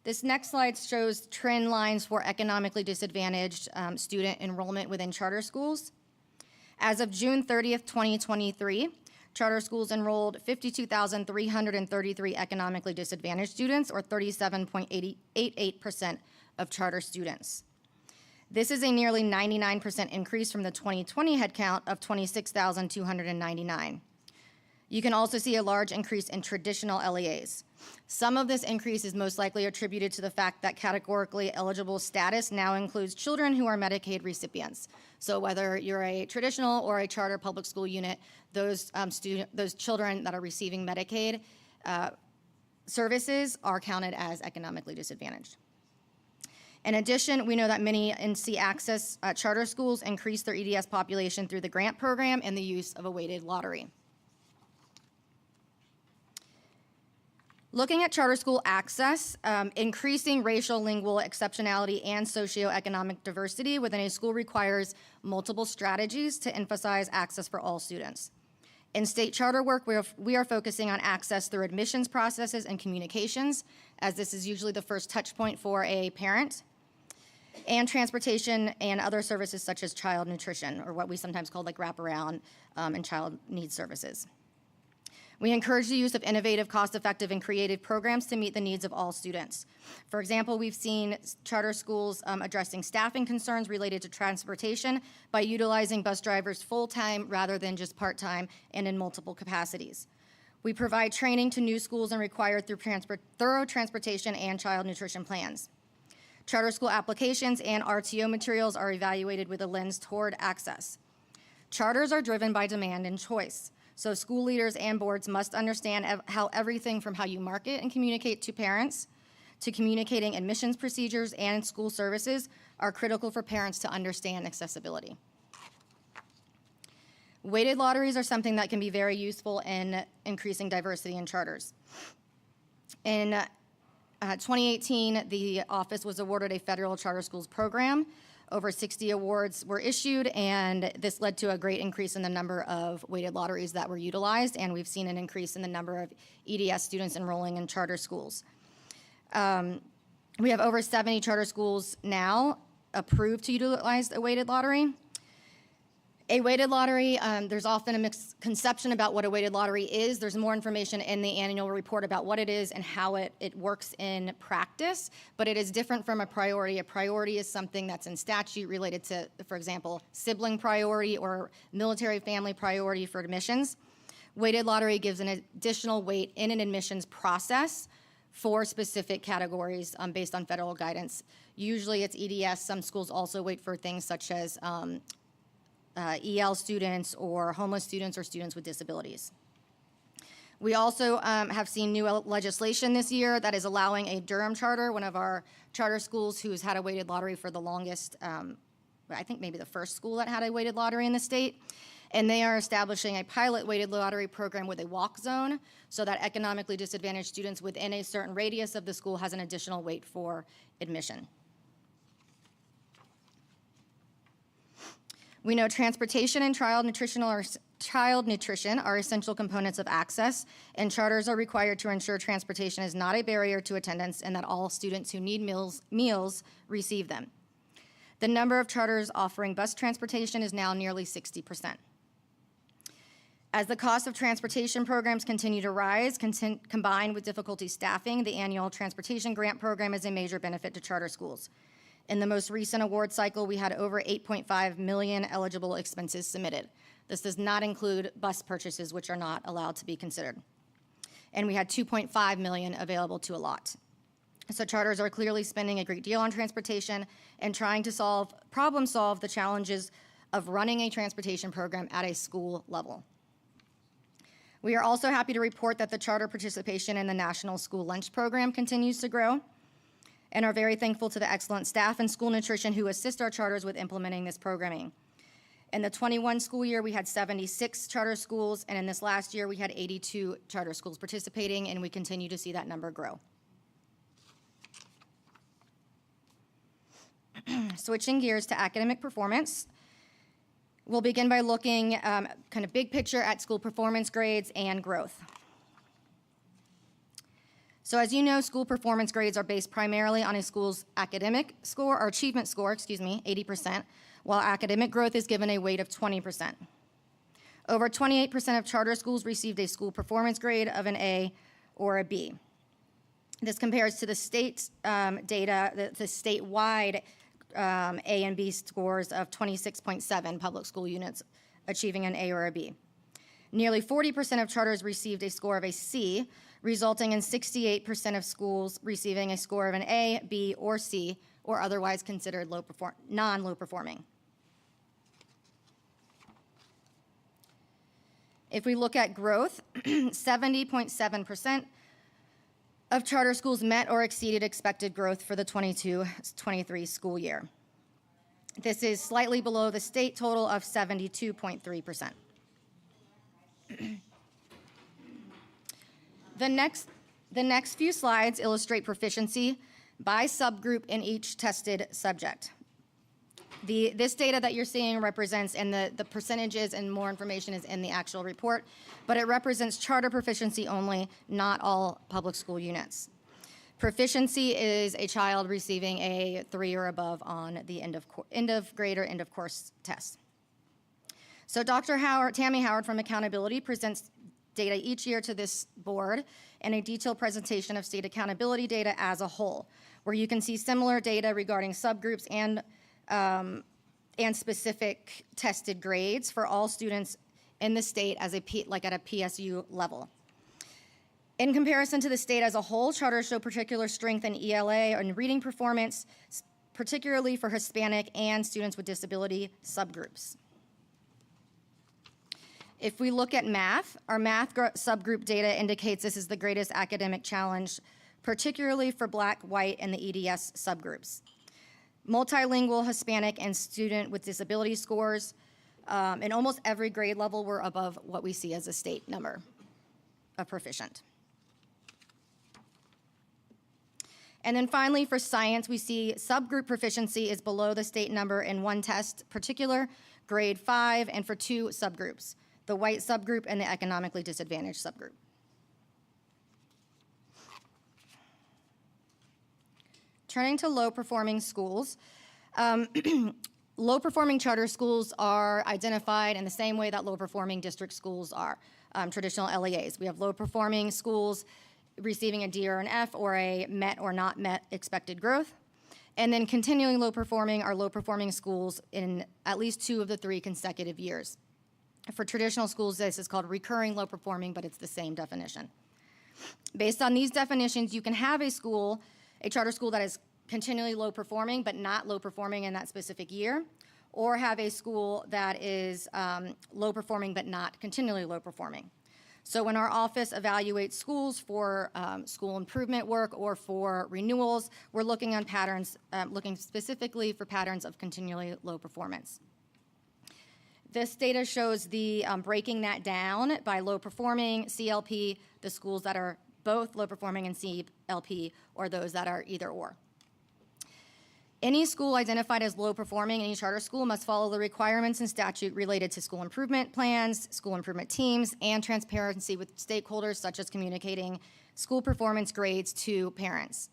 This next slide shows trend lines for economically disadvantaged student enrollment within charter schools. As of June 30th, 2023, charter schools enrolled 52,333 economically disadvantaged students, or 37.88% of charter students. This is a nearly 99% increase from the 2020 headcount of 26,299. You can also see a large increase in traditional LEAs. Some of this increase is most likely attributed to the fact that categorically eligible status now includes children who are Medicaid recipients. So whether you're a traditional or a charter public school unit, those children that are receiving Medicaid services are counted as economically disadvantaged. In addition, we know that many NC Access charter schools increase their EDS population through the grant program and the use of a weighted lottery. Looking at charter school access, increasing racial, lingual exceptionality and socioeconomic diversity within a school requires multiple strategies to emphasize access for all students. In state charter work, we are focusing on access through admissions processes and communications, as this is usually the first touch point for a parent, and transportation and other services such as child nutrition, or what we sometimes call like wraparound and child needs services. We encourage the use of innovative, cost-effective, and creative programs to meet the needs of all students. For example, we've seen charter schools addressing staffing concerns related to transportation by utilizing bus drivers full-time rather than just part-time and in multiple capacities. We provide training to new schools and require thorough transportation and child nutrition plans. Charter school applications and RTO materials are evaluated with a lens toward access. Charters are driven by demand and choice. So school leaders and boards must understand how everything from how you market and communicate to parents to communicating admissions procedures and school services are critical for parents to understand accessibility. Weighted lotteries are something that can be very useful in increasing diversity in charters. In 2018, the office was awarded a federal charter schools program. Over 60 awards were issued, and this led to a great increase in the number of weighted lotteries that were utilized, and we've seen an increase in the number of EDS students enrolling in charter schools. We have over 70 charter schools now approved to utilize a weighted lottery. A weighted lottery, there's often a misconception about what a weighted lottery is. There's more information in the annual report about what it is and how it works in practice, but it is different from a priority. A priority is something that's in statute related to, for example, sibling priority or military family priority for admissions. Weighted lottery gives an additional weight in an admissions process for specific categories based on federal guidance. Usually it's EDS. Some schools also wait for things such as EL students or homeless students or students with disabilities. We also have seen new legislation this year that is allowing a Durham charter, one of our charter schools who's had a weighted lottery for the longest, I think maybe the first school that had a weighted lottery in the state. And they are establishing a pilot weighted lottery program with a walk zone so that economically disadvantaged students within a certain radius of the school has an additional weight for admission. We know transportation and child nutrition are essential components of access, and charters are required to ensure transportation is not a barrier to attendance and that all students who need meals receive them. The number of charters offering bus transportation is now nearly 60%. As the cost of transportation programs continue to rise, combined with difficulty staffing, the annual transportation grant program is a major benefit to charter schools. In the most recent award cycle, we had over 8.5 million eligible expenses submitted. This does not include bus purchases, which are not allowed to be considered. And we had 2.5 million available to allot. So charters are clearly spending a great deal on transportation and trying to problem solve the challenges of running a transportation program at a school level. We are also happy to report that the charter participation in the National School Lunch Program continues to grow, and are very thankful to the excellent staff and school nutrition who assist our charters with implementing this programming. In the 21 school year, we had 76 charter schools, and in this last year, we had 82 charter schools participating, and we continue to see that number grow. Switching gears to academic performance, we'll begin by looking kind of big picture at school performance grades and growth. So as you know, school performance grades are based primarily on a school's academic score, or achievement score, 80%, while academic growth is given a weight of 20%. Over 28% of charter schools received a school performance grade of an A or a B. This compares to the state data, the statewide A and B scores of 26.7 public school units achieving an A or a B. Nearly 40% of charters received a score of a C, resulting in 68% of schools receiving a score of an A, B, or C, or otherwise considered non-low performing. If we look at growth, 70.7% of charter schools met or exceeded expected growth for the 22-23 school year. This is slightly below the state total of 72.3%. The next few slides illustrate proficiency by subgroup in each tested subject. This data that you're seeing represents, and the percentages and more information is in the actual report, but it represents charter proficiency only, not all public school units. Proficiency is a child receiving a 3 or above on the end of grade or end of course test. So Dr. Tammy Howard from Accountability presents data each year to this board and a detailed presentation of state accountability data as a whole, where you can see similar data regarding subgroups and specific tested grades for all students in the state as like at a PSU level. In comparison to the state as a whole, charters show particular strength in ELA and reading performance, particularly for Hispanic and students with disability subgroups. If we look at math, our math subgroup data indicates this is the greatest academic challenge, particularly for Black, white, and the EDS subgroups. Multilingual, Hispanic, and student with disability scores in almost every grade level were above what we see as a state number of proficient. And then finally, for science, we see subgroup proficiency is below the state number in one test, particular, grade 5, and for 2 subgroups, the white subgroup and the economically disadvantaged subgroup. Turning to low-performing schools, low-performing charter schools are identified in the same way that low-performing district schools are, traditional LEAs. We have low-performing schools receiving a D or an F or a met or not met expected growth. And then continuing low-performing are low-performing schools in at least 2 of the 3 consecutive years. For traditional schools, this is called recurring low-performing, but it's the same definition. Based on these definitions, you can have a charter school that is continually low-performing, but not low-performing in that specific year, or have a school that is low-performing, but not continually low-performing. So when our office evaluates schools for school improvement work or for renewals, we're looking on patterns, looking specifically for patterns of continually low performance. This data shows the breaking that down by low-performing, CLP, the schools that are both low-performing and CLP, or those that are either or. Any school identified as low-performing, any charter school, must follow the requirements in statute related to school improvement plans, school improvement teams, and transparency with stakeholders, such as communicating school performance grades to parents.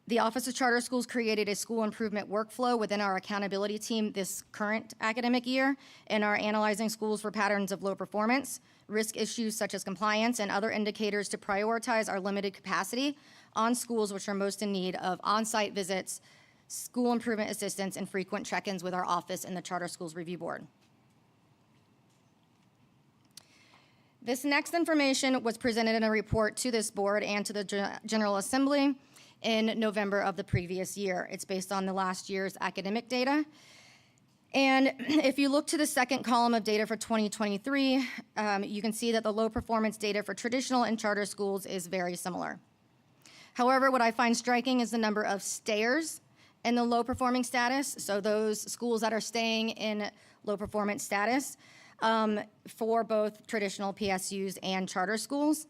The Office of Charter Schools created a school improvement workflow within our accountability team this current academic year and are analyzing schools for patterns of low performance, risk issues such as compliance, and other indicators to prioritize our limited capacity on schools which are most in need of on-site visits, school improvement assistance, and frequent check-ins with our office and the Charter Schools Review Board. This next information was presented in a report to this board and to the General Assembly in November of the previous year. It's based on the last year's academic data. And if you look to the second column of data for 2023, you can see that the low performance data for traditional and charter schools is very similar. However, what I find striking is the number of stayers in the low performing status, so those schools that are staying in low performance status for both traditional PSUs and charter schools,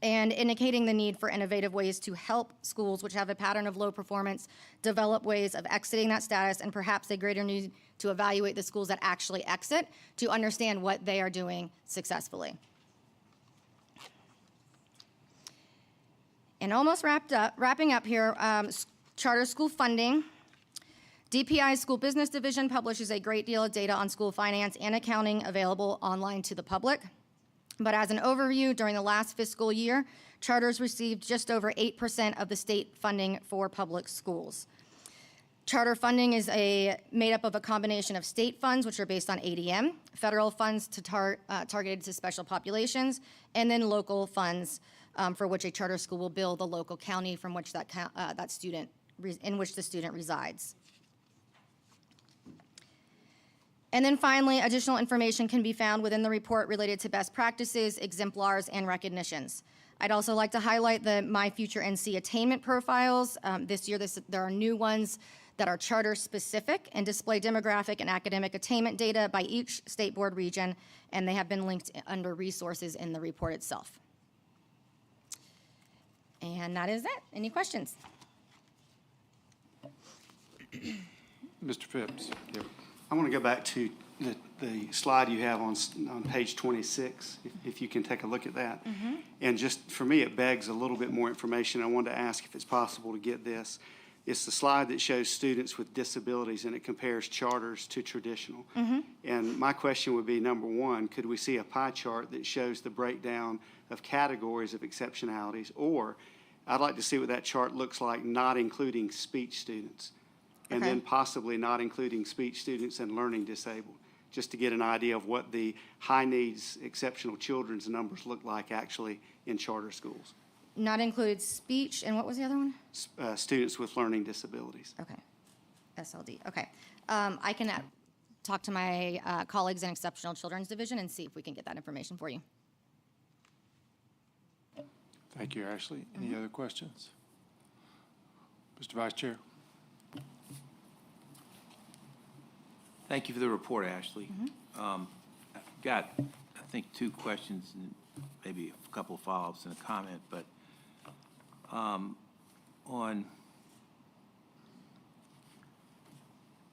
and indicating the need for innovative ways to help schools which have a pattern of low performance develop ways of exiting that status, and perhaps a greater need to evaluate the schools that actually exit to understand what they are doing successfully. And almost wrapping up here, charter school funding. DPI's School Business Division publishes a great deal of data on school finance and accounting available online to the public. But as an overview, during the last fiscal year, charters received just over 8% of the state funding for public schools. Charter funding is made up of a combination of state funds, which are based on ADM, federal funds targeted to special populations, and then local funds for which a charter school will bill the local county from which in which the student resides. And then finally, additional information can be found within the report related to best practices, exemplars, and recognitions. I'd also like to highlight the My Future NC attainment profiles. This year, there are new ones that are charter-specific and display demographic and academic attainment data by each state board region, and they have been linked under resources in the report itself. And that is it. Any questions? Mr. Phipps. I want to go back to the slide you have on page 26, if you can take a look at that. And just, for me, it begs a little bit more information. I wanted to ask if it's possible to get this. It's the slide that shows students with disabilities, and it compares charters to traditional. And my question would be, number one, could we see a pie chart that shows the breakdown of categories of exceptionalities? Or I'd like to see what that chart looks like, not including speech students, and then possibly not including speech students and learning disabled, just to get an idea of what the high needs exceptional children's numbers look like actually in charter schools. Not included speech, and what was the other one? Students with learning disabilities. Okay, SLD, okay. I can talk to my colleagues in Exceptional Children's Division and see if we can get that information for you. Thank you, Ashley. Any other questions? Mr. Vice Chair. Thank you for the report, Ashley. I've got, I think, two questions and maybe a couple of follow-ups and a comment, but on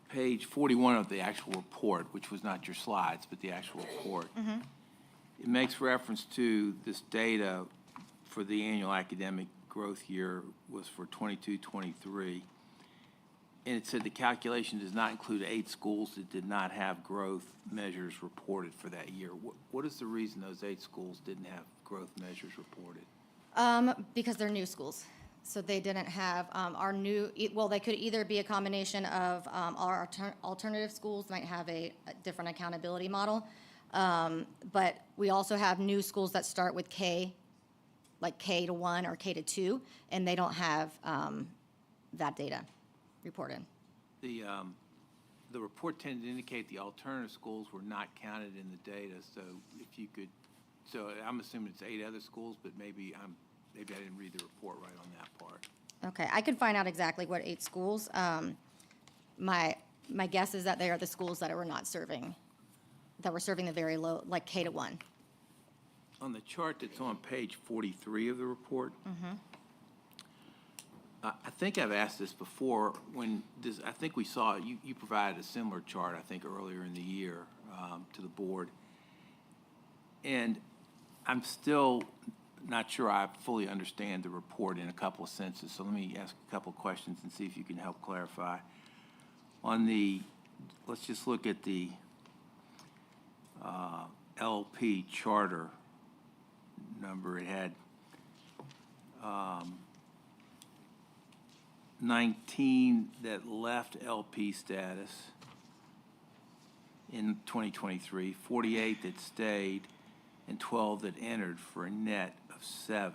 page 41 of the actual report, which was not your slides, but the actual report, it makes reference to this data for the annual academic growth year was for 22-23. And it said the calculation does not include 8 schools that did not have growth measures reported for that year. What is the reason those 8 schools didn't have growth measures reported? Because they're new schools. So they didn't have our new, well, they could either be a combination of our alternative schools might have a different accountability model. But we also have new schools that start with K, like K to 1 or K to 2, and they don't have that data reported. The report tended to indicate the alternative schools were not counted in the data, so if you could, so I'm assuming it's 8 other schools, but maybe I didn't read the report right on that part. Okay, I could find out exactly what 8 schools. My guess is that they are the schools that were not serving, that were serving the very low, like K to 1. On the chart that's on page 43 of the report, I think I've asked this before. I think we saw, you provided a similar chart, I think, earlier in the year to the board. And I'm still not sure I fully understand the report in a couple of senses, so let me ask a couple of questions and see if you can help clarify. Let's just look at the LP charter number. It had 19 that left LP status in 2023, 48 that stayed, and 12 that entered, for a net of 7.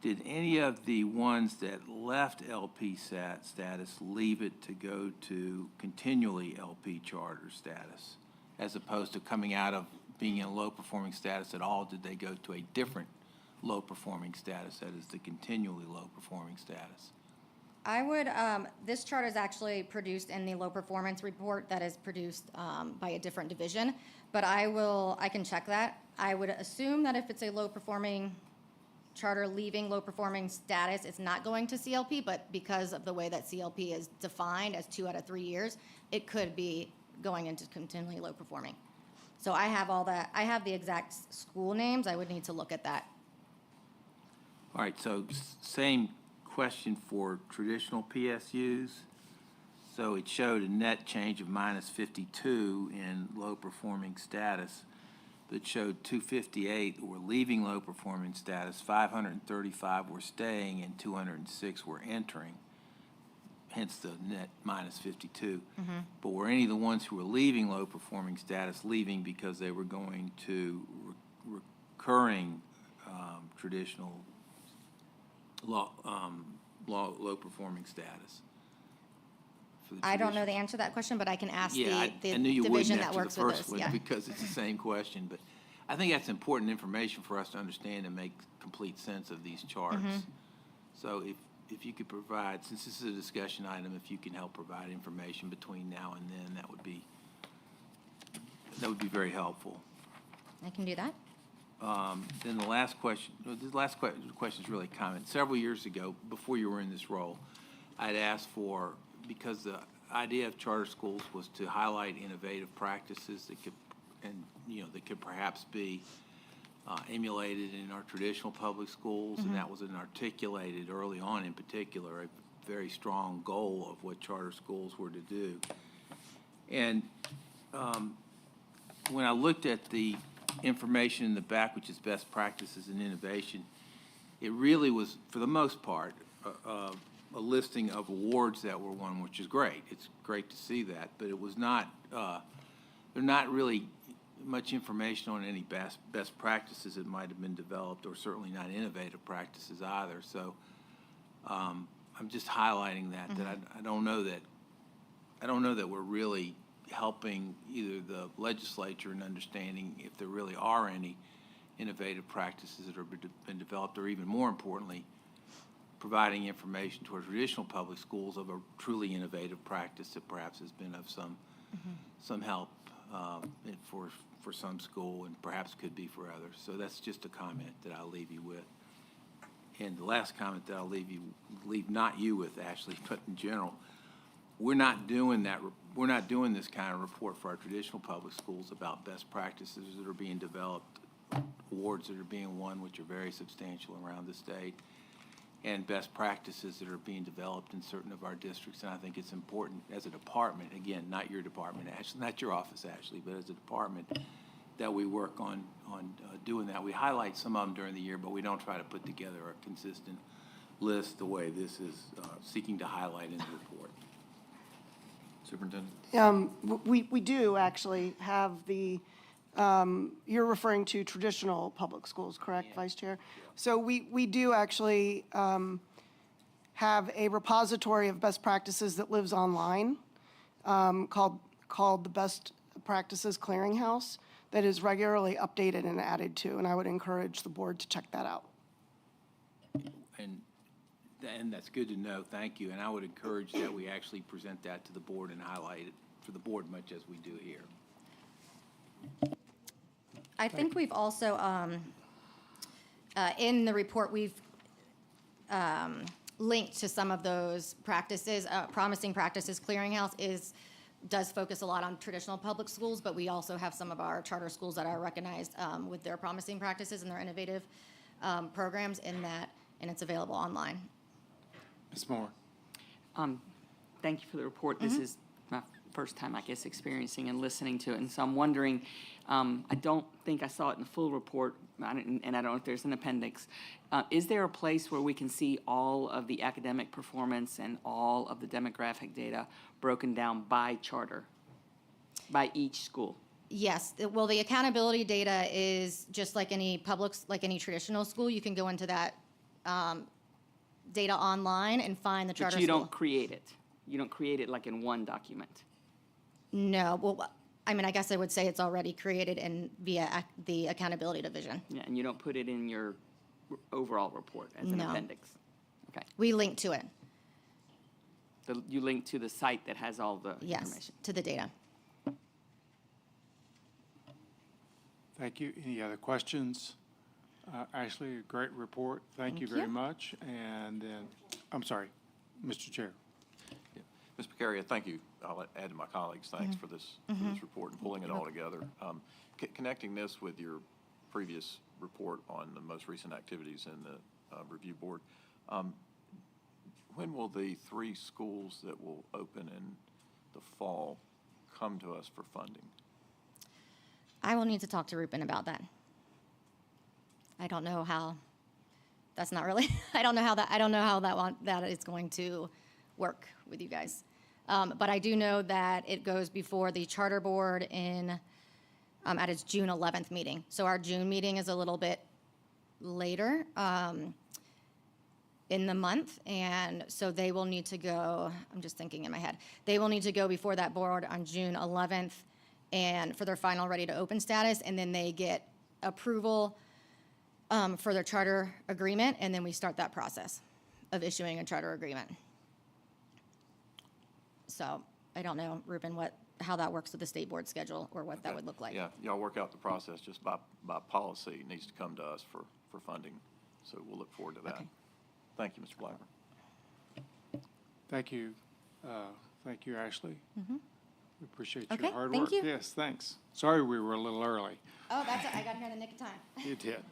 Did any of the ones that left LP status leave it to go to continually LP charter status, as opposed to coming out of being in low-performing status at all? Did they go to a different low-performing status, that is the continually low-performing status? I would, this chart is actually produced in the low performance report that is produced by a different division, but I can check that. I would assume that if it's a low performing charter leaving low performing status, it's not going to CLP, but because of the way that CLP is defined as 2 out of 3 years, it could be going into continually low performing. So I have all that, I have the exact school names, I would need to look at that. All right, so same question for traditional PSUs. So it showed a net change of minus 52 in low-performing status, that showed 258 were leaving low-performing status, 535 were staying, and 206 were entering. hence the net minus 52. But were any of the ones who were leaving low-performing status leaving because they were going to recurring traditional low-performing status? for the I don't know traditional- the answer to that question, but I can ask Yeah, I the knew you division wouldn't that works after the with first those, one, yeah. because it's the same question, but I think that's important information for us to understand and make complete sense of these charts. Mhm. So if you could provide, since this is a discussion item, if you can help provide information between now and then, that would be very helpful. I can do that. Then the last question is really a comment. Several years ago, before you were in this role, I'd asked for, because the idea of charter schools was to highlight innovative practices that could, that could perhaps be emulated in our traditional public schools, and that was an articulated early on, in particular, a very strong goal of what charter schools were to do. And when I looked at the information in the back, which is best practices and innovation, it really was, for the most part, a listing of awards that were won, which is great. It's great to see that, but it was not, they're not really much information on any best practices that might have been developed, or certainly not innovative practices either. So I'm just highlighting that, I don't know that we're really helping either the legislature in understanding if there really are any innovative practices that have been developed, or even more importantly, providing information to our traditional public schools of a truly innovative practice that perhaps has been of some help for some school, and perhaps could be for others. So that's just a comment that I'll leave you with. And the last comment that I'll leave not you with, Ashley, but in general, we're not doing this kind of report for our traditional public schools about best practices that are being developed, awards that are being won, which are very substantial around the state, and best practices that are being developed in certain of our districts. And I think it's important as a department, again, not your department, Ashley, not your office, Ashley, but as a department, that we work on doing that. We highlight some of them during the year, but we don't try to put together a consistent list the way this is seeking to highlight in the report. Superintendent? We do actually have the, you're referring to traditional public schools, correct, Vice Chair? So we do actually have a repository of best practices that lives online called the Best Practices Clearinghouse, that is regularly updated and added to, and I would encourage the board to check that out. And that's good to know, thank you. And I would encourage that we actually present that to the board and highlight it for the board much as we do here. I think we've also, in the report, we've linked to some of those practices. Promising Practices Clearinghouse does focus a lot on traditional public schools, but we also have some of our charter schools that are recognized with their promising practices and their innovative programs in that, and it's available online. Ms. Moore? Thank you for the report. This is my first time, I guess, experiencing and listening to it. And so I'm wondering, I don't think I saw it in the full report, and I don't know if there's an appendix. Is there a place where we can see all of the academic performance and all of the demographic data broken down by charter, by each school? Yes, well, the accountability data is just like any traditional school. You can go into that data online and find the charter But you school. don't create it. You don't create it like in one document. No, well, I mean, I guess I would say it's already created via the accountability division. Yeah, and you don't put it in your overall report as an No. appendix. Okay. We link to it, You link to the site that has all the yes, information. to the data. Thank you. Any other questions? Ashley, a great report. Thank you very much. And then, I'm sorry, Mr. Chair. Ms. Beccaria, thank you. I'll add to my colleagues, thanks for this report and pulling it all together. Connecting this with your previous report on the most recent activities in the review board, when will the 3 schools that will open in the fall come to us for funding? I will need to talk to Rupen about that. I don't know how, that's not really, I don't know how that is going to work with you guys. But I do know that it goes before the charter board at its June 11th meeting. So our June meeting is a little bit later in the month, and so they will need to go, I'm just thinking in my head, they will need to go before that board on June 11th and for their final ready to open status, and then they get approval for their charter agreement, and then we start that process of issuing a charter agreement. So I don't know, Ruben, how that works with the state board schedule or what that would look like. Yeah, y'all work out the process just by policy. It needs to come to us for funding. So we'll look forward to that. Okay. Thank you, Mr. Blackburn. Thank you. Thank you, Ashley. Mhm. We appreciate Okay, your hard thank work. you. Yes, thanks. Sorry we were a little early. Oh, that's it, I got here in the nick of time. You did.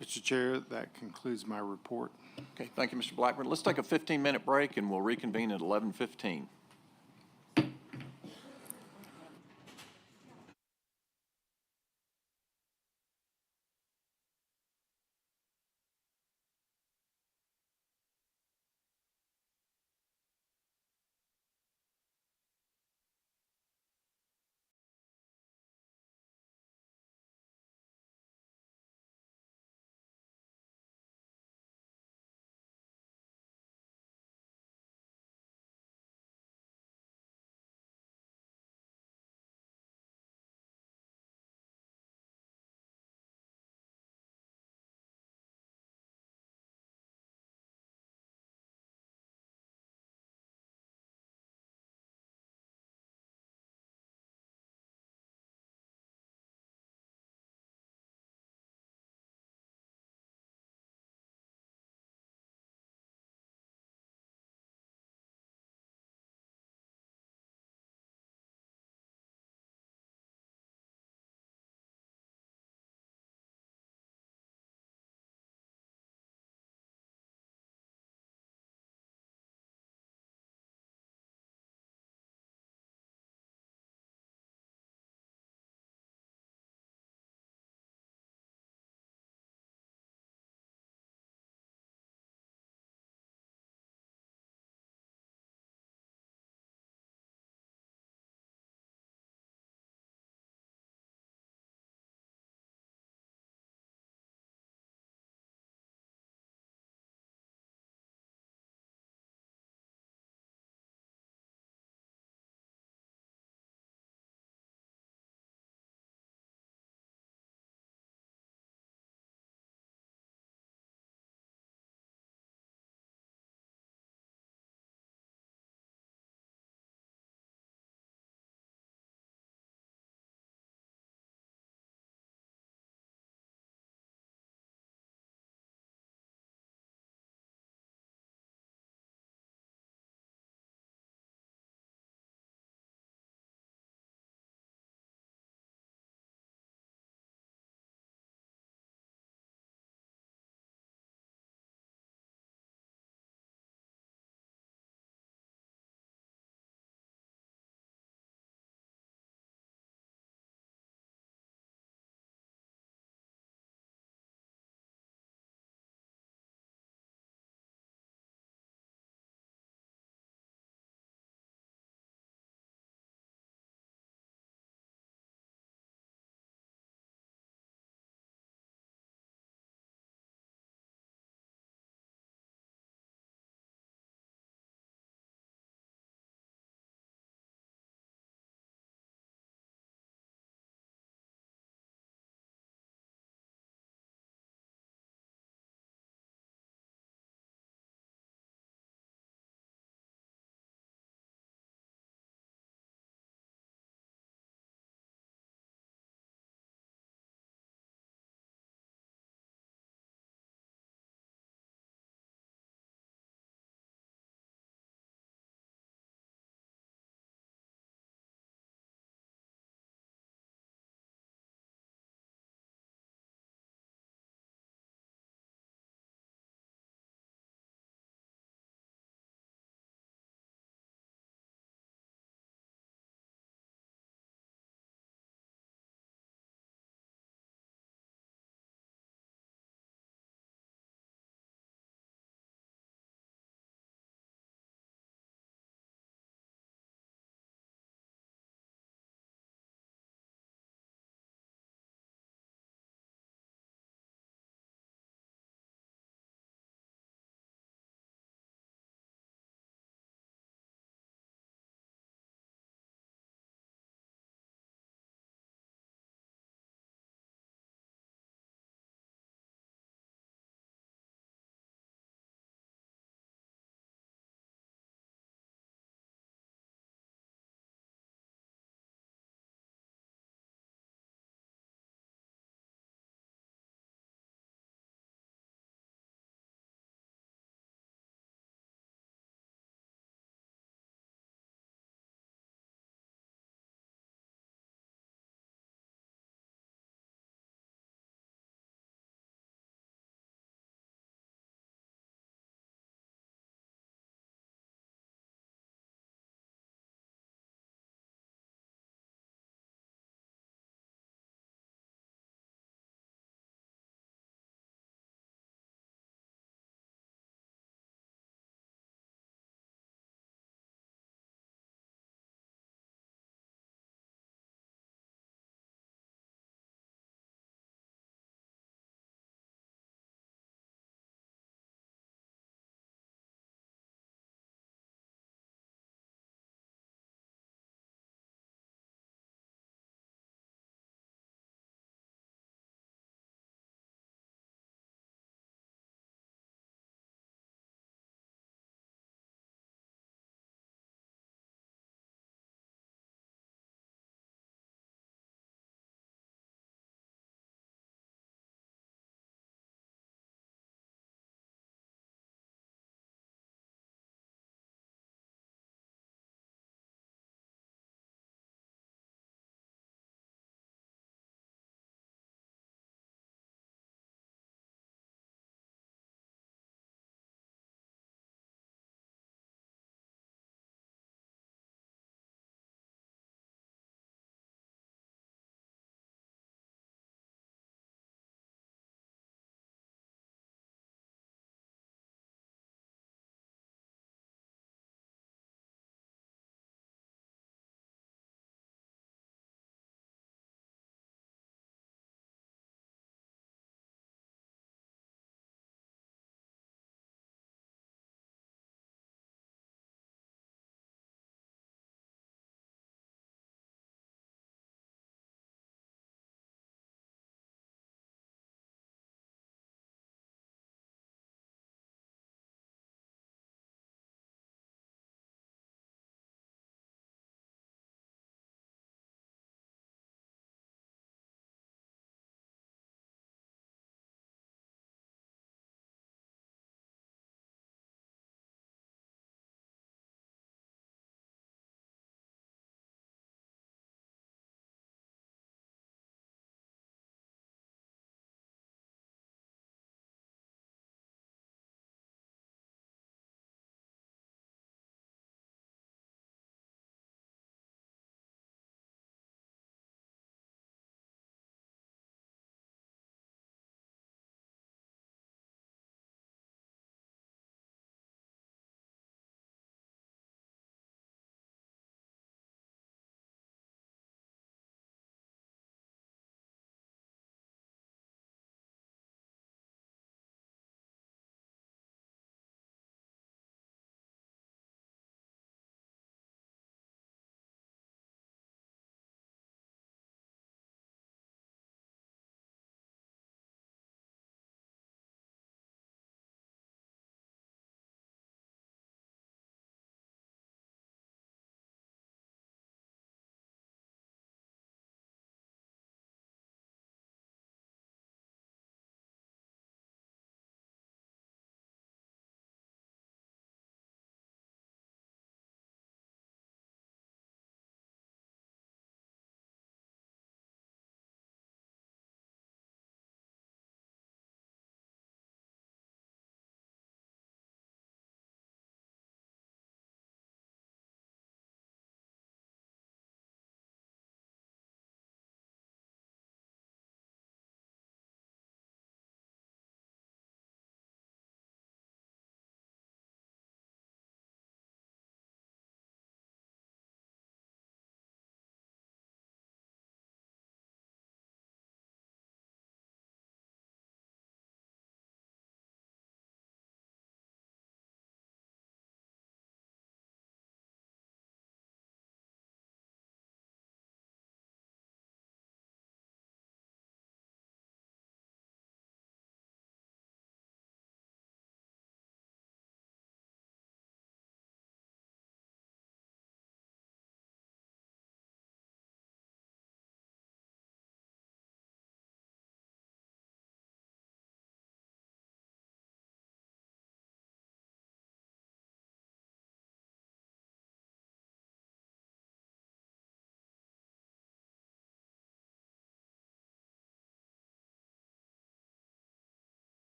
Mr. Chair, that concludes my report. Okay, thank you, Mr. Blackburn. Let's take a 15-minute break, and we'll reconvene at 11:15.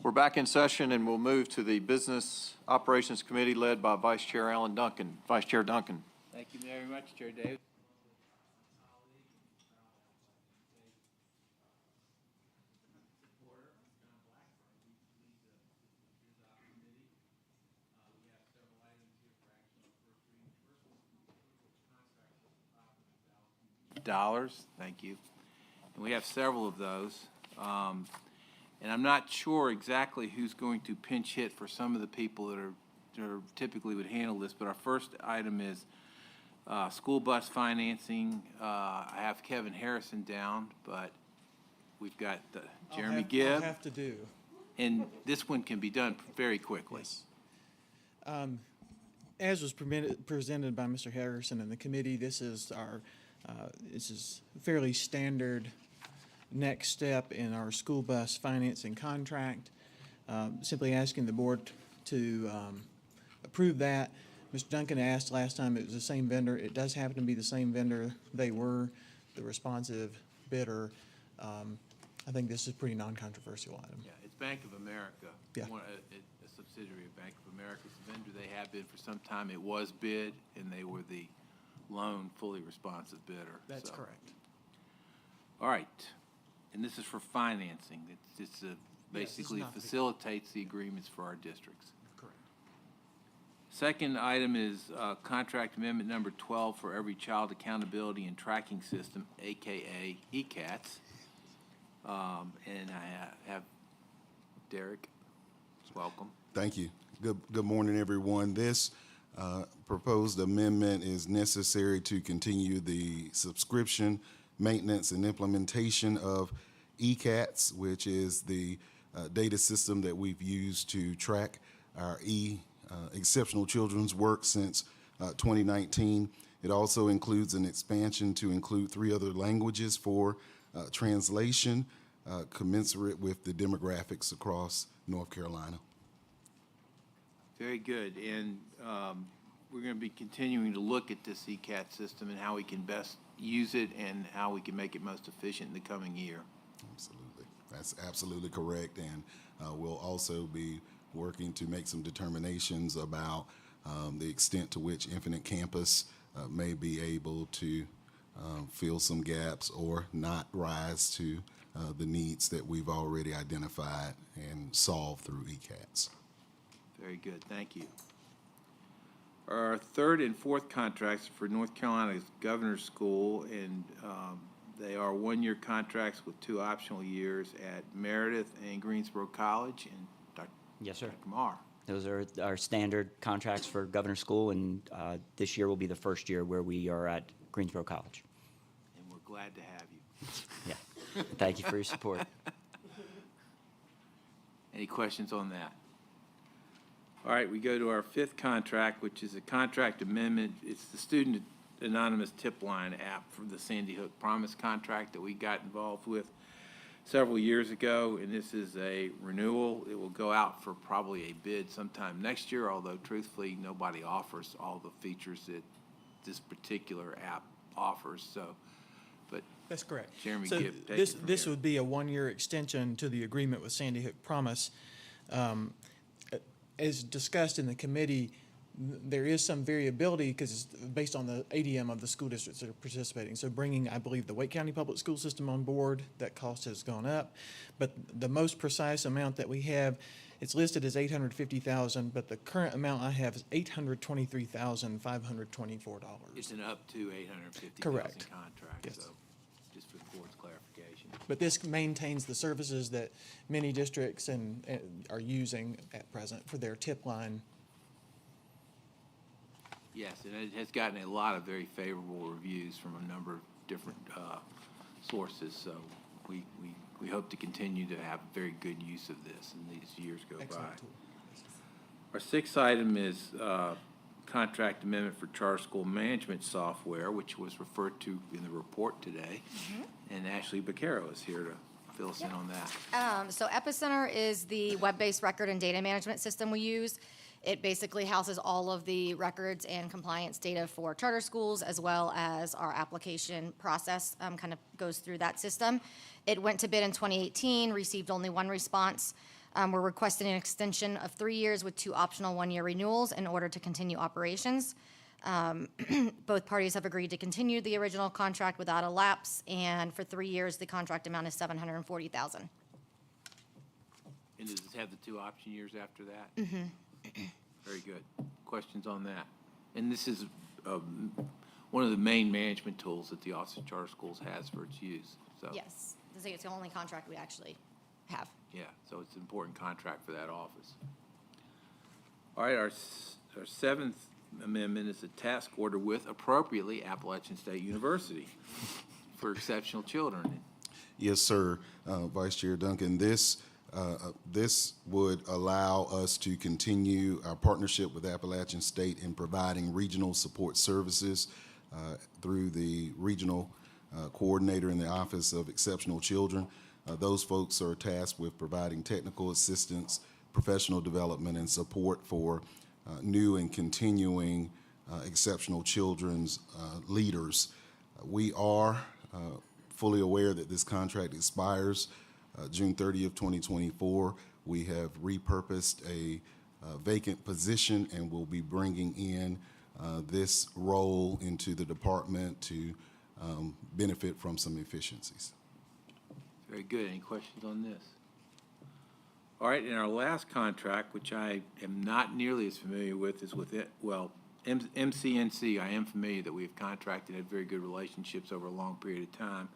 We're back in session, and we'll move to the Business Operations Committee led by Vice Chair Alan Duncan. Vice Chair Duncan. Thank you very much, Chair Davis. Thank you. And we have several of those. And I'm not sure exactly who's going to pinch hit for some of the people that are typically would handle this, but our first item is school bus financing. I have Kevin Harrison down, but we've got Jeremy Gibb. I'll have to do. And this one can be done very quickly. As was presented by Mr. Harrison and the committee, this is fairly standard next step in our school bus financing contract. Simply asking the board to approve that. Mr. Duncan asked last time, it was the same vendor. It does happen to be the same vendor. They were the responsive bidder. I think this is a pretty non-controversial item. Yeah, it's Bank of America. Yeah. A subsidiary of Bank of America. It's a vendor they have been for some time. It was bid, and they were the lone fully responsive bidder. That's so. correct. All right. And this is for financing. It's basically not the- facilitates the agreements for our districts. Correct. Second item is contract amendment number 12 for Every Child Accountability and Tracking System, AKA ECATS. And I have Derek. Welcome. Thank you. Good morning, everyone. This proposed amendment is necessary to continue the subscription, maintenance, and implementation of ECATS, which is the data system that we've used to track our exceptional children's work since 2019. It also includes an expansion to include 3 other languages for translation, commensurate with the demographics across North Carolina. Very good. And we're going to be continuing to look at this ECAT system and how we can best use it and how we can make it most efficient in the coming year. Absolutely. That's absolutely correct. And we'll also be working to make some determinations about the extent to which Infinite Campus may be able to fill some gaps or not rise to the needs that we've already identified and solved through ECATS. Very good. Thank you. Our third and fourth contracts for North Carolina's Governor's School, and they are 1-year contracts with 2 optional years at Meredith and Greensboro College. And Dr. Yes, sir. Dr. Marr. Those are our standard contracts for Governor's School, and this year will be the first year where we are at Greensboro College. And we're glad to have you. Yeah. Thank you for your support. Any questions on that? All right, we go to our fifth contract, which is a contract amendment. It's the Student Anonymous Tip Line app for the Sandy Hook Promise contract that we got involved with several years ago, and this is a renewal. It will go out for probably a bid sometime next year, although truthfully, nobody offers all the features that this particular app offers, so, but. That's correct. Jeremy So Gibb, take this, it from this here. would be a 1-year extension to the agreement with Sandy Hook Promise. As discussed in the committee, there is some variability because it's based on the ADM of the school districts that are participating. So bringing, I believe, the Wake County Public School System on board, that cost has gone up. But the most precise amount that we have, it's listed as $850,000, but the current amount I have is $823,524. It's an up to $850,000 Correct. contract, Yes. so just for the board's clarification. But this maintains the services that many districts and are using at present for their tip line. Yes, and it has gotten a lot of very favorable reviews from a number of different sources, so we hope to continue to have very good use of this and these years go by. Excellent tool. Our sixth item is contract amendment for charter school management software, which was referred to in the report today. And Ashley Baccaro is here to fill us in on that. So Epicenter is the web-based record and data management system we use. It basically houses all of the records and compliance data for charter schools, as well as our application process kind of goes through that system. It went to bid in 2018, received only 1 response. We're requesting an extension of 3 years with 2 optional 1-year renewals in order to continue operations. Both parties have agreed to continue the original contract without a lapse, and for 3 years, the contract amount is $740,000. And does it have the 2 option years after that? Very good. Questions on that? And this is one of the main management tools that the Office of Charter Schools has for its use, so. Yes, it's the only contract we actually have. Yeah, so it's an important contract for that office. All right, our 7th amendment is a task order with appropriately Appalachian State University for exceptional children. Yes, sir, Vice Chair Duncan. This would allow us to continue our partnership with Appalachian State in providing regional support services through the regional coordinator in the Office of Exceptional Children. Those folks are tasked with providing technical assistance, professional development, and support for new and continuing exceptional children's leaders. We are fully aware that this contract expires June 30th, 2024. We have repurposed a vacant position and will be bringing in this role into the department to benefit from some efficiencies. Very good. Any questions on this? All right, and our last contract, which I am not nearly as familiar with, is with MCNC. I am familiar that we have contracted, had very good relationships over a long period of time.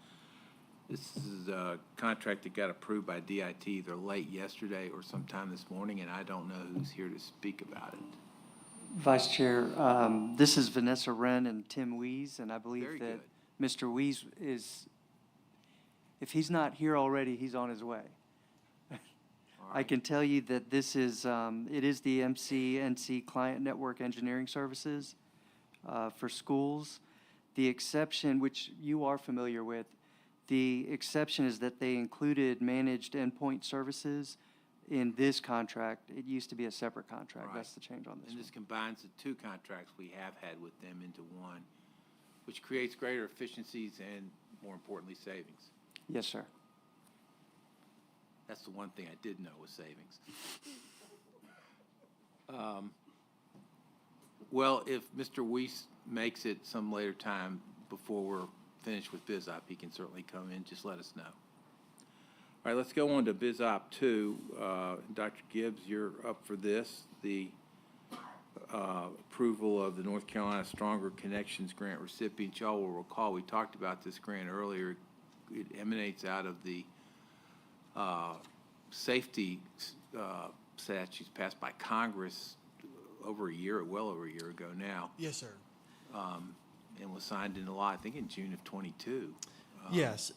This is a contract that got approved by DIT either late yesterday or sometime this morning, and I don't know who's here to speak about it. Vice Chair, this is Vanessa Wren and Tim Wees, and I believe Very that good. Mr. Wees is, if he's not here already, he's on his way. I can tell you that this is, it is the MCNC Client Network Engineering Services for schools. The exception, which you are familiar with, the exception is that they included managed endpoint services in this contract. It used to be a separate contract. Right. That's the change on this And one. this combines the 2 contracts we have had with them into one, which creates greater efficiencies and, more importantly, savings. Yes, sir. That's the one thing I did know was savings. Well, if Mr. Weiss makes it some later time before we're finished with BizOp, he can certainly come in. Just let us know. All right, let's go on to BizOp 2. Dr. Gibbs, you're up for this. The approval of the North Carolina Stronger Connections Grant recipient. Y'all will recall we talked about this grant earlier. It emanates out of the safety statutes passed by Congress well over a year ago now. Yes, sir. And was signed into law, I think, in June of '22. Yes,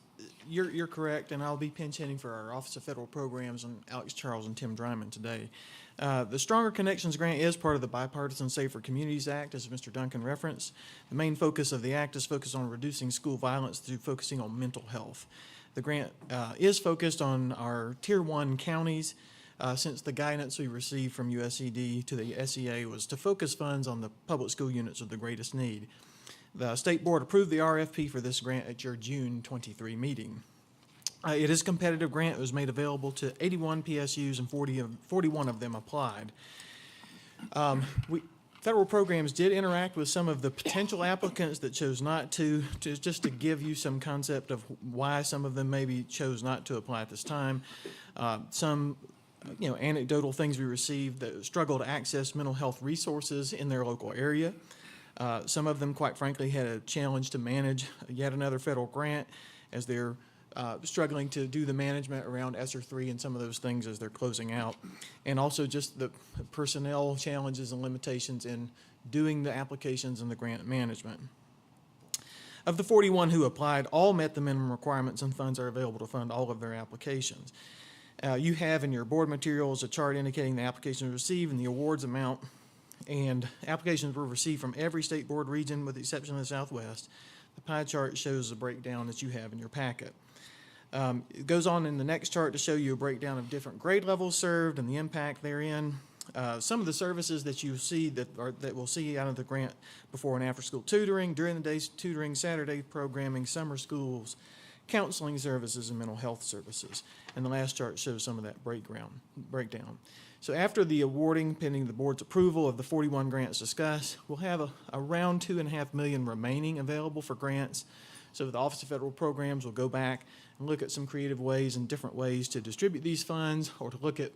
you're correct, and I'll be pinch hitting for our Office of Federal Programs and Alex Charles and Tim Dryman today. The Stronger Connections Grant is part of the Bipartisan Safer Communities Act, as Mr. Duncan referenced. The main focus of the act is focused on reducing school violence through focusing on mental health. The grant is focused on our Tier 1 counties, since the guidance we received from USED to the SEA was to focus funds on the public school units of the greatest need. The State Board approved the RFP for this grant at your June 23 meeting. It is a competitive grant. It was made available to 81 PSUs and 41 of them applied. Federal programs did interact with some of the potential applicants that chose not to, just to give you some concept of why some of them maybe chose not to apply at this time. Some anecdotal things we received that struggle to access mental health resources in their local area. Some of them, quite frankly, had a challenge to manage yet another federal grant as they're struggling to do the management around ESSER 3 and some of those things as they're closing out. And also just the personnel challenges and limitations in doing the applications and the grant management. Of the 41 who applied, all met the minimum requirements and funds are available to fund all of their applications. You have in your board materials a chart indicating the applications received and the awards amount. And applications were received from every state board region with the exception of the Southwest. The pie chart shows the breakdown that you have in your packet. It goes on in the next chart to show you a breakdown of different grade levels served and the impact therein. Some of the services that you see that we'll see out of the grant: before and after school tutoring, during the day tutoring, Saturday programming, summer schools, counseling services, and mental health services. And the last chart shows some of that breakdown. So after the awarding, pending the board's approval of the 41 grants discussed, we'll have around $2.5 million remaining available for grants. So the Office of Federal Programs will go back and look at some creative ways and different ways to distribute these funds, or to look at,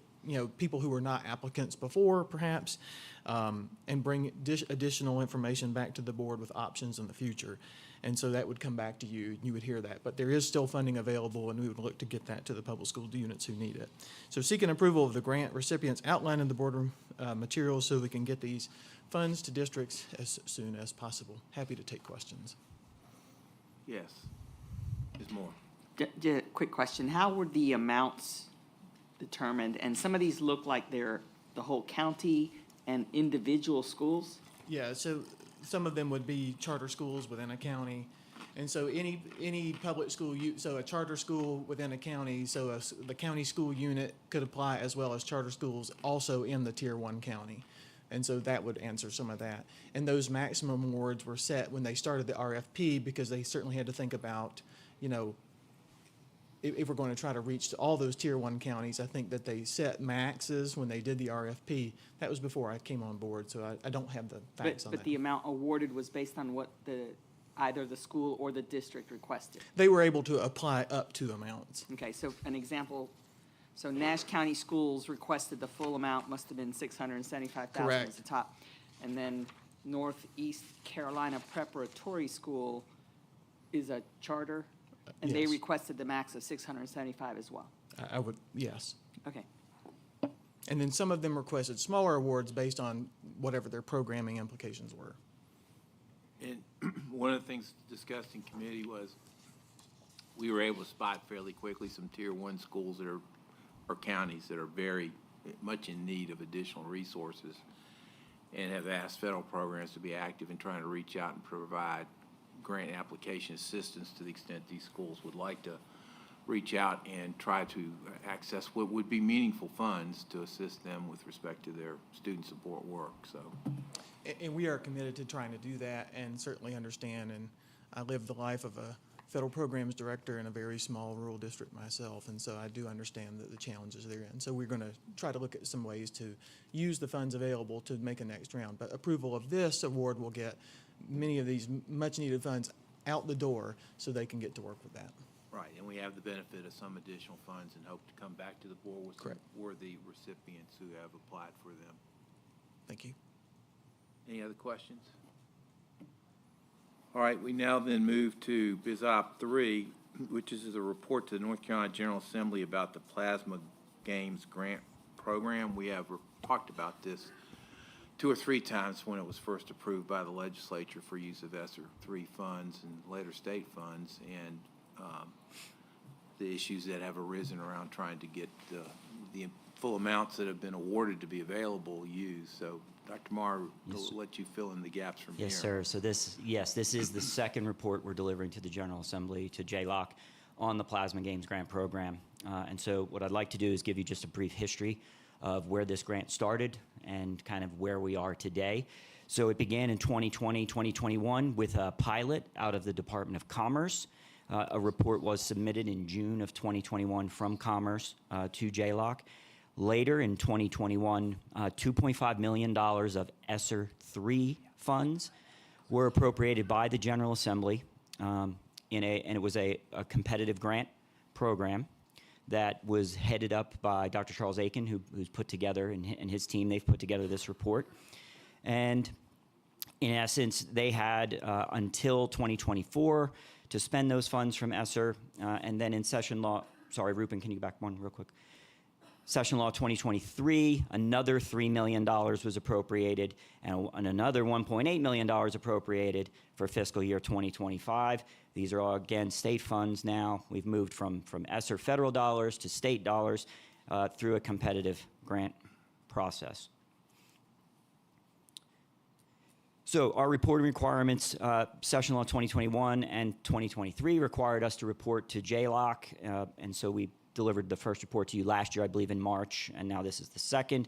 people who were not applicants before, perhaps, and bring additional information back to the board with options in the future. And so that would come back to you, and you would hear that. But there is still funding available, and we would look to get that to the public school units who need it. So seeking approval of the grant recipients outlined in the board materials so we can get these funds to districts as soon as possible. Happy to take questions. Yes. Ms. Moore? Quick question. How were the amounts determined? And some of these look like they're the whole county and individual schools? Yeah, so some of them would be charter schools within a county. And so any public school, so a charter school within a county, so the county school unit could apply, as well as charter schools also in the Tier 1 county. And so that would answer some of that. And those maximum awards were set when they started the RFP, because they certainly had to think about, if we're going to try to reach all those Tier 1 counties. I think that they set maxes when they did the RFP. That was before I came on board, so I don't have the facts on that. But the amount awarded was based on what either the school or the district requested? They were able to apply up to amounts. Okay, so an example, so Nash County Schools requested the full amount, must have been $675,000 Correct. at the top. And then Northeast Carolina Preparatory School is a charter, and they Yes. requested the max of $675 as well. I would, yes. Okay. And then some of them requested smaller awards based on whatever their programming implications were. And one of the things discussed in committee was we were able to spot fairly quickly some Tier 1 schools that are, or counties that are very much in need of additional resources, and have asked federal programs to be active in trying to reach out and provide grant application assistance to the extent these schools would like to reach out and try to access what would be meaningful funds to assist them with respect to their student support work, so. And we are committed to trying to do that, and certainly understand, and I live the life of a federal programs director in a very small rural district myself, and so I do understand the challenges therein. So we're going to try to look at some ways to use the funds available to make a next round. But approval of this award will get many of these much-needed funds out the door so they can get to work with that. Right, and we have the benefit of some additional funds and hope to come back to the board with some Correct. worthy recipients who have applied for them. Thank you. Any other questions? All right, we now then move to BizOp 3, which is a report to the North Carolina General Assembly about the Plasma Games Grant Program. We have talked about this 2 or 3 times when it was first approved by the legislature for use of ESSER 3 funds and later state funds, and the issues that have arisen around trying to get the full amounts that have been awarded to be available used. So Dr. Marr, Yes. will let you fill in the gaps from here. Yes, sir. So this is the second report we're delivering to the General Assembly, to JLOC, on the Plasma Games Grant Program. And so what I'd like to do is give you just a brief history of where this grant started and kind of where we are today. So it began in 2020, 2021 with a pilot out of the Department of Commerce. A report was submitted in June of 2021 from Commerce to JLOC. Later in 2021, $2.5 million of ESSER 3 funds were appropriated by the General Assembly, and it was a competitive grant program that was headed up by Dr. Charles Aiken, who's put together, and his team, they've put together this report. And in essence, they had until 2024 to spend those funds from ESSER, and then in session law, sorry, Rupen, can you back one real quick? Session Law 2023, another $3 million was appropriated, and another $1.8 million appropriated for fiscal year 2025. These are all, again, state funds now. We've moved from ESSER federal dollars to state dollars through a competitive grant process. So our reporting requirements, Session Law 2021 and 2023 required us to report to JLOC, and so we delivered the first report to you last year, I believe in March, and now this is the second.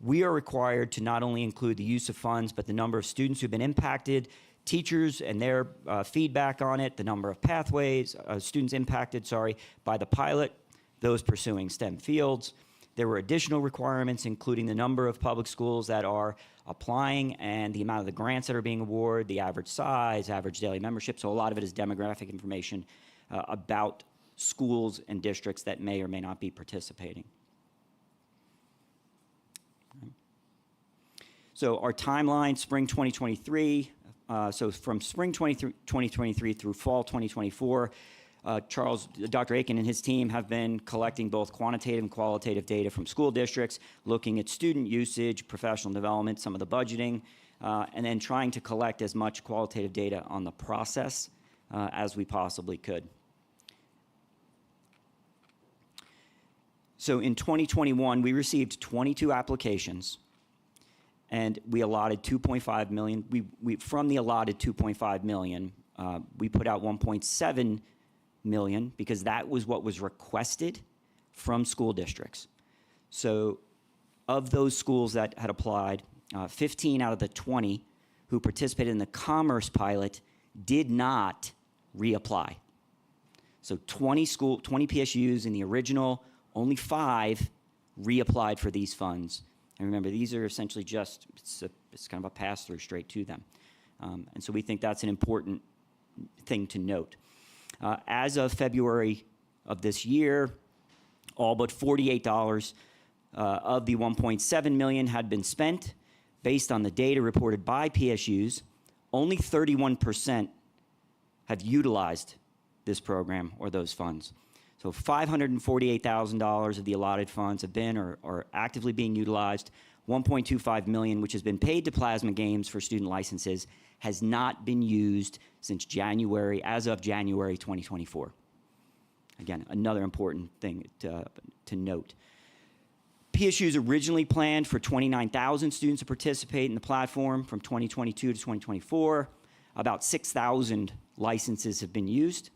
We are required to not only include the use of funds, but the number of students who've been impacted, teachers and their feedback on it, the number of pathways, students impacted, by the pilot, those pursuing STEM fields. There were additional requirements, including the number of public schools that are applying and the amount of the grants that are being awarded, the average size, average daily membership. So a lot of it is demographic information about schools and districts that may or may not be participating. So our timeline, spring 2023, so from spring 2023 through fall 2024, Dr. Aiken and his team have been collecting both quantitative and qualitative data from school districts, looking at student usage, professional development, some of the budgeting, and then trying to collect as much qualitative data on the process as we possibly could. So in 2021, we received 22 applications, and we allotted 2.5 million. From the allotted 2.5 million, we put out 1.7 million because that was what was requested from school districts. So of those schools that had applied, 15 out of the 20 who participated in the commerce pilot did not reapply. So 20 PSUs in the original, only 5 reapplied for these funds. And remember, these are essentially just, it's kind of a pass-through straight to them. And so we think that's an important thing to note. As of February of this year, all but $48 of the 1.7 million had been spent. Based on the data reported by PSUs, only 31% have utilized this program or those funds. So $548,000 of the allotted funds have been or are actively being utilized. 1.25 million, which has been paid to Plasma Games for student licenses, has not been used since January, as of January 2024. Again, another important thing to note. PSUs originally planned for 29,000 students to participate in the platform from 2022 to 2024. About 6,000 licenses have been used.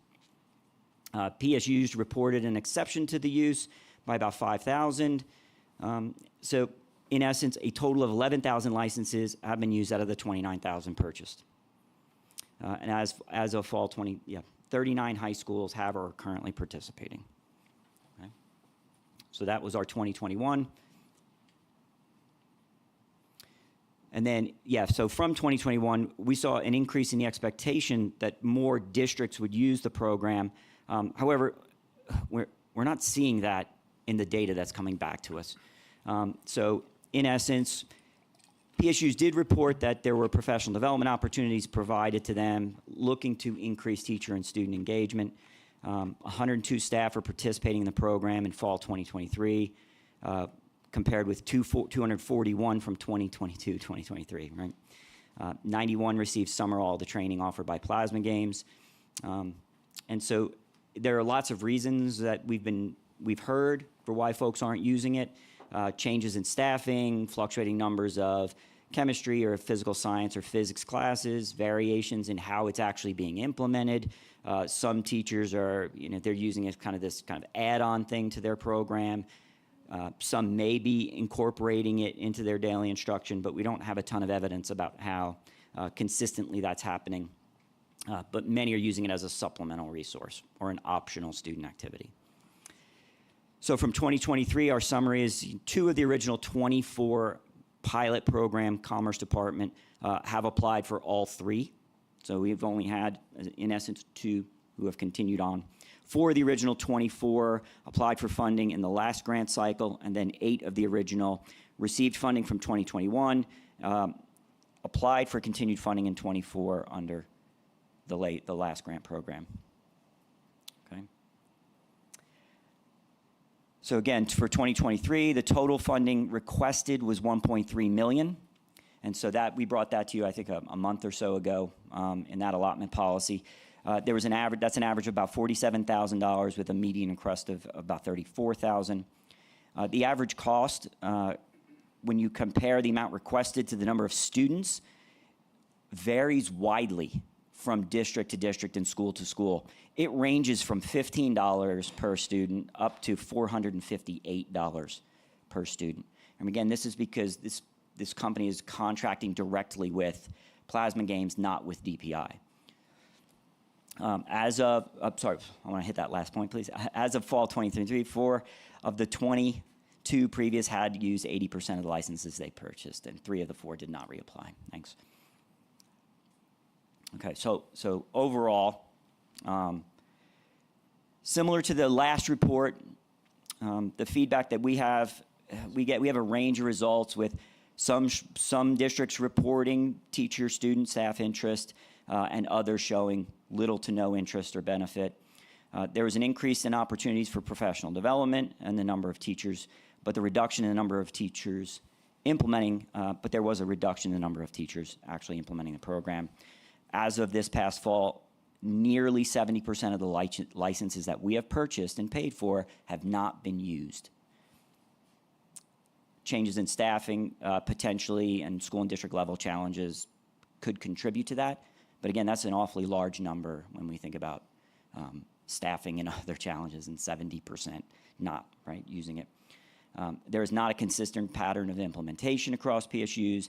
PSUs reported an exception to the use by about 5,000. So in essence, a total of 11,000 licenses have been used out of the 29,000 purchased. And as of fall 39 high schools have or are currently participating. Okay. So that was our 2021. And then, so from 2021, we saw an increase in the expectation that more districts would use the program. However, we're not seeing that in the data that's coming back to us. So in essence, PSUs did report that there were professional development opportunities provided to them, looking to increase teacher and student engagement. 102 staff are participating in the program in fall 2023, compared with 241 from 2022-2023, right? 91 received some or all the training offered by Plasma Games. And so there are lots of reasons that we've heard for why folks aren't using it. Changes in staffing, fluctuating numbers of chemistry or physical science or physics classes, variations in how it's actually being implemented. Some teachers are, they're using it this kind of add-on thing to their program. Some may be incorporating it into their daily instruction, but we don't have a ton of evidence about how consistently that's happening. But many are using it as a supplemental resource or an optional student activity. So from 2023, our summary is 2 of the original 24 pilot program Commerce Department have applied for all 3. So we've only had, in essence, 2 who have continued on. 4 of the original 24 applied for funding in the last grant cycle, and then 8 of the original received funding from 2021, applied for continued funding in 24 under the last grant program. Okay. So again, for 2023, the total funding requested was 1.3 million. And so that we brought that to you, I think, a month or so ago in that allotment policy. There was an average, that's an average of about $47,000 with a median request of about $34,000. The average cost, when you compare the amount requested to the number of students, varies widely from district to district and school to school. It ranges from $15 per student up to $458 per student. And again, this is because this company is contracting directly with plasma games not with DPI. As of, sorry, I want to hit that last point, please. As of fall 2023, 4 of the 22 previous had used 80% of the licenses they purchased, and 3 of the 4 did not reapply. Thanks. Okay, so overall, similar to the last report, the feedback that we have a range of results with some districts reporting teacher, student, staff interest, and others showing little to no interest or benefit. There was an increase in opportunities for professional development and the number of teachers, but the reduction in the number of teachers implementing, but there was a reduction in the number of teachers actually implementing the program. As of this past fall, nearly 70% of the licenses that we have purchased and paid for have not been used. Changes in staffing, potentially, and school and district level challenges could contribute to that. But again, that's an awfully large number when we think about staffing and other challenges, and 70% not, right, using it. There is not a consistent pattern of implementation across PSUs,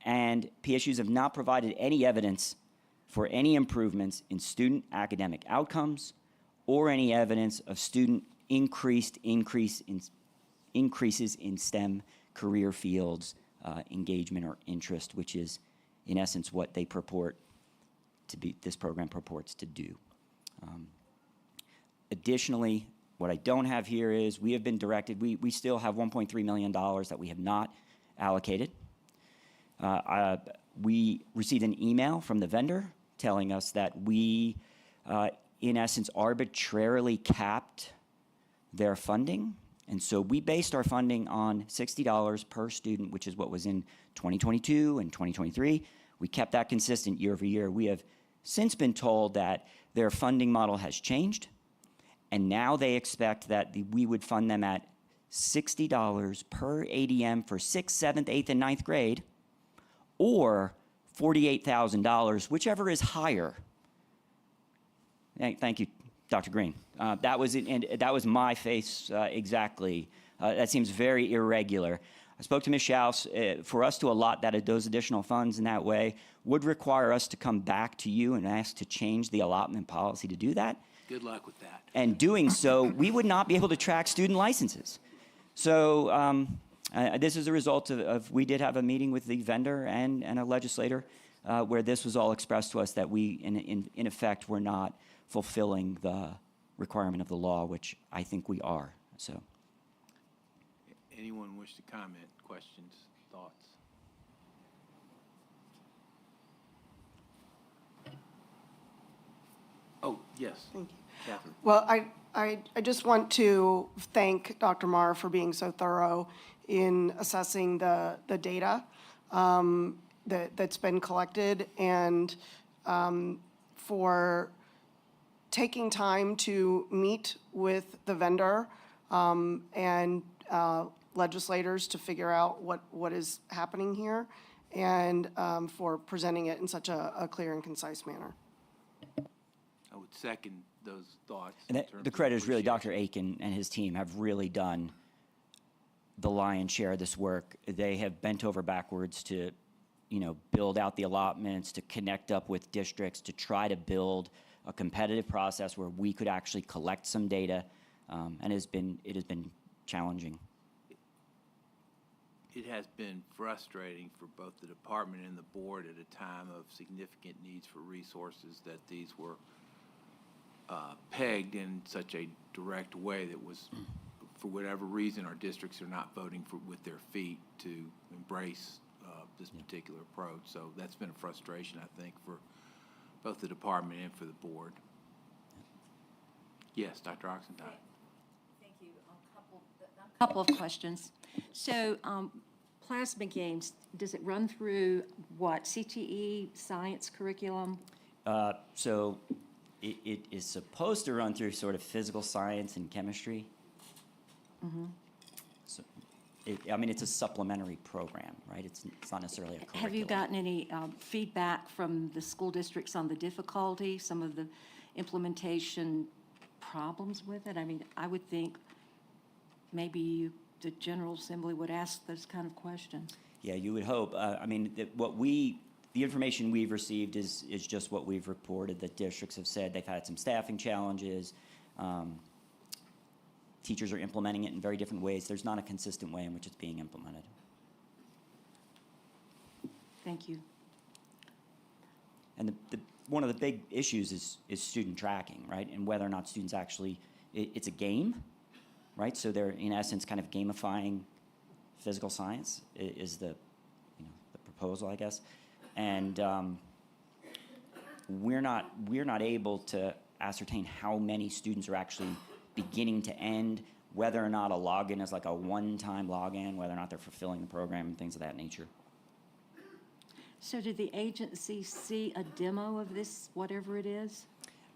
and PSUs have not provided any evidence for any improvements in student academic outcomes or any evidence of student increases in STEM career fields, engagement or interest, which is in essence what they purport to be, this program purports to do. Additionally, what I don't have here is we have been directed, we still have $1.3 million that we have not allocated. We received an email from the vendor telling us that we, in essence, arbitrarily capped their funding. And so we based our funding on $60 per student, which is what was in 2022 and 2023. We kept that consistent year over year. We have since been told that their funding model has changed, and now they expect that we would fund them at $60 per ADM for 6th, 7th, 8th, and 9th grade, or $48,000, whichever is higher. Thank you, Dr. Green. That was my face exactly. That seems very irregular. I spoke to Ms. Schaus. For us to allot those additional funds in that way would require us to come back to you and ask to change the allotment policy to do that. Good luck with that. And doing so, we would not be able to track student licenses. So this is a result of we did have a meeting with the vendor and a legislator where this was all expressed to us that we, in effect, were not fulfilling the requirement of the law, which I think we are. So, Anyone wish to comment, questions, thoughts? Oh, yes. Thank you. Catherine. Well, I just want to thank Dr. Marr for being so thorough in assessing the data that's been collected, and for taking time to meet with the vendor and legislators to figure out what is happening here, and for presenting it in such a clear and concise manner. I would second those thoughts. and the credit is really Dr. Aiken and his team have really done the lion's share of this work. They have bent over backwards to, build out the allotments, to connect up with districts, to try to build a competitive process where we could actually collect some data, and it has been challenging. It has been frustrating for both the department and the board at a time of significant needs for resources that these were pegged in such a direct way that was, for whatever reason, our districts are not voting with their feet to embrace this particular approach. So that's been a frustration, I think, for both the department and for the board. Yes, Dr. Oxendine. Thank you. A couple of questions. So, plasma games, does it run through what, CTE, science curriculum? So it is supposed to run through sort of physical science and chemistry. Mm-hmm. So it's a supplementary program, right? It's not necessarily a curriculum. Have you gotten any feedback from the school districts on the difficulty, some of the implementation problems with it? I mean, I would think maybe the General Assembly would ask those kind of questions. Yeah, you would hope. The the information we've received is just what we've reported, that districts have said they've had some staffing challenges. Teachers are implementing it in very different ways. There's not a consistent way in which it's being implemented. Thank you. And one of the big issues is student tracking, right? And whether or not students actually, it's a game, right? So they're, in essence, kind of gamifying physical science is the proposal, I guess. And we're not able to ascertain how many students are actually beginning to end, whether or not a login is like a one-time login, whether or not they're fulfilling the program and things of that nature. So did the agency see a demo of this, whatever it is?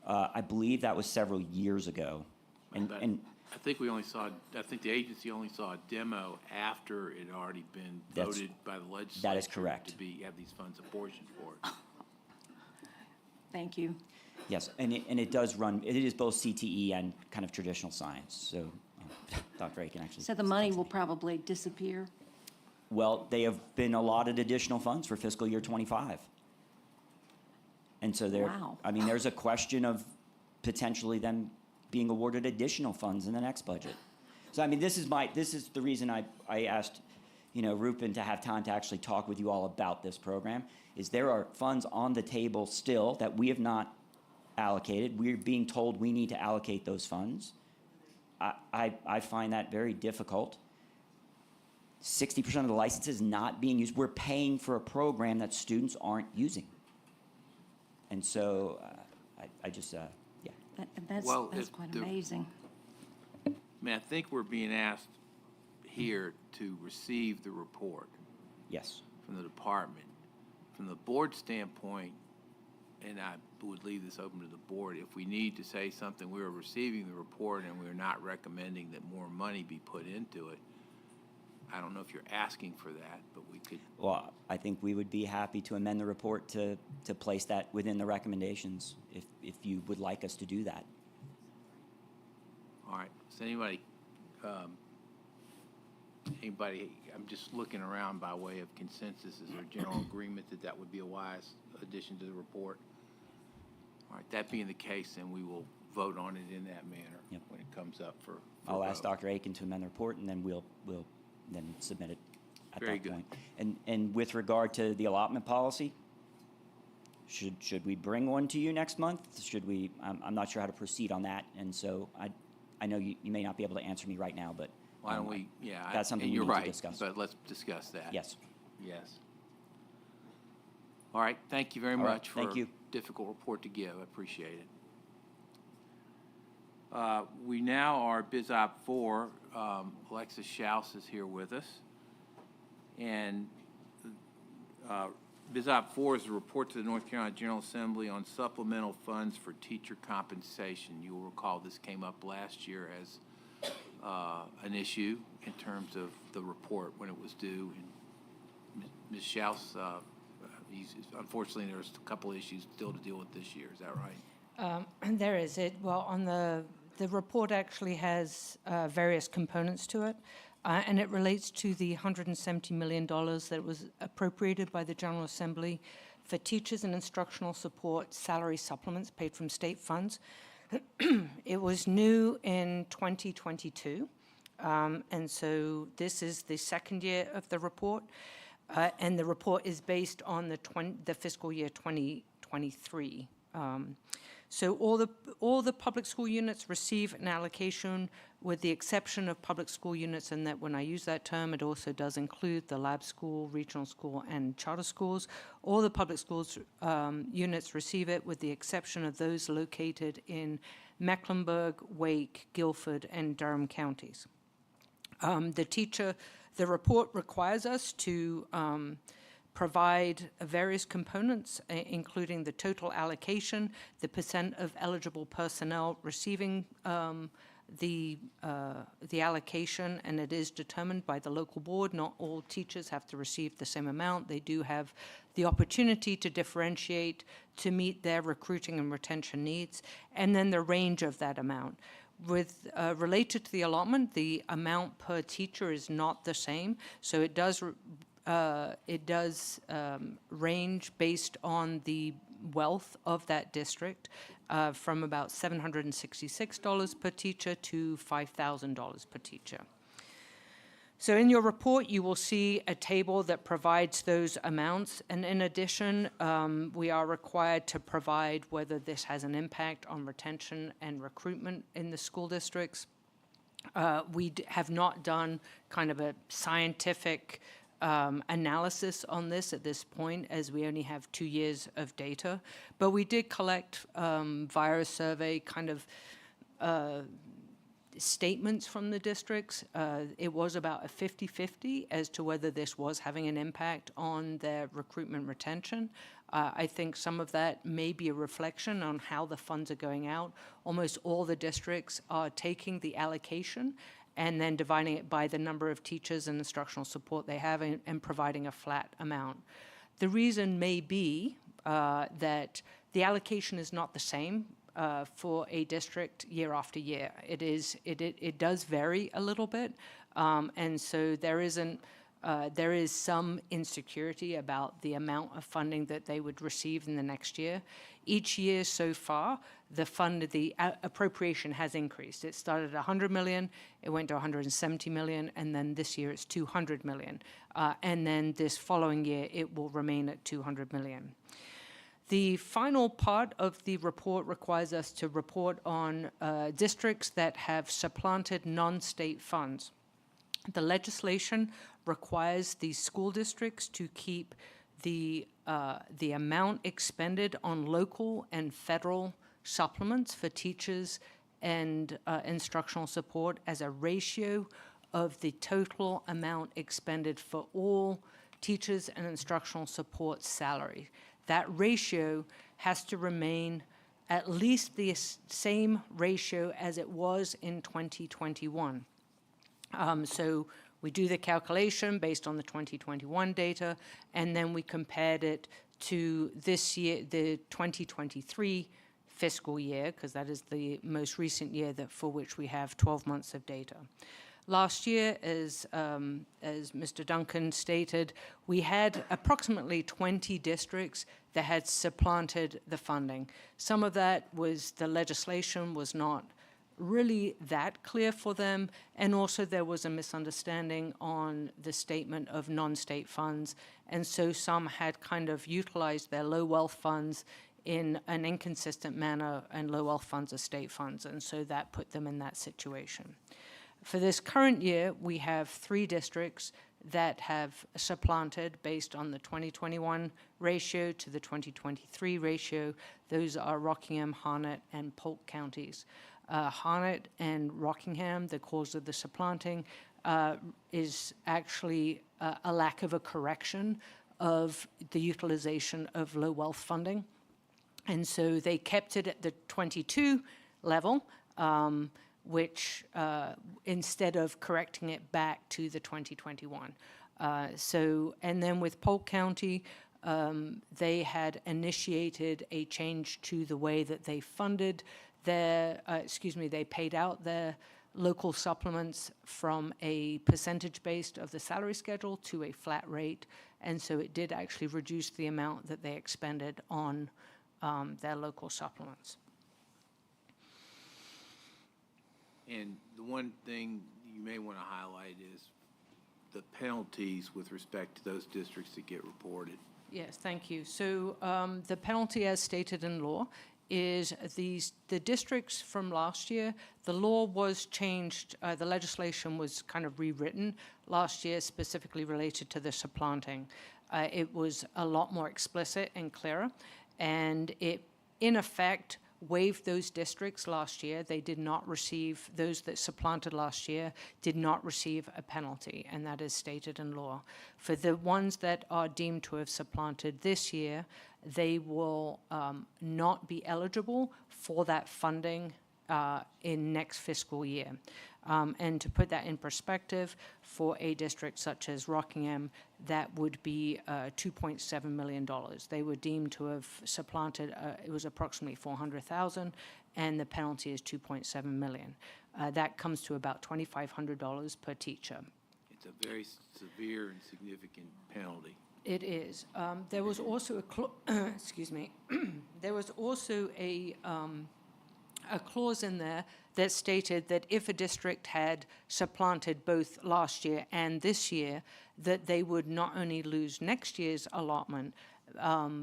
I believe that was several years ago. And I think the agency only saw a demo after it had already been That's- voted by the legislature. that is correct. To have these funds apportioned for it. Thank you. yes, and it does run, it is both CTE and kind of traditional science. So Dr. Aiken actually. So the money will probably disappear? Well, they have been allotted additional funds for fiscal year '25. And so Wow. I mean, there's a question of potentially them being awarded additional funds in the next budget. So I mean, this is the reason I asked, Rupen to have time to actually talk with you all about this program, is there are funds on the table still that we have not allocated. We're being told we need to allocate those funds. I find that very difficult. 60% of the licenses not being used. We're paying for a program that students aren't using. And so I just, yeah. That's Well, quite amazing. I mean, I think we're being asked here to receive the report Yes. from the department. From the board standpoint, and I would leave this open to the board, if we need to say something, we are receiving the report and we're not recommending that more money be put into it. I don't know if you're asking for that, but we could. Well, I think we would be happy to amend the report to place that within the recommendations, if you would like us to do that. All right, does anybody, I'm just looking around by way of consensus, is there general agreement that that would be a wise addition to the report? All right, that being the case, then we will vote on it in that manner when it comes up for I'll ask vote. Dr. Aiken to amend the report, and then we'll then submit it at Very that good. point. And with regard to the allotment policy, should we bring one to you next month? Should we? I'm not sure how to proceed on that, and so I know you may not be able to answer me right now, but Why don't we, yeah. that's something and we you're need to right, discuss. but let's discuss that. Yes. Yes. All right, thank you very All right, much for thank you. a difficult report to give. I appreciate it. We now are BizOp 4. Alexis Schaus is here with us. And BizOp 4 is a report to the North Carolina General Assembly on supplemental funds for teacher compensation. You'll recall this came up last year as an issue in terms of the report when it was due. And Ms. Schaus, unfortunately, there's a couple issues still to deal with this year. Is that right? There is. On the report actually has various components to it, and it relates to the $170 million that was appropriated by the General Assembly for teachers and instructional support salary supplements paid from state funds. It was new in 2022, and so this is the second year of the report, and the report is based on the fiscal year 2023. So all the public school units receive an allocation, with the exception of public school units, and that when I use that term, it also does include the lab school, regional school, and charter schools. All the public schools units receive it, with the exception of those located in Mecklenburg, Wake, Guilford, and Durham counties. The report requires us to provide various components, including the total allocation, the percent of eligible personnel receiving the allocation, and it is determined by the local board. Not all teachers have to receive the same amount. They do have the opportunity to differentiate to meet their recruiting and retention needs, and then the range of that amount. Related to the allotment, the amount per teacher is not the same, so it does range based on the wealth of that district, from about $766 per teacher to $5,000 per teacher. So in your report, you will see a table that provides those amounts. And in addition, we are required to provide whether this has an impact on retention and recruitment in the school districts. We have not done kind of a scientific analysis on this at this point, as we only have 2 years of data. But we did collect via a survey kind of statements from the districts. It was about a 50-50 as to whether this was having an impact on their recruitment retention. I think some of that may be a reflection on how the funds are going out. Almost all the districts are taking the allocation and then dividing it by the number of teachers and instructional support they have and providing a flat amount. The reason may be that the allocation is not the same for a district year after year. It does vary a little bit, and so there is some insecurity about the amount of funding that they would receive in the next year. Each year so far, the appropriation has increased. It started at $100 million, it went to $170 million, and then this year it's $200 million. And then this following year, it will remain at $200 million. The final part of the report requires us to report on districts that have supplanted non-state funds. The legislation requires these school districts to keep the amount expended on local and federal supplements for teachers and instructional support as a ratio of the total amount expended for all teachers and instructional support salary. That ratio has to remain at least the same ratio as it was in 2021. So we do the calculation based on the 2021 data, and then we compared it to this year, the 2023 fiscal year, because that is the most recent year for which we have 12 months of data. Last year, as Mr. Duncan stated, we had approximately 20 districts that had supplanted the funding. Some of that was the legislation was not really that clear for them, and also there was a misunderstanding on the statement of non-state funds, and so some had kind of utilized their low wealth funds in an inconsistent manner, and low wealth funds are state funds, and so that put them in that situation. For this current year, we have 3 districts that have supplanted based on the 2021 ratio to the 2023 ratio. Those are Rockingham, Harnett, and Polk counties. Harnett and Rockingham, the cause of the supplanting is actually a lack of a correction of the utilization of low wealth funding. And so they kept it at the 22 level, which instead of correcting it back to the 2021. And then with Polk County, they had initiated a change to the way that they funded their, they paid out their local supplements from a percentage based of the salary schedule to a flat rate. And so it did actually reduce the amount that they expended on their local supplements. And the one thing you may want to highlight is the penalties with respect to those districts that get reported. Yes, thank you. So the penalty as stated in law is the districts from last year, the law was changed, the legislation was kind of rewritten last year specifically related to the supplanting. It was a lot more explicit and clearer, and it, in effect, waived those districts last year. They did not receive, those that supplanted last year did not receive a penalty, and that is stated in law. For the ones that are deemed to have supplanted this year, they will not be eligible for that funding in next fiscal year. And to put that in perspective, for a district such as Rockingham, that would be $2.7 million. They were deemed to have supplanted, it was approximately $400,000, and the penalty is $2.7 million. That comes to about $2,500 per teacher. It's a very severe and significant penalty. It is. There was also excuse me, there was also a clause in there that stated that if a district had supplanted both last year and this year, that they would not only lose next year's allotment,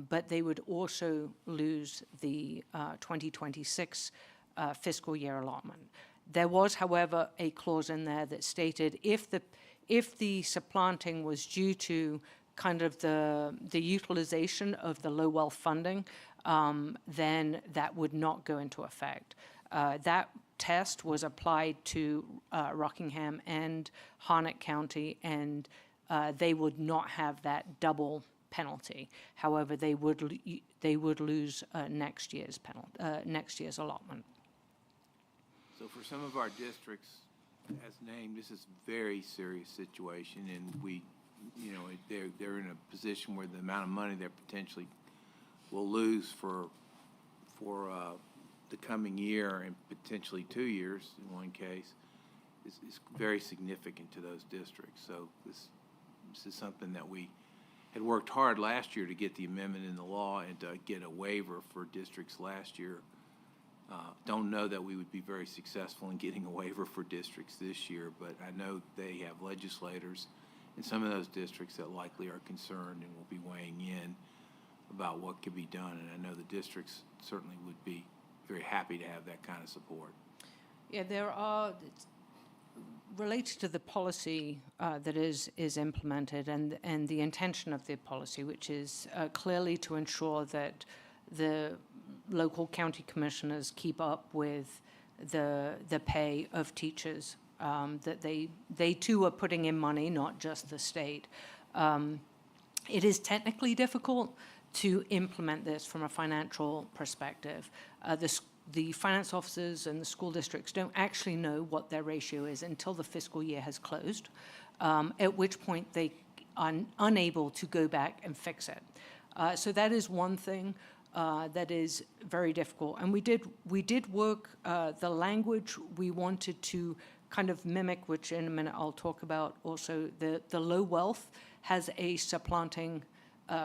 but they would also lose the 2026 fiscal year allotment. There was, however, a clause in there that stated if the supplanting was due to kind of the utilization of the low wealth funding, then that would not go into effect. That test was applied to Rockingham and Harnett County, and they would not have that double penalty. However, they would lose next year's allotment. So for some of our districts, as named, this is a very serious situation, and we, you know, they're in a position where the amount of money they potentially will lose for the coming year and potentially 2 years in one case is very significant to those districts. So this is something that we had worked hard last year to get the amendment in the law and to get a waiver for districts last year. Don't know that we would be very successful in getting a waiver for districts this year, but I know they have legislators in some of those districts that likely are concerned and will be weighing in about what could be done. And I know the districts certainly would be very happy to have that kind of support. Yeah, there are, related to the policy that is implemented and the intention of the policy, which is clearly to ensure that the local county commissioners keep up with the pay of teachers, that they too are putting in money, not just the state. It is technically difficult to implement this from a financial perspective. The finance officers and the school districts don't actually know what their ratio is until the fiscal year has closed, at which point they are unable to go back and fix it. So that is one thing that is very difficult. And we did work the language we wanted to kind of mimic, which in a minute I'll talk about also. The low wealth has a supplanting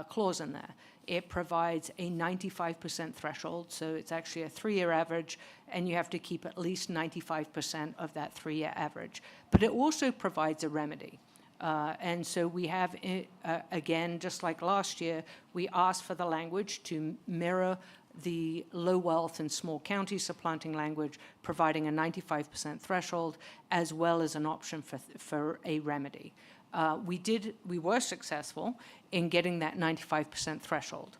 clause in there. It provides a 95% threshold, so it's actually a 3-year average, and you have to keep at least 95% of that 3-year average. But it also provides a remedy. And so we have, again, just like last year, we asked for the language to mirror the low wealth and small county supplanting language, providing a 95% threshold, as well as an option for a remedy. We were successful in getting that 95% threshold,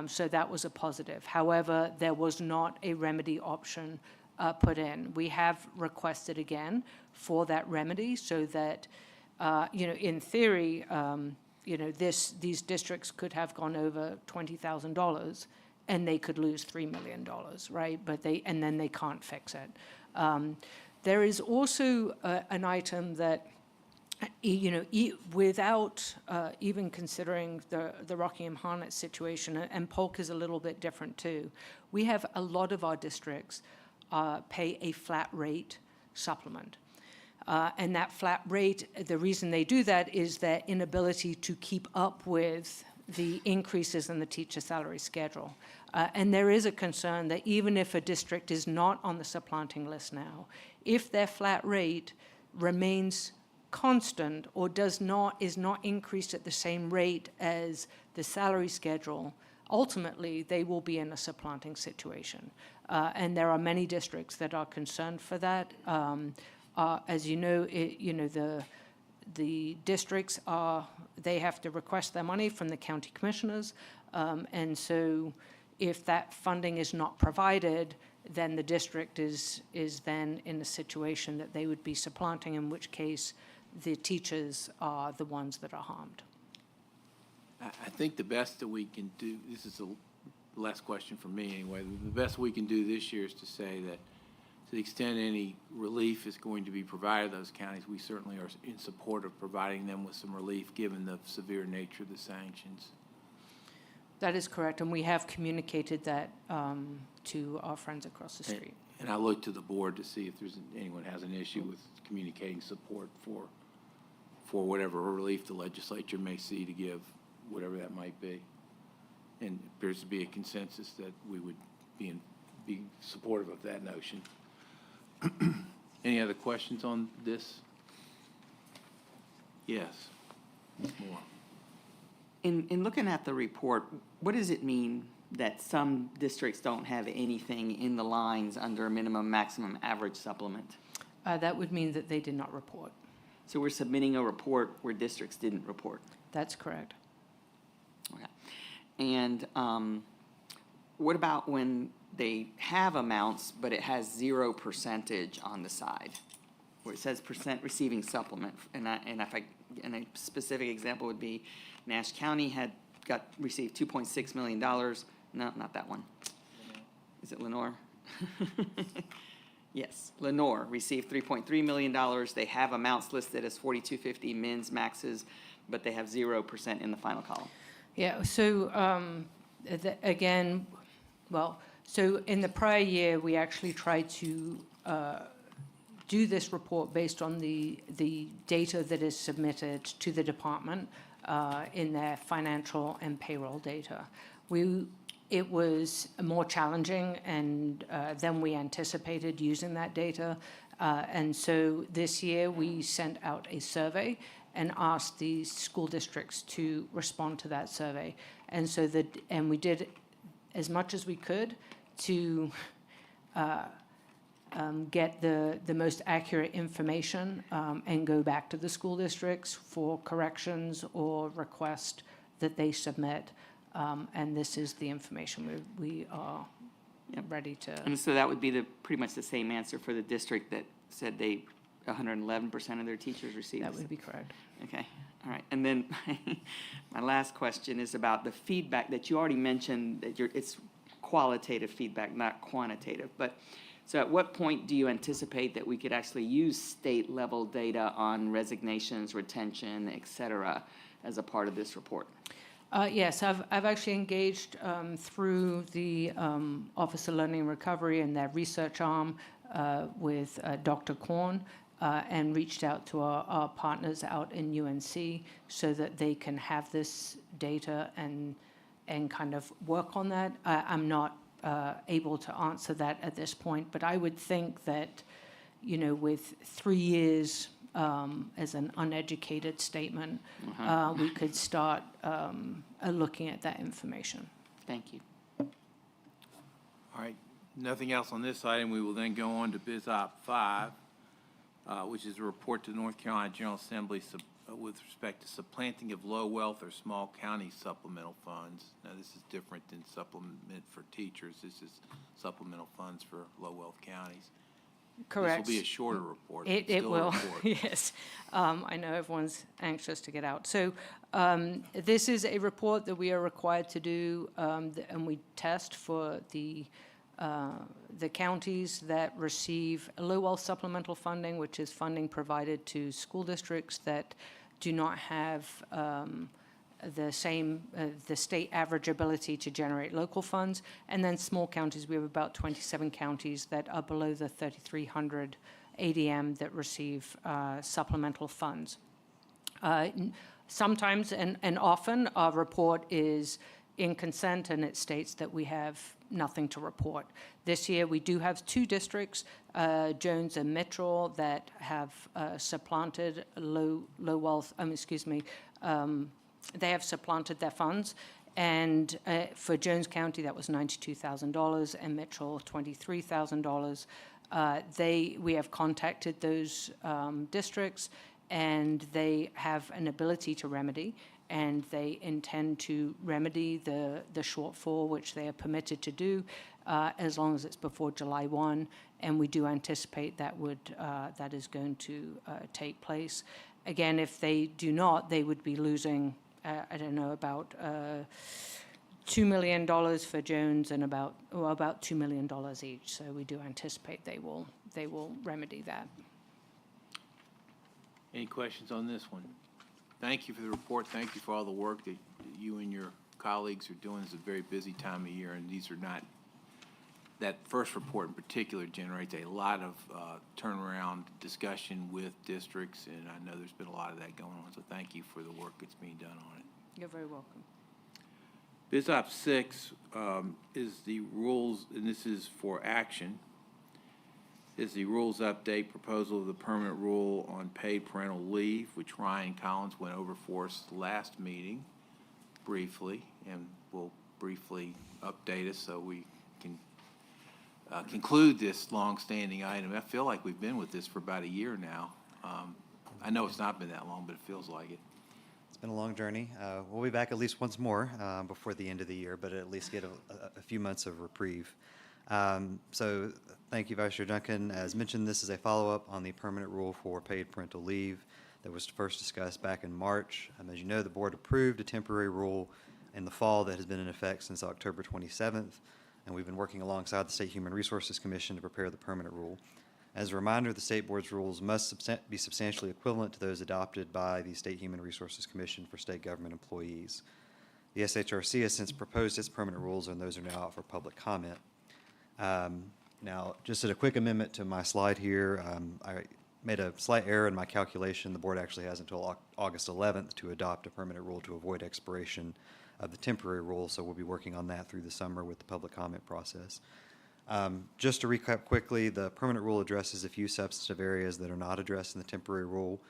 so that was a positive. However, there was not a remedy option put in. We have requested again for that remedy so that, in theory, these districts could have gone over $20,000 and they could lose $3 million, right? And then they can't fix it. There is also an item that, without even considering the Rockingham Harnett situation, and Polk is a little bit different too, we have a lot of our districts pay a flat rate supplement. And that flat rate, the reason they do that is their inability to keep up with the increases in the teacher salary schedule. And there is a concern that even if a district is not on the supplanting list now, if their flat rate remains constant or is not increased at the same rate as the salary schedule, ultimately they will be in a supplanting situation. And there are many districts that are concerned for that. As you know, the districts they have to request their money from the county commissioners, and so if that funding is not provided, then the district is then in a situation that they would be supplanting, in which case the teachers are the ones that are harmed. I think the best that we can do, this is the last question from me anyway, the best we can do this year is to say that to the extent any relief is going to be provided to those counties, we certainly are in support of providing them with some relief given the severe nature of the sanctions. That is correct, and we have communicated that to our friends across the street. And I look to the board to see if anyone has an issue with communicating support for whatever relief the legislature may see to give, whatever that might be. And it appears to be a consensus that we would be supportive of that notion. Any other questions on this? Yes. Ms. Moore. In looking at the report, what does it mean that some districts don't have anything in the lines under a minimum, maximum, average supplement? That would mean that they did not report. So we're submitting a report where districts didn't report. That's correct. Okay. And what about when they have amounts, but it has 0% on the side, where it says percent receiving supplement? And a specific example would be Nash County received $2.6 million. No, not that one. Is it Lenore? Yes, Lenore received $3.3 million. They have amounts listed as 4250 mins maxes, but they have 0% in the final column. Yeah, so again, well, so in the prior year, we actually tried to do this report based on the data that is submitted to the department in their financial and payroll data. It was more challenging and than we anticipated using that data. And so this year, we sent out a survey and asked the school districts to respond to that survey. And so we did as much as we could to get the most accurate information and go back to the school districts for corrections or requests that they submit. And this is the information we are ready to. And so that would be pretty much the same answer for the district that said 111% of their teachers received. That would be correct. Okay, all right. And then my last question is about the feedback that you already mentioned, that it's qualitative feedback, not quantitative. But so at what point do you anticipate that we could actually use state-level data on resignations, retention, et cetera, as a part of this report? Yes, I've actually engaged through the Office of Learning and Recovery and their research arm with Dr. Korn and reached out to our partners out in UNC so that they can have this data and kind of work on that. I'm not able to answer that at this point, but I would think that, with 3 years as an uneducated statement, we could start looking at that information. Thank you. All right, nothing else on this item. We will then go on to Biz Op 5, which is a report to the North Carolina General Assembly with respect to supplanting of low wealth or small county supplemental funds. Now, this is different than supplement for teachers. This is supplemental funds for low wealth counties. Correct. This will be a shorter report. It Still a will, report. yes. I know everyone's anxious to get out. So this is a report that we are required to do, and we test for the counties that receive low wealth supplemental funding, which is funding provided to school districts that do not have the state average ability to generate local funds, and then small counties. We have about 27 counties that are below the 3,300 ADM that receive supplemental funds. Sometimes and often our report is in consent and it states that we have nothing to report. This year we do have 2 districts, Jones and Mitchell, that have supplanted low wealth, they have supplanted their funds. And for Jones County, that was $92,000, and Mitchell, $23,000. We have contacted those districts, and they have an ability to remedy, and they intend to remedy the shortfall, which they are permitted to do, as long as it's before July 1. And we do anticipate that is going to take place. Again, if they do not, they would be losing, about $2 million for Jones and about $2 million each. So we do anticipate they will remedy that. Any questions on this one? Thank you for the report. Thank you for all the work that you and your colleagues are doing. It's a very busy time of year, and these are not that first report in particular generates a lot of turnaround discussion with districts, and I know there's been a lot of that going on, so thank you for the work that's being done on it. You're very welcome. Biz Op 6 is the rules, and this is for action, is the rules update proposal of the permanent rule on paid parental leave, which Ryan Collins went over for us last meeting briefly, and will briefly update us so we can conclude this long-standing item. I feel like we've been with this for about a year now. I know it's not been that long, but it feels like it. It's been a long journey. We'll be back at least once more before the end of the year, but at least get a few months of reprieve. So thank you, Vice Chair Duncan. As mentioned, this is a follow-up on the permanent rule for paid parental leave that was first discussed back in March. As you know, the board approved a temporary rule in the fall that has been in effect since October 27th, and we've been working alongside the State Human Resources Commission to prepare the permanent rule. As a reminder, the state board's rules must be substantially equivalent to those adopted by the State Human Resources Commission for state government employees. The SHRC has since proposed its permanent rules, and those are now out for public comment. Now, just as a quick amendment to my slide here, I made a slight error in my calculation. The board actually has until August 11th to adopt a permanent rule to avoid expiration of the temporary rule, so we'll be working on that through the summer with the public comment process. Just to recap quickly, the permanent rule addresses a few substantive areas that are not addressed in the temporary rule,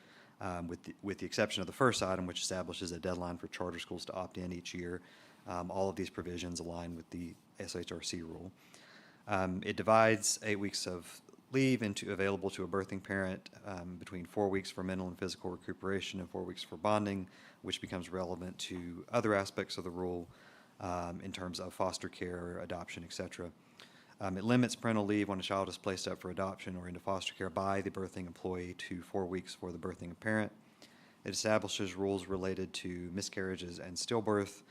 with the exception of the first item, which establishes a deadline for charter schools to opt in each year. All of these provisions align with the SHRC rule. It divides 8 weeks of leave into available to a birthing parent between 4 weeks for mental and physical recuperation and 4 weeks for bonding, which becomes relevant to other aspects of the rule in terms of foster care, adoption, etc. It limits parental leave when a child is placed up for adoption or into foster care by the birthing employee to 4 weeks for the birthing parent. It establishes rules related to miscarriages and stillbirth,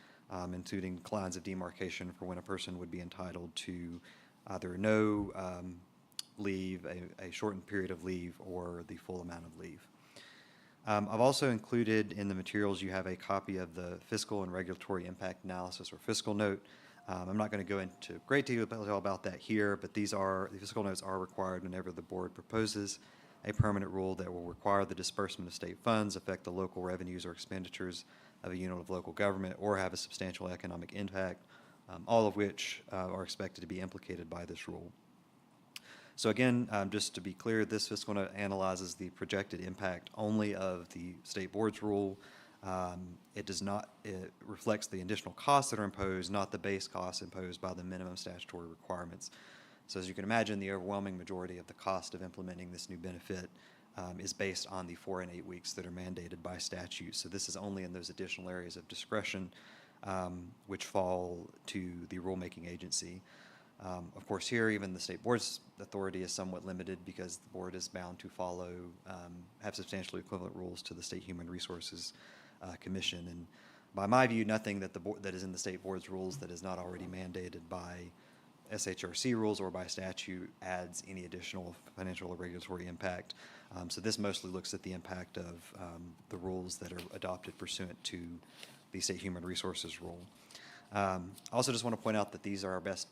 including lines of demarcation for when a person would be entitled to either no leave, a shortened period of leave, or the full amount of leave. I've also included in the materials, you have a copy of the fiscal and regulatory impact analysis, or fiscal note. I'm not going to go into great detail about that here, but the fiscal notes are required whenever the board proposes a permanent rule that will require the disbursement of state funds, affect the local revenues or expenditures of a unit of local government, or have a substantial economic impact, all of which are expected to be implicated by this rule. So again, just to be clear, this fiscal note analyzes the projected impact only of the state board's rule. It reflects the additional costs that are imposed, not the base costs imposed by the minimum statutory requirements. So as you can imagine, the overwhelming majority of the cost of implementing this new benefit is based on the 4 and 8 weeks that are mandated by statute. So this is only in those additional areas of discretion which fall to the rulemaking agency. Of course, here, even the state board's authority is somewhat limited because the board is bound to follow, have substantially equivalent rules to the State Human Resources Commission. And by my view, nothing that is in the state board's rules that is not already mandated by SHRC rules or by statute adds any additional financial or regulatory impact. So this mostly looks at the impact of the rules that are adopted pursuant to the State Human Resources rule. I also just want to point out that these are our best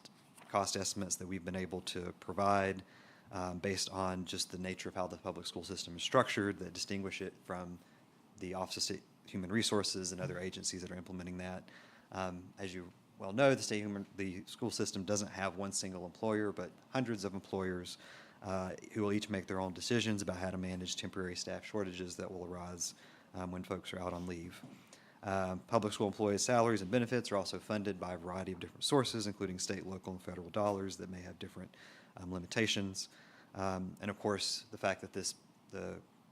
cost estimates that we've been able to provide based on just the nature of how the public school system is structured that distinguish it from the Office of State Human Resources and other agencies that are implementing that. As you well know, the school system doesn't have one single employer, but hundreds of employers who will each make their own decisions about how to manage temporary staff shortages that will arise when folks are out on leave. Public school employees' salaries and benefits are also funded by a variety of different sources, including state, local, and federal dollars that may have different limitations. And of course, the fact that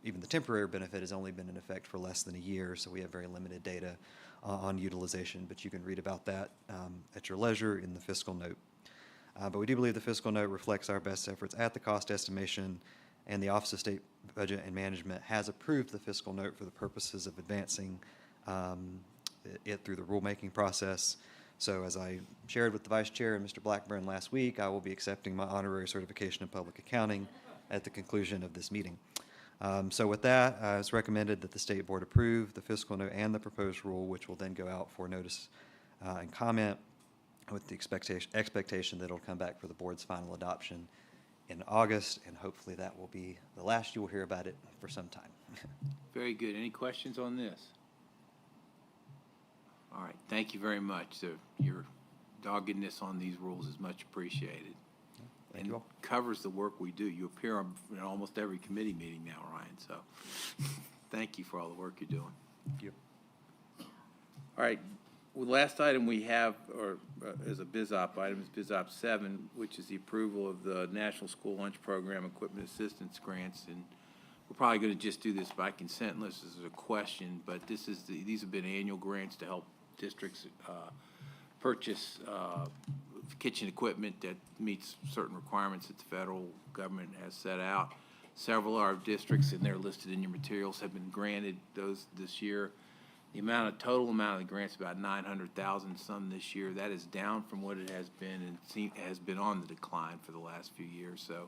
even the temporary benefit has only been in effect for less than a year, so we have very limited data on utilization, but you can read about that at your leisure in the fiscal note. But we do believe the fiscal note reflects our best efforts at the cost estimation, and the Office of State Budget and Management has approved the fiscal note for the purposes of advancing it through the rulemaking process. So as I shared with the Vice Chair and Mr. Blackburn last week, I will be accepting my honorary certification in public accounting at the conclusion of this meeting. So with that, it's recommended that the State Board approve the fiscal note and the proposed rule, which will then go out for notice and comment. with the expectation that it'll come back for the board's final adoption in August, and hopefully that will be the last you will hear about it for some time. Very good. Any questions on this? All right, thank you very much. So your doggedness on these rules is much appreciated. Thank you all. Covers the work we do. You appear in almost every committee meeting now, Ryan, so thank you for all the work you're doing. Thank you. All right, well, last item we have, or is a BizOp item, is BizOp 7, which is the approval of the National School Lunch Program Equipment Assistance Grants. And we're probably going to just do this by consent unless there's a question, but these have been annual grants to help districts purchase kitchen equipment that meets certain requirements that the federal government has set out. Several of our districts, and they're listed in your materials, have been granted those this year. The total amount of the grants is about $900,000 some this year. That is down from what it has been and has been on the decline for the last few years. So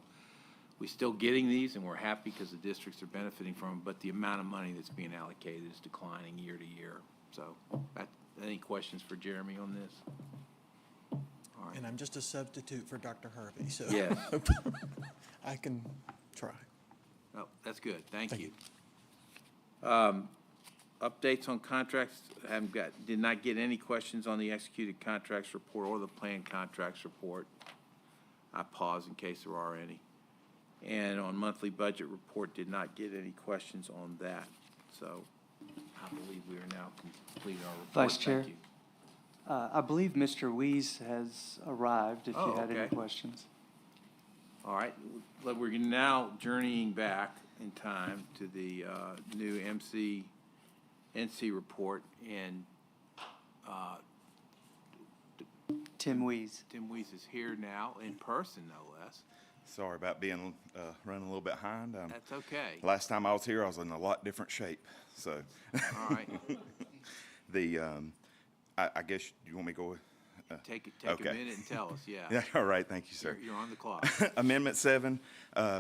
we're still getting these, and we're happy because the districts are benefiting from them, but the amount of money that's being allocated is declining year to year. So any questions for Jeremy on this? All right. And I'm just a substitute for Dr. Harvey, so. Yes. I can try. Oh, that's good. Thank you. Updates on contracts, did not get any questions on the executed contracts report or the planned contracts report. I pause in case there are any. And on monthly budget report, did not get any questions on that. So I believe we are now completing our report. Vice Chair, Thank you. I believe Mr. Weiss has arrived, if you had any okay. questions. All right, we're now journeying back in time to the new NC report, and Tim Weiss. Tim Weiss is here now in person, no less. Sorry about being running a little bit behind. That's okay. Last time I was here, I was in a lot different shape. So, All right. I guess you want me to go. Take okay. a minute and tell us, yeah. Yeah. All right. Thank you, sir. You're on the clock. Amendment 7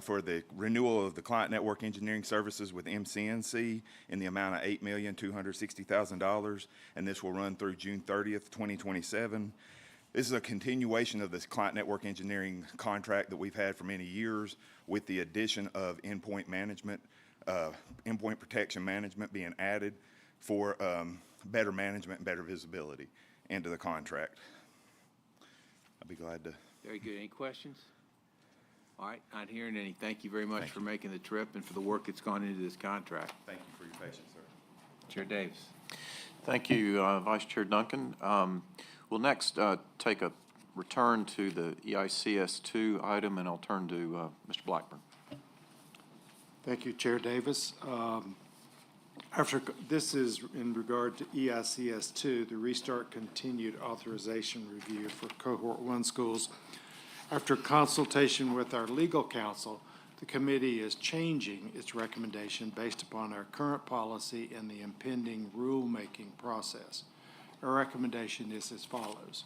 for the renewal of the client network engineering services with MCNC in the amount of $8,260,000, and this will run through June 30th, 2027. This is a continuation of this client network engineering contract that we've had for many years, with the addition of endpoint management, endpoint protection management being added for better management and better visibility into the contract. I'd be glad to. Very good. Any questions? All right, not hearing any. Thank you very much for making the trip and for the work that's gone into this contract. Thank you for your patience, sir. Chair Davis. Thank you, Vice Chair Duncan. We'll next take a return to the EICS2 item, and I'll turn to Mr. Blackburn. Thank you, Chair Davis. This is in regard to EICS2, the Restart Continued Authorization Review for Cohort 1 schools. After consultation with our legal counsel, the committee is changing its recommendation based upon our current policy and the impending rulemaking process. Our recommendation is as follows.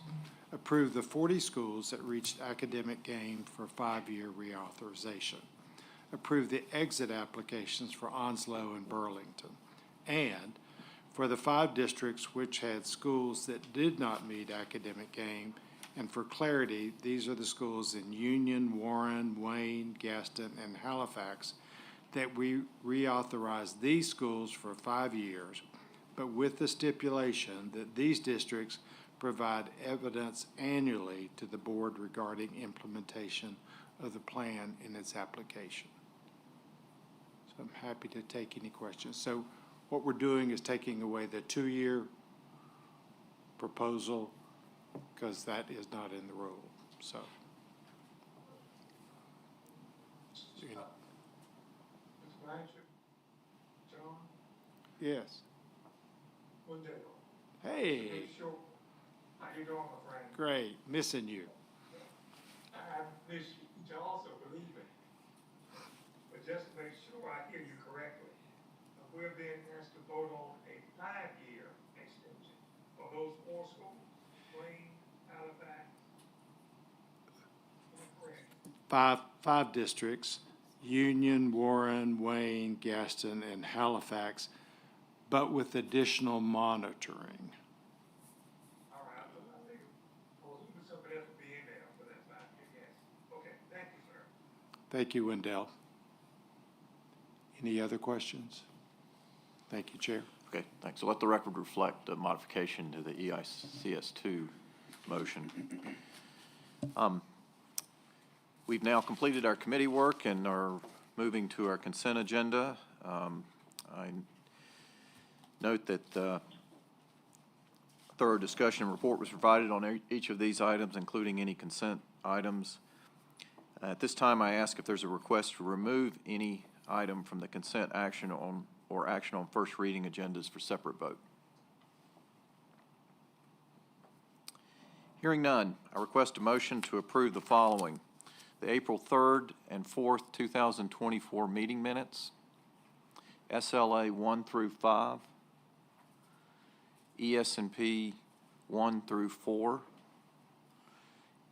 Approve the 40 schools that reached academic gain for 5-year reauthorization. Approve the exit applications for Onslow and Burlington. And for the 5 districts which had schools that did not meet academic gain, and for clarity, these are the schools in Union, Warren, Wayne, Gaston, and Halifax, that we reauthorize these schools for 5 years, but with the stipulation that these districts provide evidence annually to the board regarding implementation of the plan in its application. So I'm happy to take any questions. So what we're doing is taking away the 2-year proposal because that is not in the rule, so. You know. Mr. Blanchard, John, Yes. Wendell. Hey, Sure. How you doing, my friend? great, missing you. I miss you also, believe me. But just to make sure I hear you correctly, we're being asked to vote on a 5-year extension for those 4 schools, Wayne, Halifax. Am I correct? Five districts, Union, Warren, Wayne, Gaston, and Halifax, but with additional monitoring. All right, I think it was Thank you, Wendell. Any other questions? Thank you, Chair. Okay, thanks. So let the record reflect the modification to the EICS2 motion. We've now completed our committee work and are moving to our consent agenda. I note that thorough discussion and report was provided on each of these items, including any consent items. At this time, I ask if there's a request to remove any item from the consent action on or action on first reading agendas for separate vote. Hearing none, I request a motion to approve the following: the April 3rd and 4th, 2024 meeting minutes, SLA 1 through 5, ES&P 1 through 4,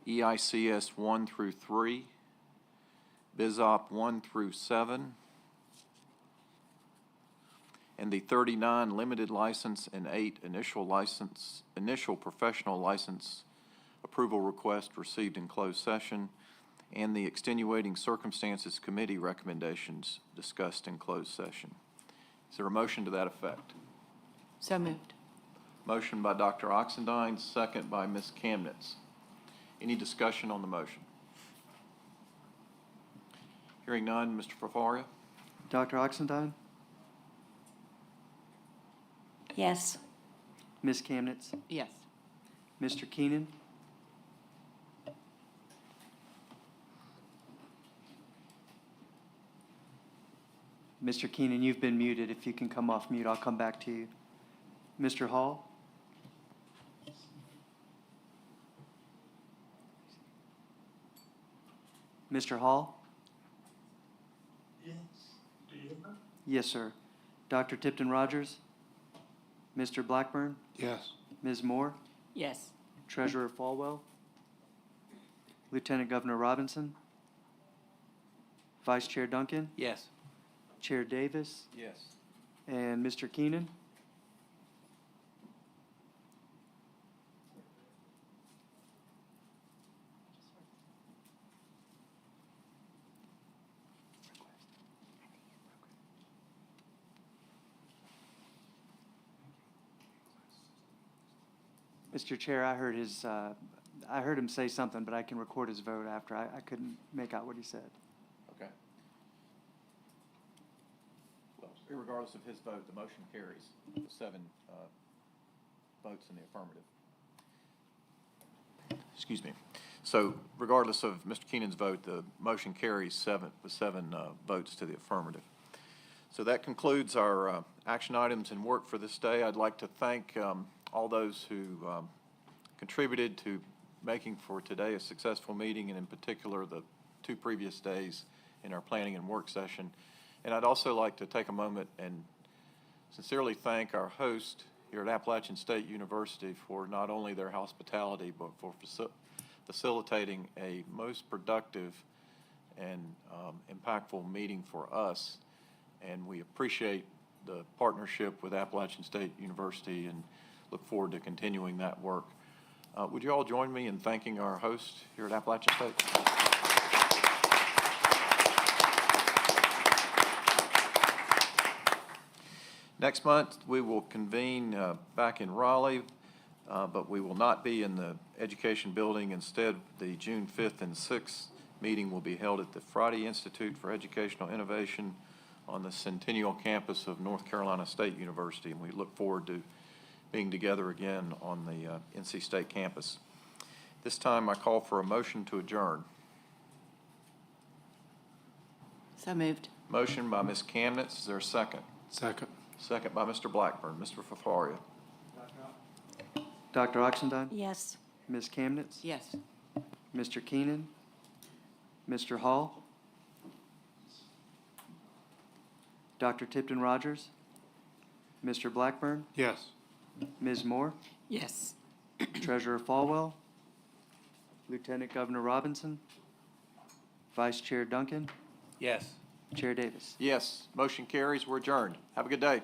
EICS 1 through 3, BizOp 1 through 7, and the 39 limited license and 8 initial professional license approval request received in closed session, and the extenuating circumstances committee recommendations discussed in closed session. Is there a motion to that effect? So moved. Motion by Dr. Oxendine, second by Ms. Kamnitz. Any discussion on the motion? Hearing none, Mr. Fafaria? Dr. Oxendine, Yes. Ms. Kamnitz, Yes. Mr. Keenan, Mr. Keenan, you've been muted. If you can come off mute, I'll come back to you. Mr. Hall? Mr. Hall? Yes. Do you hear me? Yes, sir. Dr. Tipton Rogers? Mr. Blackburn? Yes. Ms. Moore? Yes. Treasurer Falwell? Lieutenant Governor Robinson? Vice Chair Duncan? Yes. Chair Davis? Yes. And Mr. Keenan? Mr. Chair, I heard him say something, but I can record his vote after. I couldn't make out what he said. Okay. Well, regardless of his vote, the motion carries with 7 votes in the affirmative. Excuse me. So regardless of Mr. Keenan's vote, the motion carries with 7 votes to the affirmative. So that concludes our action items and work for this day. I'd like to thank all those who contributed to making for today a successful meeting, and in particular the 2 previous days in our planning and work session. And I'd also like to take a moment and sincerely thank our host here at Appalachian State University for not only their hospitality, but for facilitating a most productive and impactful meeting for us. And we appreciate the partnership with Appalachian State University and look forward to continuing that work. Would you all join me in thanking our host here at Appalachian State? Next month, we will convene back in Raleigh, but we will not be in the Education Building. Instead, the June 5th and 6th meeting will be held at the Friday Institute for Educational Innovation on the Centennial campus of North Carolina State University, and we look forward to being together again on the NC State campus. This time, I call for a motion to adjourn. So moved. Motion by Ms. Kamnitz. Is there a second? Second. Second by Mr. Blackburn. Mr. Fafaria. Dr. Oxendine? Yes. Ms. Kamnitz? Yes. Mr. Keenan? Mr. Hall? Dr. Tipton Rogers? Mr. Blackburn? Yes. Ms. Moore? Yes. Treasurer Falwell? Lieutenant Governor Robinson? Vice Chair Duncan? Yes. Chair Davis? Yes, motion carries. We're adjourned. Have a good day.